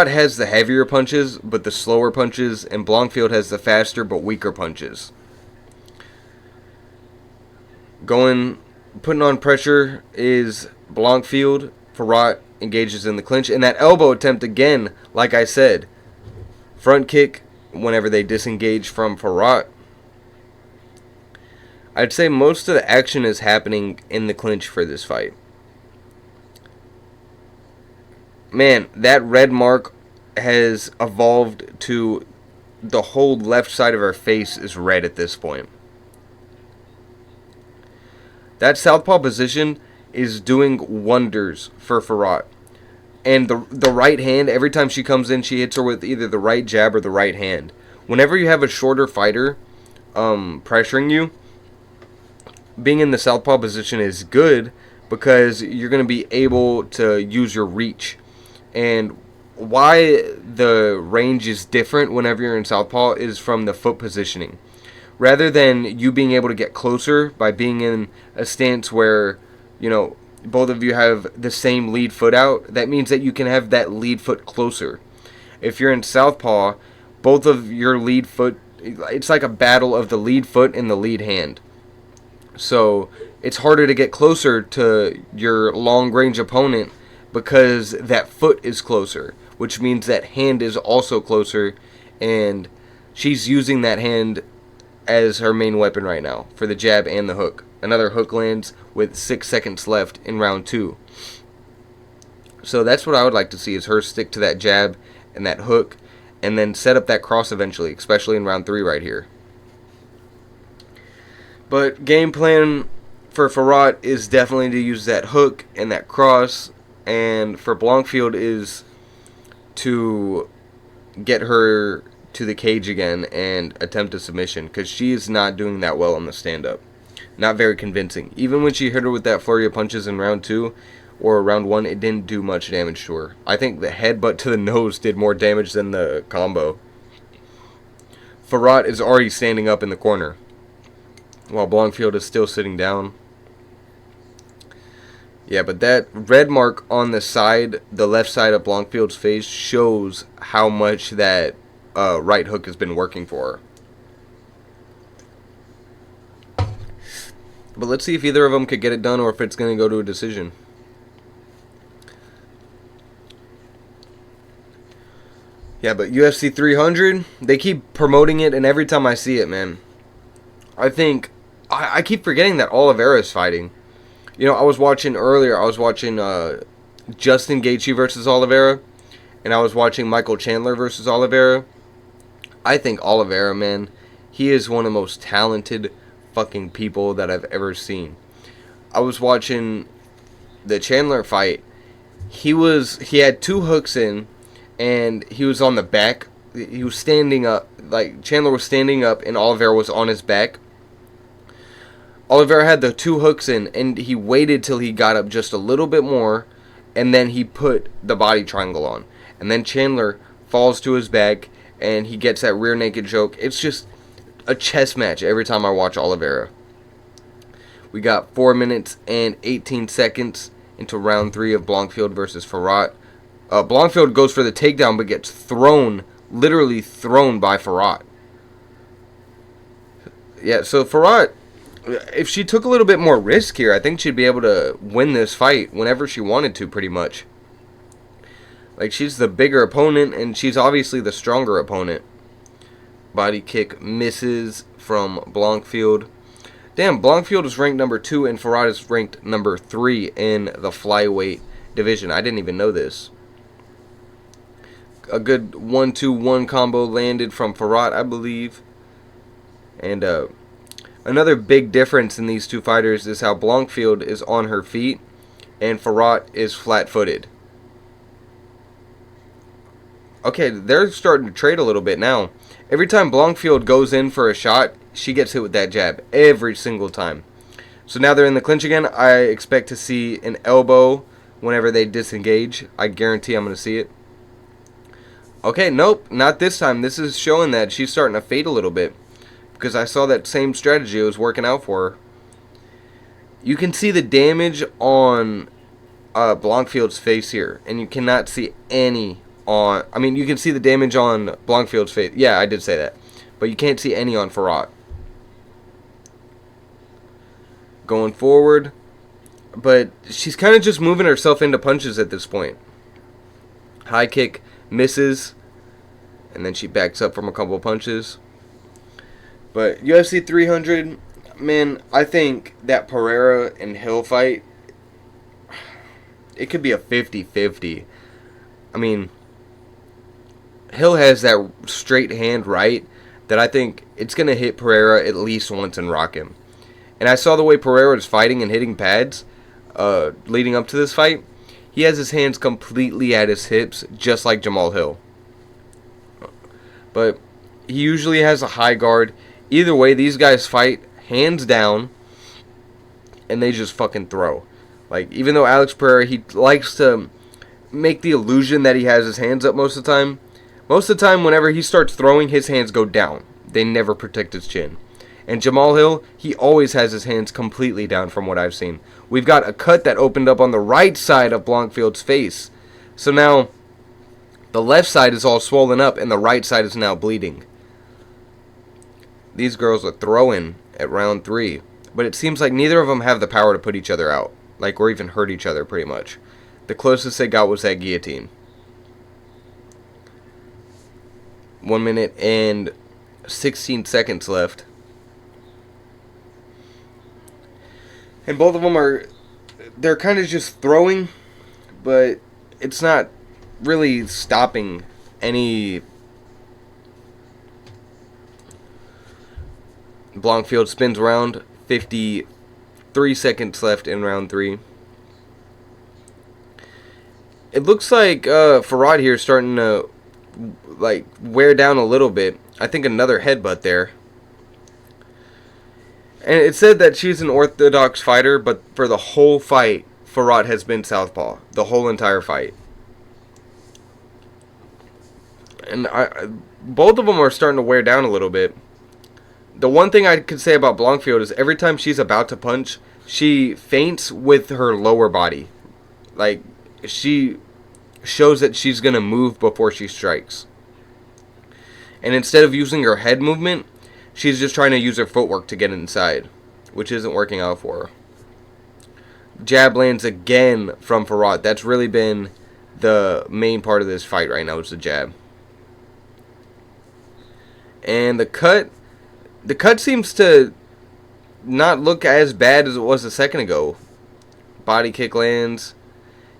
has the heavier punches, but the slower punches, and Blanchfield has the faster but weaker punches. Putting on pressure is Blanchfield. Fiorot engages in the clinch, and that elbow attempt again, like I said, front kick whenever they disengage from Fiorot. I'd say most of the action is happening in the clinch for this fight. Man, that red mark has evolved to the whole left side of her face is red at this point. That southpaw position is doing wonders for Fiorot. And the right hand, every time she comes in, she hits her with either the right jab or the right hand. Whenever you have a shorter fighter pressuring you, being in the southpaw position is good because you're going to be able to use your reach. And why the range is different whenever you're in southpaw is from the foot positioning. Rather than you being able to get closer by being in a stance where, both of you have the same lead foot out, that means that you can have that lead foot closer. If you're in southpaw, both of your lead foot, it's like a battle of the lead foot and the lead hand. So it's harder to get closer to your long range opponent because that foot is closer, which means that hand is also closer, and she's using that hand as her main weapon right now for the jab and the hook. Another hook lands with 6 seconds left in round 2. So that's what I would like to see, is her stick to that jab and that hook and then set up that cross eventually, especially in round 3 right here. But game plan for Fiorot is definitely to use that hook and that cross, and for Blanchfield is to get her to the cage again and attempt a submission, because she is not doing that well on the stand-up. Not very convincing. Even when she hit her with that flurry of punches in round 2 or round 1, it didn't do much damage to her. I think the headbutt to the nose did more damage than the combo. Fiorot is already standing up in the corner, while Blanchfield is still sitting down. Yeah, but that red mark on the side, the left side of Blanchfield's face, shows how much that right hook has been working for her. But let's see if either of them could get it done or if it's going to go to a decision. Yeah, but UFC 300, they keep promoting it, and every time I see it, man, I think I keep forgetting that Oliveira is fighting. I was watching Justin Gaethje versus Oliveira, and I was watching Michael Chandler versus Oliveira. I think Oliveira, man, he is one of the most talented fucking people that I've ever seen. I was watching the Chandler fight. He had 2 hooks in, and he was on the back. He was standing up, like Chandler was standing up, and Oliveira was on his back. Oliveira had the 2 hooks in, and he waited till he got up just a little bit more, and then he put the body triangle on. And then Chandler falls to his back, and he gets that rear naked choke. It's just a chess match every time I watch Oliveira. We got 4 minutes and 18 seconds into round 3 of Blanchfield versus Fiorot. Blanchfield goes for the takedown, but gets literally thrown by Fiorot. Yeah, so Fiorot, if she took a little bit more risk here, I think she'd be able to win this fight whenever she wanted to, pretty much. Like, she's the bigger opponent, and she's obviously the stronger opponent. Body kick misses from Blanchfield. Damn, Blanchfield is ranked number 2, and Fiorot is ranked number 3 in the flyweight division. I didn't even know this. A good 1-2-1 combo landed from Fiorot, I believe. And another big difference in these two fighters is how Blanchfield is on her feet and Fiorot is flat-footed. Okay, they're starting to trade a little bit now. Every time Blanchfield goes in for a shot, she gets hit with that jab every single time. So now they're in the clinch again. I expect to see an elbow whenever they disengage. I guarantee I'm going to see it. Okay, nope, not this time. This is showing that she's starting to fade a little bit, because I saw that same strategy was working out for her. You can see the damage on Blanchfield's face here, and you cannot see any on... I mean, you can see the damage on Blanchfield's face. Yeah, I did say that. But you can't see any on Fiorot. Going forward. But she's kind of just moving herself into punches at this point. High kick misses, and then she backs up from a couple of punches. But UFC 300, man, I think that Pereira and Hill fight, it could be a 50-50. I mean, Hill has that straight hand right that I think it's going to hit Pereira at least once and rock him. And I saw the way Pereira is fighting and hitting pads leading up to this fight. He has his hands completely at his hips, just like Jamal Hill. But he usually has a high guard. Either way, these guys fight hands down, and they just fucking throw. Like, even though Alex Pereira, he likes to make the illusion that he has his hands up most of the time. Most of the time, whenever he starts throwing, his hands go down. They never protect his chin. And Jamal Hill, he always has his hands completely down from what I've seen. We've got a cut that opened up on the right side of Blanchfield's face. So now, the left side is all swollen up, and the right side is now bleeding. These girls are throwing at round 3. But it seems like neither of them have the power to put each other out. Like, or even hurt each other, pretty much. The closest they got was that guillotine. 1 minute and 16 seconds left. And both of them they're kind of just throwing, but it's not really stopping any. Blanchfield spins around, 53 seconds left in round 3. It looks like Fiorot here is starting to like wear down a little bit. I think another headbutt there. And it said that she's an orthodox fighter, but for the whole fight, Fiorot has been southpaw. The whole entire fight. And both of them are starting to wear down a little bit. The one thing I could say about Blanchfield is every time she's about to punch, she feints with her lower body. Like, she shows that she's going to move before she strikes. And instead of using her head movement, she's just trying to use her footwork to get inside, which isn't working out for her. Jab lands again from Fiorot. That's really been the main part of this fight right now, is the jab. And the cut seems to not look as bad as it was a second ago. Body kick lands.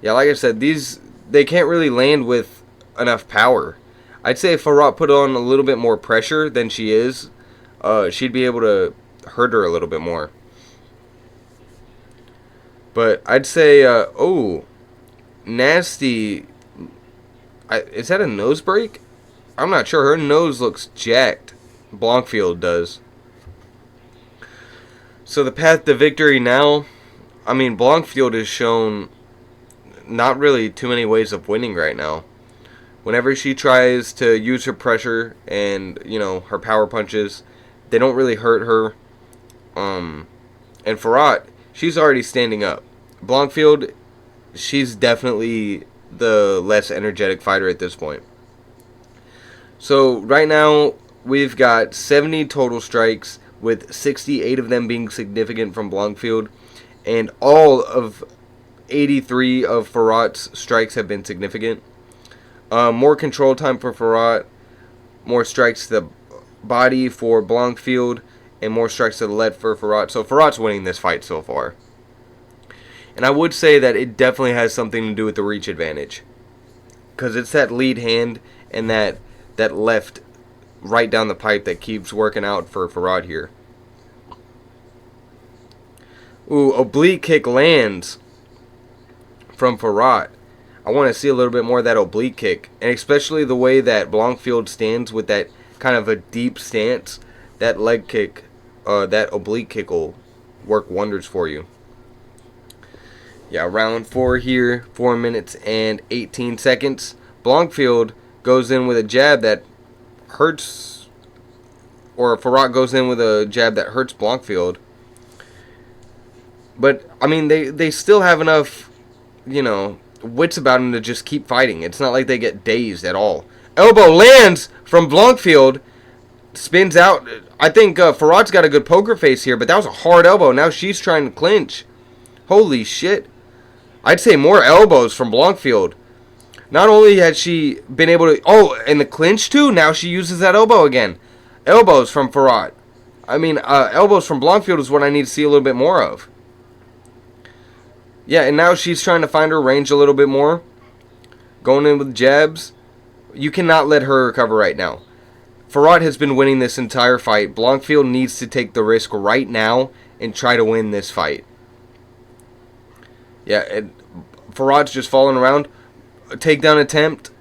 Yeah, like I said, they can't really land with enough power. I'd say if Fiorot put on a little bit more pressure than she is, she'd be able to hurt her a little bit more. But I'd say, nasty. Is that a nose break? I'm not sure. Her nose looks jacked. Blanchfield does. So the path to victory now, I mean, Blanchfield has shown not really too many ways of winning right now. Whenever she tries to use her pressure and, her power punches, they don't really hurt her. And Fiorot, she's already standing up. Blanchfield, she's definitely the less energetic fighter at this point. So right now, we've got 70 total strikes. with 68 of them being significant from Blanchfield, and all of 83 of Fiorot's strikes have been significant. More control time for Fiorot, more strikes to the body for Blanchfield, and more strikes to the lead for Fiorot. So Fiorot's winning this fight so far. And I would say that it definitely has something to do with the reach advantage, because it's that lead hand and that left right down the pipe that keeps working out for Fiorot here. Ooh, oblique kick lands from Fiorot. I want to see a little bit more of that oblique kick, and especially the way that Blanchfield stands with that kind of a deep stance. That leg kick, that oblique kick will work wonders for you. Yeah, round 4 here, 4 minutes and 18 seconds. Blanchfield goes in with a jab that hurts, or Fiorot goes in with a jab that hurts Blanchfield. But, I mean, they still have enough, wits about them to just keep fighting. It's not like they get dazed at all. Elbow lands from Blanchfield, spins out. I think Fiorot's got a good poker face here, but that was a hard elbow. Now she's trying to clinch. Holy shit. I'd say more elbows from Blanchfield. Not only had she been able to... Oh, and the clinch too? Now she uses that elbow again. Elbows from Fiorot. I mean, elbows from Blanchfield is what I need to see a little bit more of. Yeah, and now she's trying to find her range a little bit more. Going in with jabs. You cannot let her recover right now. Fiorot has been winning this entire fight. Blanchfield needs to take the risk right now and try to win this fight. Yeah, and Fiorot's just falling around. A takedown attempt.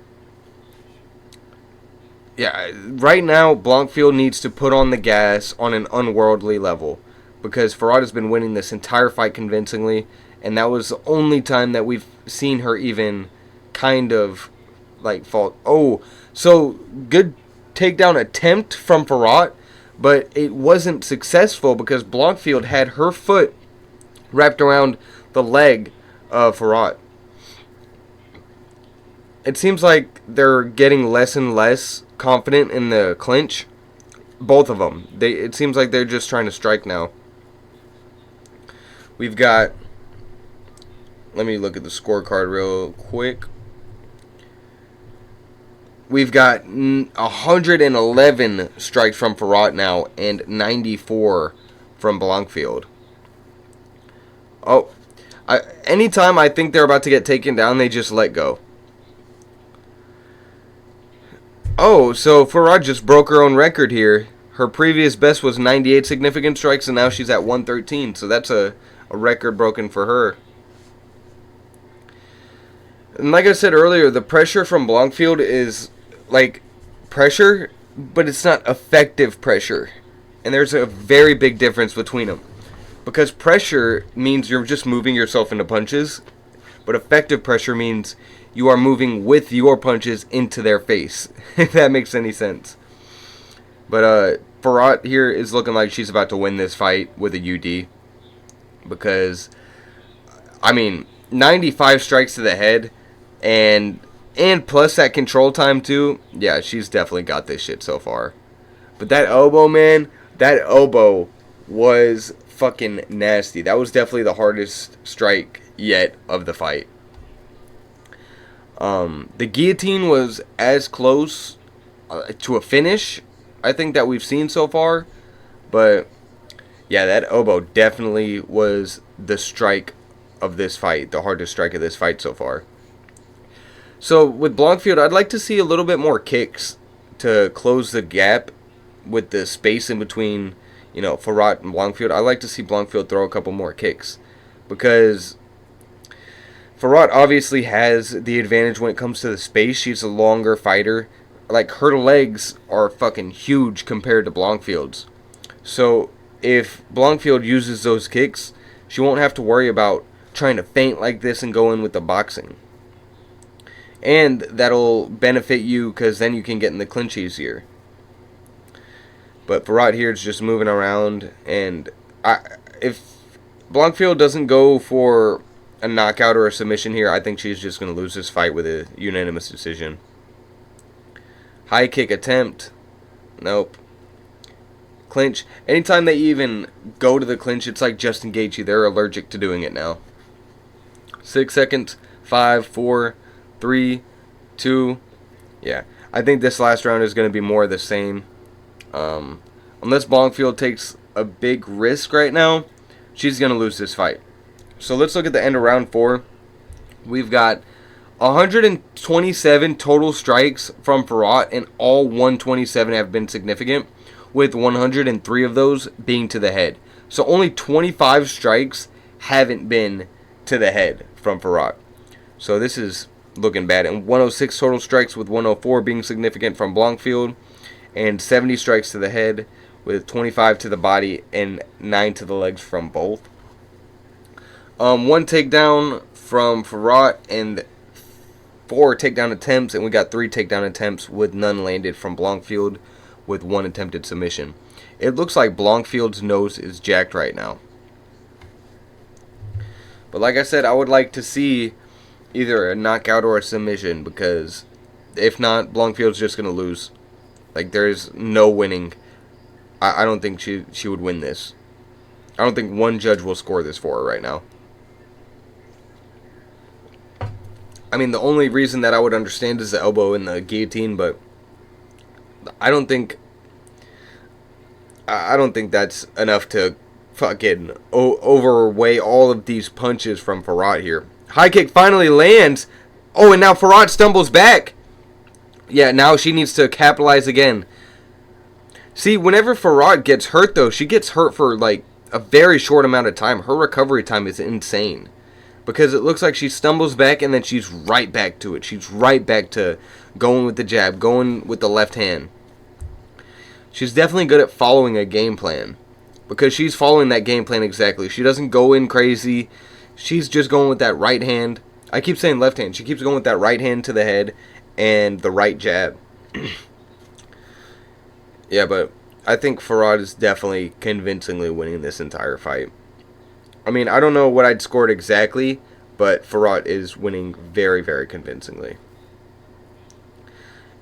Yeah, right now Blanchfield needs to put on the gas on an unworldly level, because Fiorot has been winning this entire fight convincingly, and that was the only time that we've seen her even kind of like fall. Oh, so good takedown attempt from Fiorot, but it wasn't successful because Blanchfield had her foot wrapped around the leg of Fiorot. It seems like they're getting less and less confident in the clinch. Both of them. It seems like they're just trying to strike now. We've got... Let me look at the scorecard real quick. We've got 111 strikes from Fiorot now and 94 from Blanchfield. Oh, anytime I think they're about to get taken down, they just let go. Oh, so Fiorot just broke her own record here. Her previous best was 98 significant strikes, and now she's at 113. So that's a record broken for her. And like I said earlier, the pressure from Blanchfield is like pressure, but it's not effective pressure. And there's a very big difference between them. Because pressure means you're just moving yourself into punches, but effective pressure means you are moving with your punches into their face, if that makes any sense. But Fiorot here is looking like she's about to win this fight with a UD. Because, I mean, 95 strikes to the head, and plus that control time too. Yeah, she's definitely got this shit so far. But that elbow, man, that elbow was fucking nasty. That was definitely the hardest strike yet of the fight. The guillotine was as close to a finish, I think, that we've seen so far. But yeah, that elbow definitely was the strike of this fight, the hardest strike of this fight so far. So with Blanchfield, I'd like to see a little bit more kicks to close the gap with the space in between, Fiorot and Blanchfield. I'd like to see Blanchfield throw a couple more kicks, because Fiorot obviously has the advantage when it comes to the space. She's a longer fighter. Like, her legs are fucking huge compared to Blanchfield's. So if Blanchfield uses those kicks, she won't have to worry about trying to feint like this and go in with the boxing. And that'll benefit you, because then you can get in the clinch easier. But Fiorot here is just moving around, and if Blanchfield doesn't go for a knockout or a submission here, I think she's just going to lose this fight with a unanimous decision. High kick attempt. Nope. clinch. Anytime they even go to the clinch, it's like Justin Gaethje. They're allergic to doing it now. 6 seconds. 5, 4, 3, 2. Yeah, I think this last round is going to be more of the same. Unless Blanchfield takes a big risk right now, she's going to lose this fight. So let's look at the end of round 4. We've got 127 total strikes from Fiorot, and all 127 have been significant, with 103 of those being to the head. So only 25 strikes haven't been to the head from Fiorot. So this is looking bad. And 106 total strikes, with 104 being significant from Blanchfield, and 70 strikes to the head, with 25 to the body and 9 to the legs from both. 1 takedown from Fiorot and 4 takedown attempts, and we got 3 takedown attempts with none landed from Blanchfield, with 1 attempted submission. It looks like Blanchfield's nose is jacked right now. But like I said, I would like to see either a knockout or a submission, because if not, Blanchfield's just going to lose. Like, there's no winning. I don't think she would win this. I don't think one judge will score this for her right now. I mean, the only reason that I would understand is the elbow in the guillotine, but I don't think that's enough to fucking overweigh all of these punches from Fiorot here. High kick finally lands. Oh, and now Fiorot stumbles back. Yeah, now she needs to capitalize again. See, whenever Fiorot gets hurt, though, she gets hurt for, like, a very short amount of time. Her recovery time is insane. Because it looks like she stumbles back and then she's right back to it. She's right back to going with the jab, going with the left hand. She's definitely good at following a game plan. Because she's following that game plan exactly. She doesn't go in crazy. She's just going with that right hand. I keep saying left hand. She keeps going with that right hand to the head and the right jab. Yeah, but I think Fiorot is definitely convincingly winning this entire fight. I mean, I don't know what I'd scored exactly, but Fiorot is winning very, very convincingly.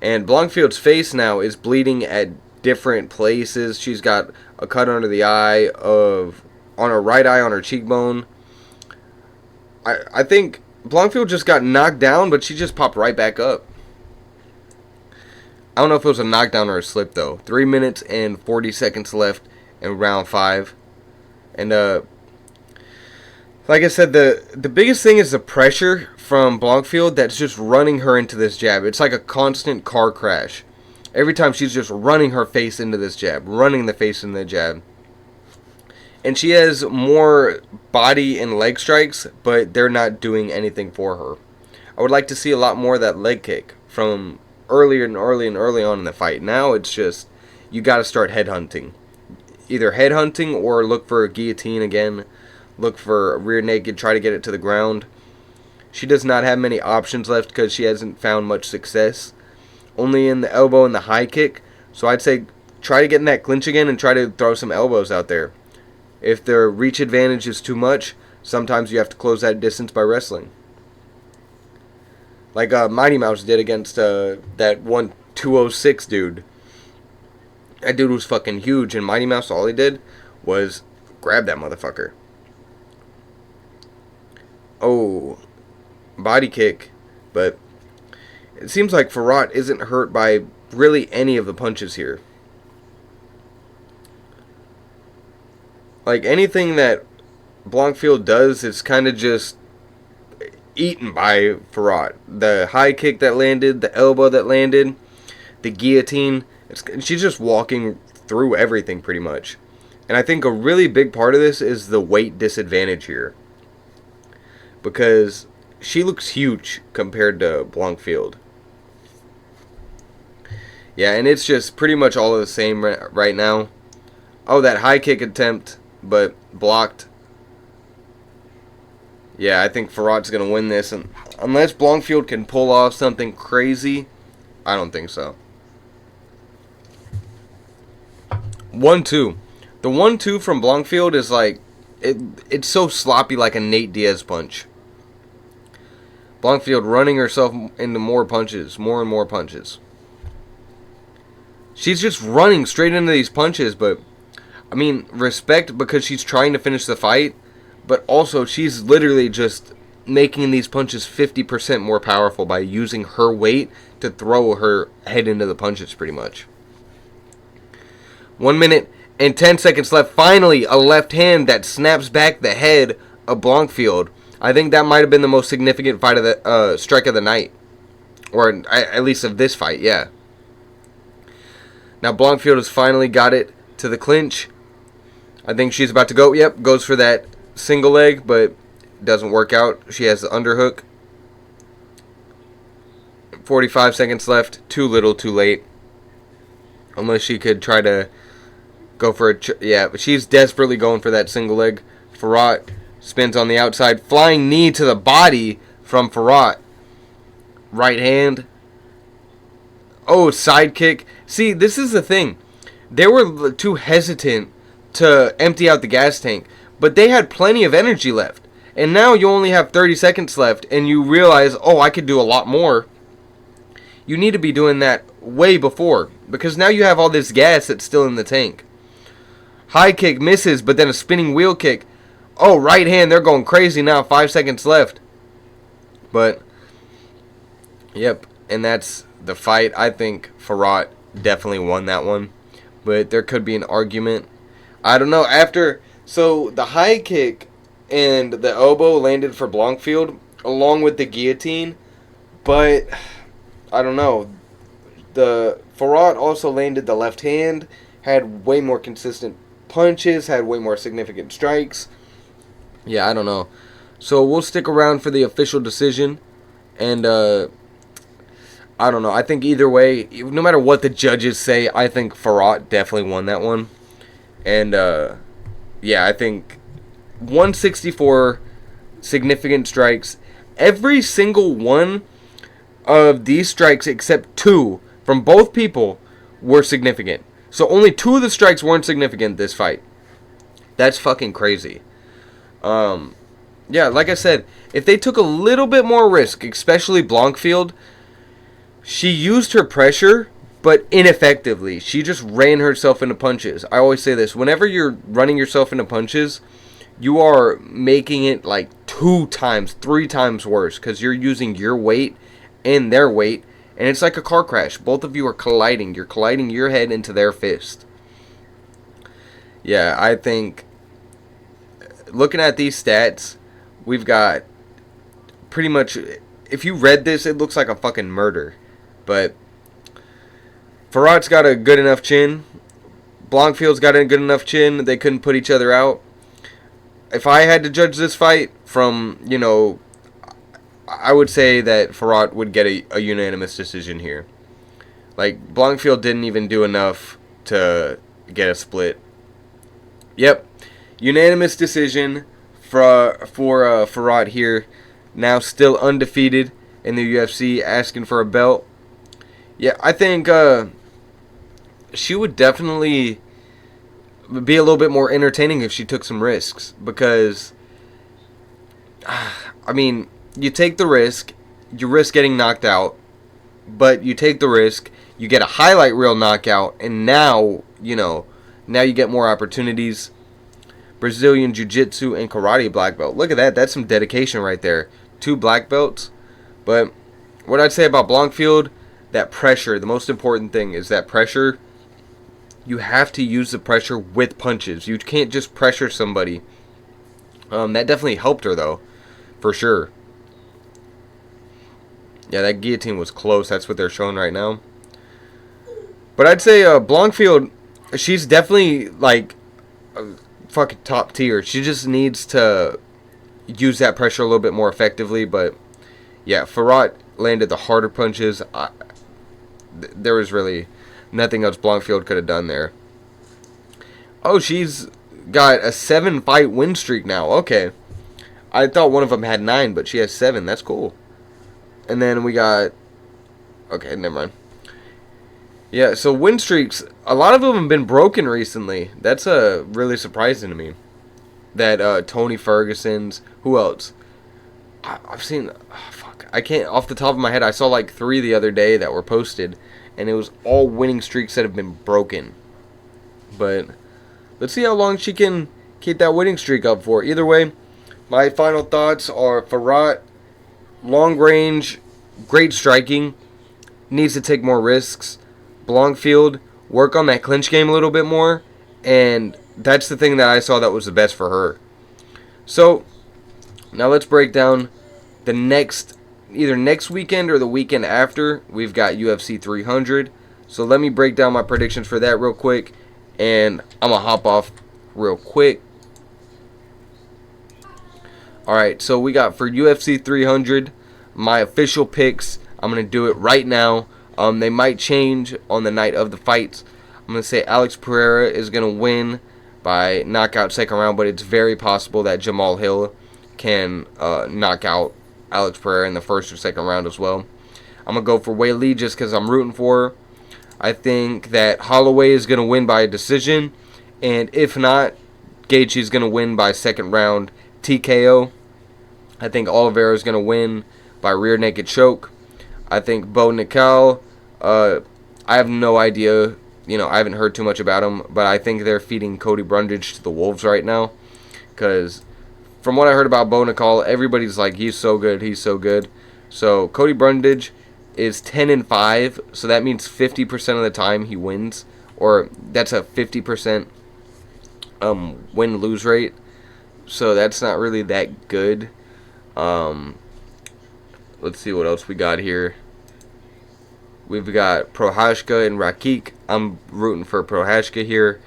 And Blanchfield's face now is bleeding at different places. She's got a cut under the eye, on her right eye, on her cheekbone. I think Blanchfield just got knocked down, but she just popped right back up. I don't know if it was a knockdown or a slip, though. 3 minutes and 40 seconds left in round 5. And, like I said, the biggest thing is the pressure from Blanchfield that's just running her into this jab. It's like a constant car crash. Every time she's just running her face into this jab, running the face into the jab. And she has more body and leg strikes, but they're not doing anything for her. I would like to see a lot more of that leg kick from early on in the fight. Now it's just, you got to start headhunting. Either headhunting or look for a guillotine again. Look for a rear naked, try to get it to the ground. She does not have many options left because she hasn't found much success. Only in the elbow and the high kick. So I'd say try to get in that clinch again and try to throw some elbows out there. If their reach advantage is too much, sometimes you have to close that distance by wrestling. Like Mighty Mouse did against that one 206 dude. That dude was fucking huge, and Mighty Mouse, all he did was grab that motherfucker. Oh, body kick. But it seems like Fiorot isn't hurt by really any of the punches here. Like, anything that Blanchfield does is kind of just eaten by Fiorot. The high kick that landed, the elbow that landed, the guillotine. She's just walking through everything pretty much. And I think a really big part of this is the weight disadvantage here. Because she looks huge compared to Blanchfield. Yeah, and it's just pretty much all of the same right now. Oh, that high kick attempt, but blocked. Yeah, I think Fiorot's going to win this. And unless Blanchfield can pull off something crazy, I don't think so. 1-2. The 1-2 from Blanchfield is like, it's so sloppy, like a Nate Diaz punch. Blanchfield running herself into more punches, more and more punches. She's just running straight into these punches, but I mean, respect because she's trying to finish the fight, but also she's literally just making these punches 50% more powerful by using her weight to throw her head into the punches pretty much. 1 minute and 10 seconds left. Finally, a left hand that snaps back the head of Blanchfield. I think that might have been the most significant fight of the strike of the night. Or at least of this fight, yeah. Now Blanchfield has finally got it to the clinch. I think she's about to go. Yep, goes for that single leg, but doesn't work out. She has the underhook. 45 seconds left. Too little, too late. Unless she could try to go for a... yeah, but she's desperately going for that single leg. Fiorot spins on the outside. Flying knee to the body from Fiorot. Right hand. Oh, side kick. See, this is the thing. They were too hesitant to empty out the gas tank, but they had plenty of energy left. And now you only have 30 seconds left, and you realize, oh, I could do a lot more. You need to be doing that way before, because now you have all this gas that's still in the tank. High kick misses, but then a spinning wheel kick. Oh, right hand, they're going crazy now. 5 seconds left. But, yep, and that's the fight. I think Fiorot definitely won that one, but there could be an argument. I don't know. So the high kick and the elbow landed for Blanchfield, along with the guillotine, but I don't know. The Fiorot also landed the left hand, had way more consistent punches, had way more significant strikes. Yeah, I don't know. So we'll stick around for the official decision, and I don't know. I think either way, no matter what the judges say, I think Fiorot definitely won that one. And yeah, I think 164 significant strikes. Every single one of these strikes except 2 from both people were significant. So only 2 of the strikes weren't significant this fight. That's fucking crazy. Yeah, like I said, if they took a little bit more risk, especially Blanchfield, she used her pressure, but ineffectively. She just ran herself into punches. I always say this. Whenever you're running yourself into punches, you are making it like 2 times, 3 times worse, because you're using your weight and their weight, and it's like a car crash. Both of you are colliding. You're colliding your head into their fist. Yeah, I think, looking at these stats, we've got pretty much, if you read this, it looks like a fucking murder. But Fiorot's got a good enough chin. Blanchfield's got a good enough chin. They couldn't put each other out. If I had to judge this fight from, I would say that Fiorot would get a unanimous decision here. Like, Blanchfield didn't even do enough to get a split. Yep. Unanimous decision for Fiorot here. Now still undefeated in the UFC, asking for a belt. Yeah, I think she would definitely be a little bit more entertaining if she took some risks. Because, I mean, you take the risk, you risk getting knocked out, but you take the risk, you get a highlight reel knockout, and now you get more opportunities. Brazilian Jiu-Jitsu and Karate black belt. Look at that. That's some dedication right there. 2 black belts. But what I'd say about Blanchfield, that pressure, the most important thing is that pressure. You have to use the pressure with punches. You can't just pressure somebody. That definitely helped her, though. For sure. Yeah, that guillotine was close. That's what they're showing right now. But I'd say Blanchfield, she's definitely, like, fucking top tier. She just needs to use that pressure a little bit more effectively. But yeah, Fiorot landed the harder punches. There was really nothing else Blanchfield could have done there. Oh, she's got a 7-fight win streak now. Okay, I thought one of them had 9, but she has 7. That's cool. And then we got, okay, never mind. Yeah, so win streaks, a lot of them have been broken recently. That's really surprising to me. That Tony Ferguson's, who else? I've seen, I can't, off the top of my head, I saw like 3 the other day that were posted, and it was all winning streaks that have been broken. But let's see how long she can keep that winning streak up for. Either way, my final thoughts are Fiorot, long range, great striking, needs to take more risks. Blanchfield, work on that clinch game a little bit more, and that's the thing that I saw that was the best for her. So, now let's break down the either next weekend or the weekend after. We've got UFC 300. So let me break down my predictions for that real quick, and I'm going to hop off real quick. Alright, so we got for UFC 300, my official picks. I'm going to do it right now. They might change on the night of the fights. I'm going to say Alex Pereira is going to win by knockout second round, but it's very possible that Jamal Hill can knock out Alex Pereira in the first or second round as well. I'm going to go for Weili just because I'm rooting for her. I think that Holloway is going to win by a decision, and if not, Gaethje's going to win by second round TKO. I think Oliveira is going to win by rear naked choke. I think Bo Nickal, I have no idea. I haven't heard too much about him, but I think they're feeding Cody Brundage to the wolves right now. Because from what I heard about Bo Nickal, everybody's like, he's so good, he's so good. So Cody Brundage is 10-5, so that means 50% of the time he wins. Or that's a 50% win-lose rate. So that's not really that good. Let's see what else we got here. We've got Prohashka and Rakik. I'm rooting for Prohashka here.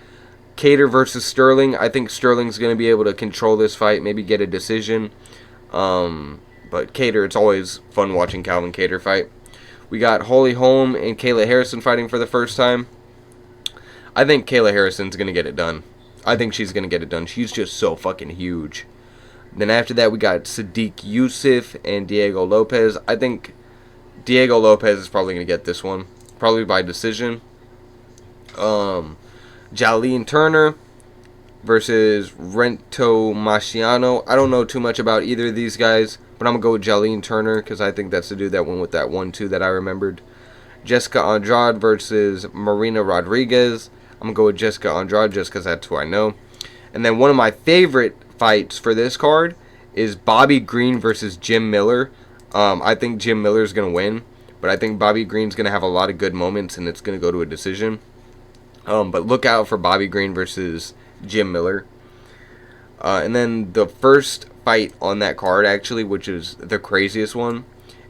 Kattar versus Sterling. I think Sterling's going to be able to control this fight, maybe get a decision. But Kattar, it's always fun watching Calvin Kattar fight. We got Holly Holm and Kayla Harrison fighting for the first time. I think Kayla Harrison's going to get it done. I think she's going to get it done. She's just so fucking huge. Then after that, we got Sadiq Youssef and Diego Lopez. I think Diego Lopez is probably going to get this one. Probably by decision. Jalene Turner versus Rento Marciano. I don't know too much about either of these guys, but I'm going to go with Jalene Turner because I think that's the dude that went with that 1-2 that I remembered. Jessica Andrade versus Marina Rodriguez. I'm going to go with Jessica Andrade just because that's who I know. And then one of my favorite fights for this card is Bobby Green versus Jim Miller. I think Jim Miller is going to win, but I think Bobby Green's going to have a lot of good moments, and it's going to go to a decision. But look out for Bobby Green versus Jim Miller. And then the first fight on that card, actually, which is the craziest one,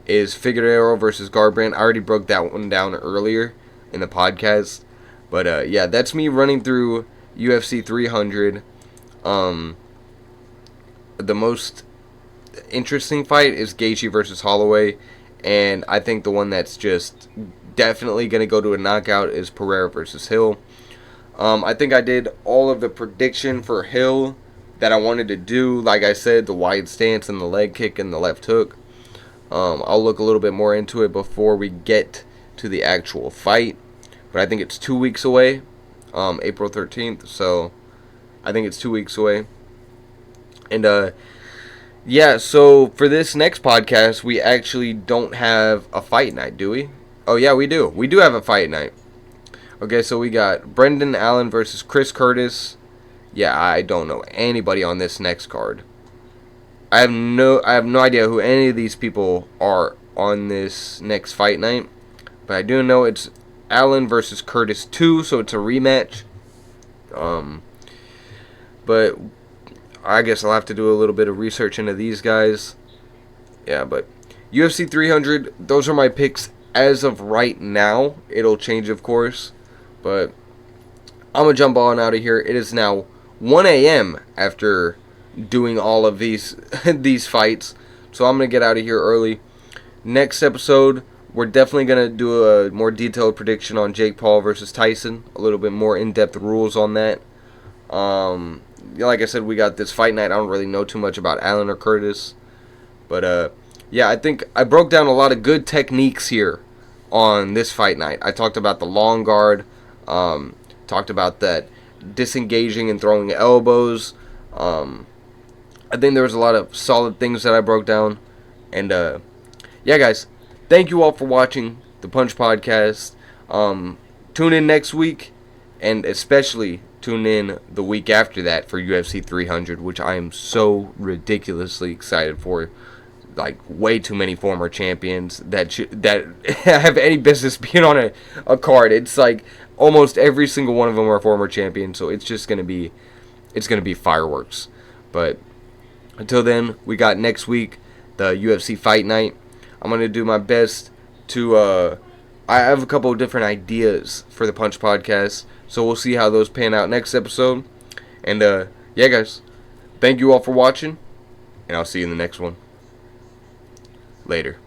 is Figueroa versus Garbrandt. I already broke that one down earlier in the podcast. But, yeah, that's me running through UFC 300. The most interesting fight is Gaethje versus Holloway, and I think the one that's just definitely going to go to a knockout is Pereira versus Hill. I think I did all of the prediction for Hill that I wanted to do. Like I said, the wide stance and the leg kick and the left hook. I'll look a little bit more into it before we get to the actual fight, but I think it's 2 weeks away, April 13th, so I think it's 2 weeks away. And, yeah, so for this next podcast, we actually don't have a fight night, do we? Oh, yeah, we do. We do have a fight night. Okay, so we got Brendan Allen versus Chris Curtis. Yeah, I don't know anybody on this next card. I have no idea who any of these people are on this next fight night. But I do know it's Allen versus Curtis 2, so it's a rematch. But I guess I'll have to do a little bit of research into these guys. Yeah, but UFC 300, those are my picks as of right now. It'll change, of course. But I'm going to jump on out of here. It is now 1 a.m. after doing all of these these fights. So I'm going to get out of here early. Next episode, we're definitely going to do a more detailed prediction on Jake Paul versus Tyson. A little bit more in-depth rules on that. Like I said, we got this fight night. I don't really know too much about Allen or Curtis. But, yeah, I think I broke down a lot of good techniques here on this fight night. I talked about the long guard. Talked about that disengaging and throwing elbows. I think there was a lot of solid things that I broke down. And, yeah, guys, thank you all for watching the Punch Podcast. Tune in next week, and especially tune in the week after that for UFC 300, which I am so ridiculously excited for. Like, way too many former champions that have any business being on a card. It's like almost every single one of them are former champions, so it's just gonna be fireworks. But until then, we got next week the UFC Fight Night. I'm gonna do my best to. I have a couple of different ideas for the Punch Podcast, so we'll see how those pan out next episode. And yeah, guys, thank you all for watching, and I'll see you in the next one. Later.